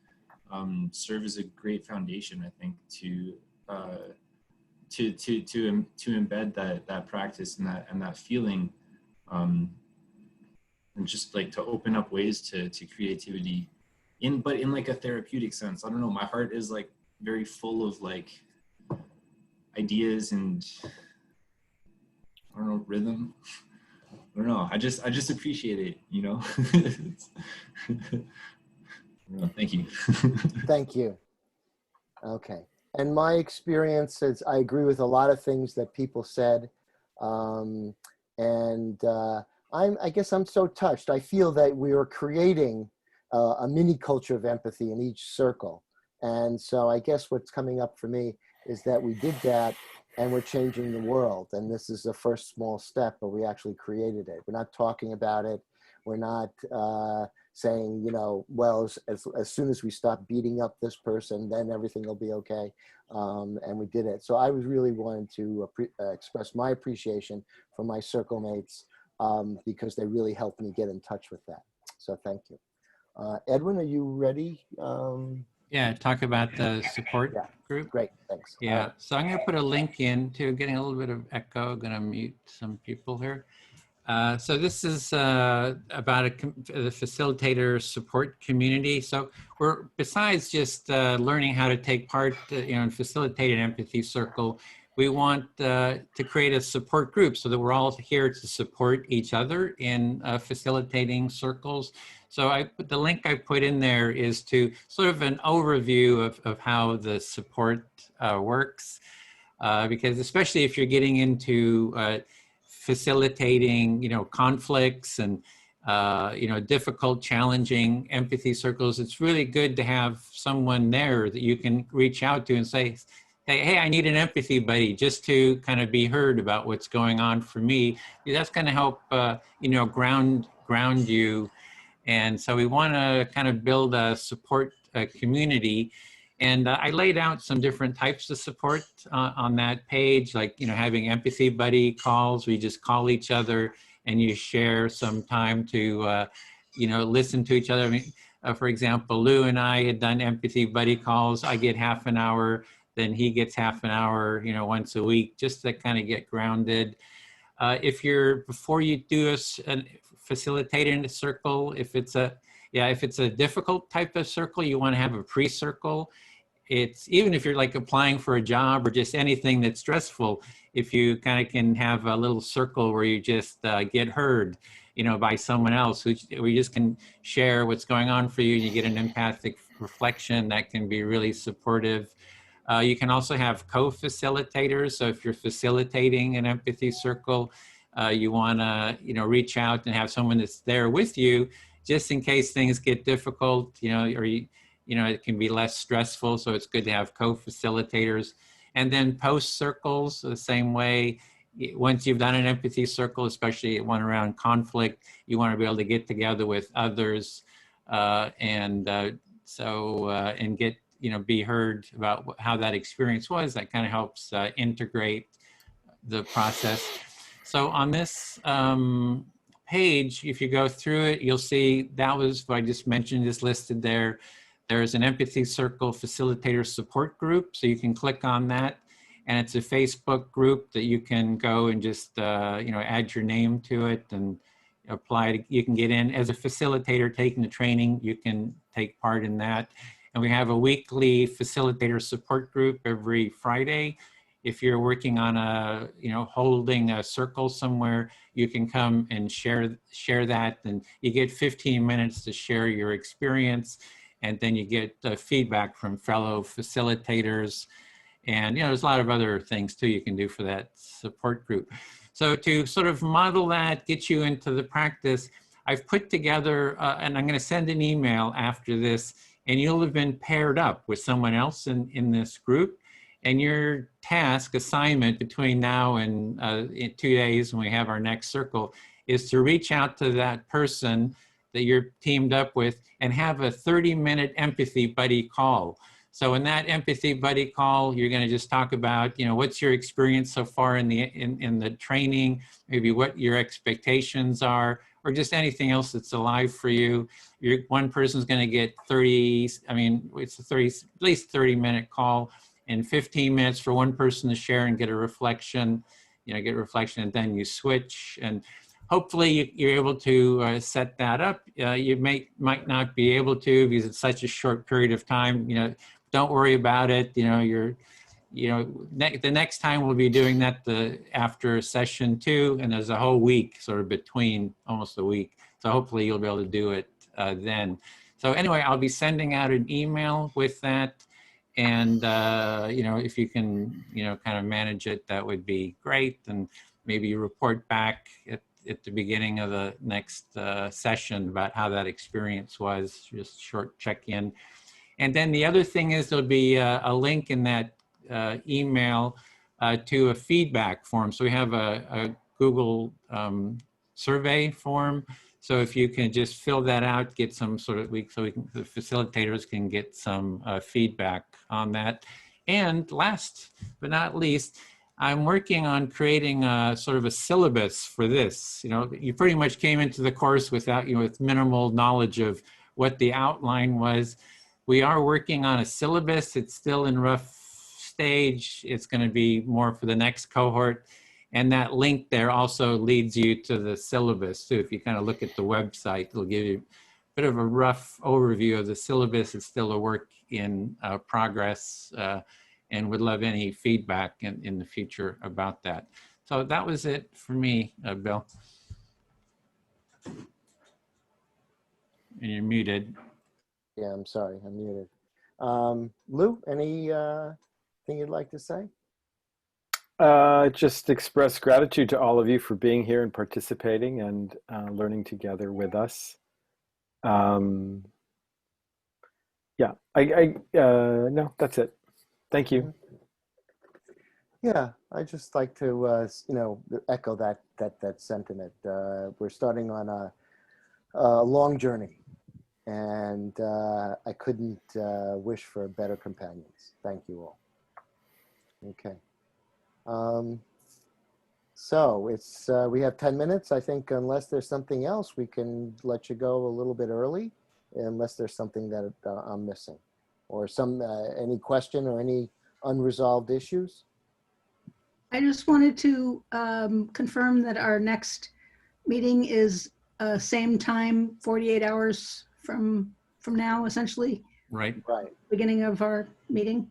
Speaker 13: serve as a great foundation, I think, to embed that practice and that feeling. And just like to open up ways to creativity but in like a therapeutic sense. I don't know, my heart is like very full of like ideas and I don't know, rhythm. I don't know, I just appreciate it, Thank you.
Speaker 1: Thank you. Okay. And my experience is I agree with a lot of things that people said. I guess I'm so touched. I feel that we are creating a mini culture of empathy in each circle. And so I guess what's coming up for me is that we did that and we're changing the world. And this is the first small step, but we actually created it. We're not talking about it. We're not saying, well, as soon as we stop beating up this person, then everything will be okay. And we did it. So I was really wanting to express my appreciation for my circle mates because they really helped me get in touch with that. So thank you. Edwin, are you ready?
Speaker 15: Yeah, talk about the support group.
Speaker 1: Great, thanks.
Speaker 15: Yeah, so I'm going to put a link in to getting a little bit of echo. I'm going to mute some people here. So this is about the facilitator support community. So we're, besides just learning how to take part in facilitate an empathy circle, we want to create a support group so that we're all here to support each other in facilitating circles. So the link I put in there is to sort of an overview of how the support works, because especially if you're getting into facilitating, conflicts and, difficult, challenging empathy circles, it's really good to have someone there that you can reach out to and say, hey, I need an empathy buddy, just to kind of be heard about what's going on for me. That's going to help, ground you. And so we want to kind of build a support community. And I laid out some different types of support on that page, like, having empathy buddy calls. We just call each other and you share some time to, listen to each other. I mean, for example, Lou and I had done empathy buddy calls. I get half an hour. then he gets half an hour, you know, once a week, just to kind of get grounded. If you're, before you do a facilitating a circle, if it's a difficult type of circle, you want to have a pre-circle. It's, even if you're like applying for a job or just anything that's stressful, if you kind of can have a little circle where you just get heard, you know, by someone else, who you just can share what's going on for you. You get an empathic reflection that can be really supportive. You can also have co-facilitators. So if you're facilitating an empathy circle, you want to, you know, reach out and have someone that's there with you, just in case things get difficult, you know, or you know, it can be less stressful. So it's good to have co-facilitators. And then post circles, the same way. Once you've done an empathy circle, especially one around conflict, you want to be able to get together with others and get, you know, be heard about how that experience was. That kind of helps integrate the process. So on this page, if you go through it, you'll see that was what I just mentioned is listed there. There's an Empathy Circle Facilitator Support Group, so you can click on that. And it's a Facebook group that you can go and just, you know, add your name to it and apply. You can get in as a facilitator taking the training. You can take part in that. And we have a weekly facilitator support group every Friday. If you're working on a, you know, holding a circle somewhere, you can come and share that. And you get 15 minutes to share your experience. And then you get feedback from fellow facilitators. And, you know, there's a lot of other things too you can do for that support group. So to sort of model that, get you into the practice, I've put together, and I'm going to send an email after this, and you'll have been paired up with someone else in this group. And your task assignment between now and in 2 days when we have our next circle is to reach out to that person that you're teamed up with and have a 30-minute empathy buddy call. So in that empathy buddy call, you're going to just talk about, you know, what's your experience so far in the training, maybe what your expectations are, or just anything else that's alive for you. One person's going to get 30, I mean, it's at least 30-minute call, and 15 minutes for one person to share and get a reflection, you know, get a reflection, and then you switch. And hopefully you're able to set that up. You might not be able to because it's such a short period of time. You know, don't worry about it. You know, the next time we'll be doing that after session 2, and there's a whole week sort of between, almost a week. So hopefully you'll be able to do it then. So anyway, I'll be sending out an email with that. And, you know, if you can, you know, kind of manage it, that would be great. And maybe you report back at the beginning of the next session about how that experience was, just short check-in. And then the other thing is there'll be a link in that email to a feedback form. So we have a Google survey form. So if you can just fill that out, get some sort of, the facilitators can get some feedback on that. And last but not least, I'm working on creating a sort of a syllabus for this. You know, you pretty much came into the course without, you know, with minimal knowledge of what the outline was. We are working on a syllabus. It's still in rough stage. It's going to be more for the next cohort. And that link there also leads you to the syllabus. So if you kind of look at the website, it'll give you a bit of a rough overview of the syllabus. It's still a work in progress, and would love any feedback in the future about that. So that was it for me, Bill. And you're muted.
Speaker 1: Yeah, I'm sorry, I'm muted. Lou, anything you'd like to say?
Speaker 14: Just express gratitude to all of you for being here and participating and learning together with us. Yeah, no, that's it. Thank you.
Speaker 1: Yeah, I just like to, you know, echo that sentiment. We're starting on a long journey, and I couldn't wish for better companions. Thank you all. Okay. So it's we have 10 minutes. I think unless there's something else, we can let you go a little bit early, unless there's something that I'm missing, or any question or any unresolved issues?
Speaker 5: I just wanted to confirm that our next meeting is same time, 48 hours from now, essentially,
Speaker 15: Right.
Speaker 1: Right.
Speaker 5: beginning of our meeting.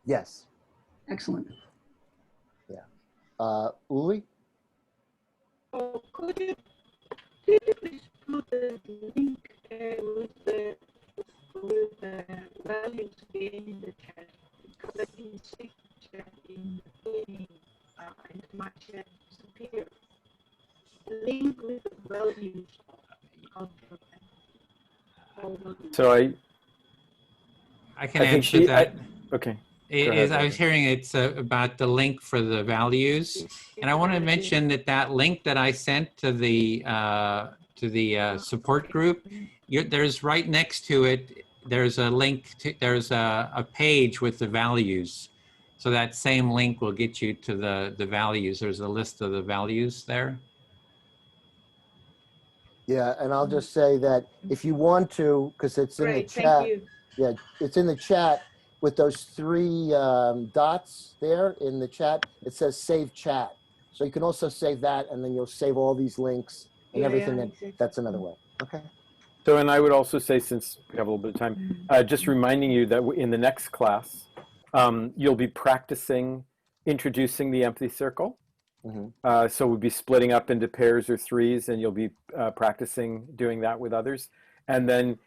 Speaker 1: Yes.
Speaker 5: Excellent.
Speaker 1: Yeah. Uli?
Speaker 3: Oh, could you please put the link with the values in the chat? Because I didn't see the chat in the beginning, and my chat disappeared. The link with the values of the
Speaker 14: So
Speaker 15: I can
Speaker 14: I think
Speaker 15: answer that.
Speaker 14: Okay.
Speaker 15: I was hearing it's about the link for the values, and I want to mention that link that I sent to the support group. There's right next to it. There's a link to. There's a page with the values. So that same link will get you to the values. There's a list of the values there.
Speaker 1: Yeah, and I'll just say that if you want to, because it's in the
Speaker 3: Great,
Speaker 1: chat.
Speaker 3: thank you.
Speaker 1: Yeah, it's in the chat with those three dots there in the chat. It says save chat. So you can also save that, and then you'll save all these links and
Speaker 3: Yeah,
Speaker 1: everything.
Speaker 3: yeah, exactly.
Speaker 1: That's another way. Okay.
Speaker 14: So, and I would also say, since we have a little bit of time, just reminding you that in the next class, you'll be practicing introducing the empathy circle. So we'll be splitting up into pairs or threes, and you'll be practicing doing that with others. And then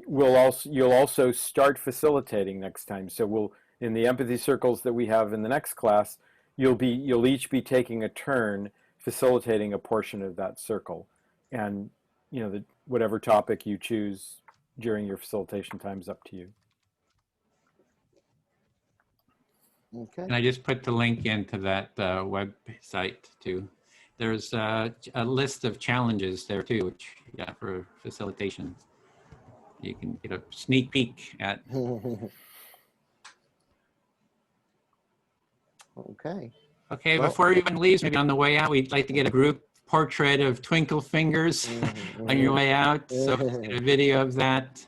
Speaker 14: you'll also start facilitating next time. So we'll, in the empathy circles that we have in the next class, you'll each be taking a turn facilitating a portion of that circle. And whatever topic you choose during your facilitation time is up to you.
Speaker 1: Okay.
Speaker 15: And I just put the link into that website too. There's a list of challenges there too, which for facilitation. You can get a sneak peek at.
Speaker 1: Okay.
Speaker 15: Okay, well, before everyone leaves, maybe on the way out, we'd like to get a group portrait of Twinkle Fingers on your way out. So let's get a video of that.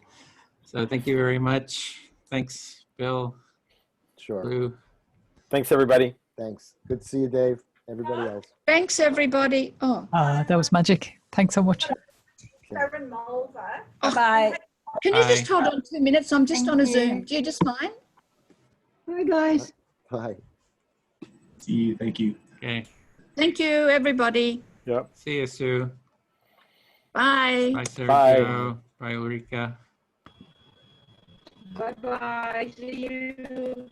Speaker 15: So thank you very much. Thanks, Bill.
Speaker 1: Sure.
Speaker 15: Lou.
Speaker 14: Thanks, everybody.
Speaker 1: Thanks. Good to see you, Dave. Everybody else.
Speaker 9: Thanks, everybody. Oh.
Speaker 8: That was magic. Thanks so much.
Speaker 11: Bye.
Speaker 9: Can you just hold on 2 minutes? I'm just on a Zoom. Do you just mind?
Speaker 5: Hi, guys.
Speaker 1: Bye.
Speaker 13: See you. Thank you.
Speaker 15: Okay.
Speaker 9: Thank you, everybody.
Speaker 14: Yep.
Speaker 15: See you, Sue.
Speaker 9: Bye.
Speaker 15: Bye, Sergio. Bye, Ulrika.
Speaker 3: Bye-bye. See you.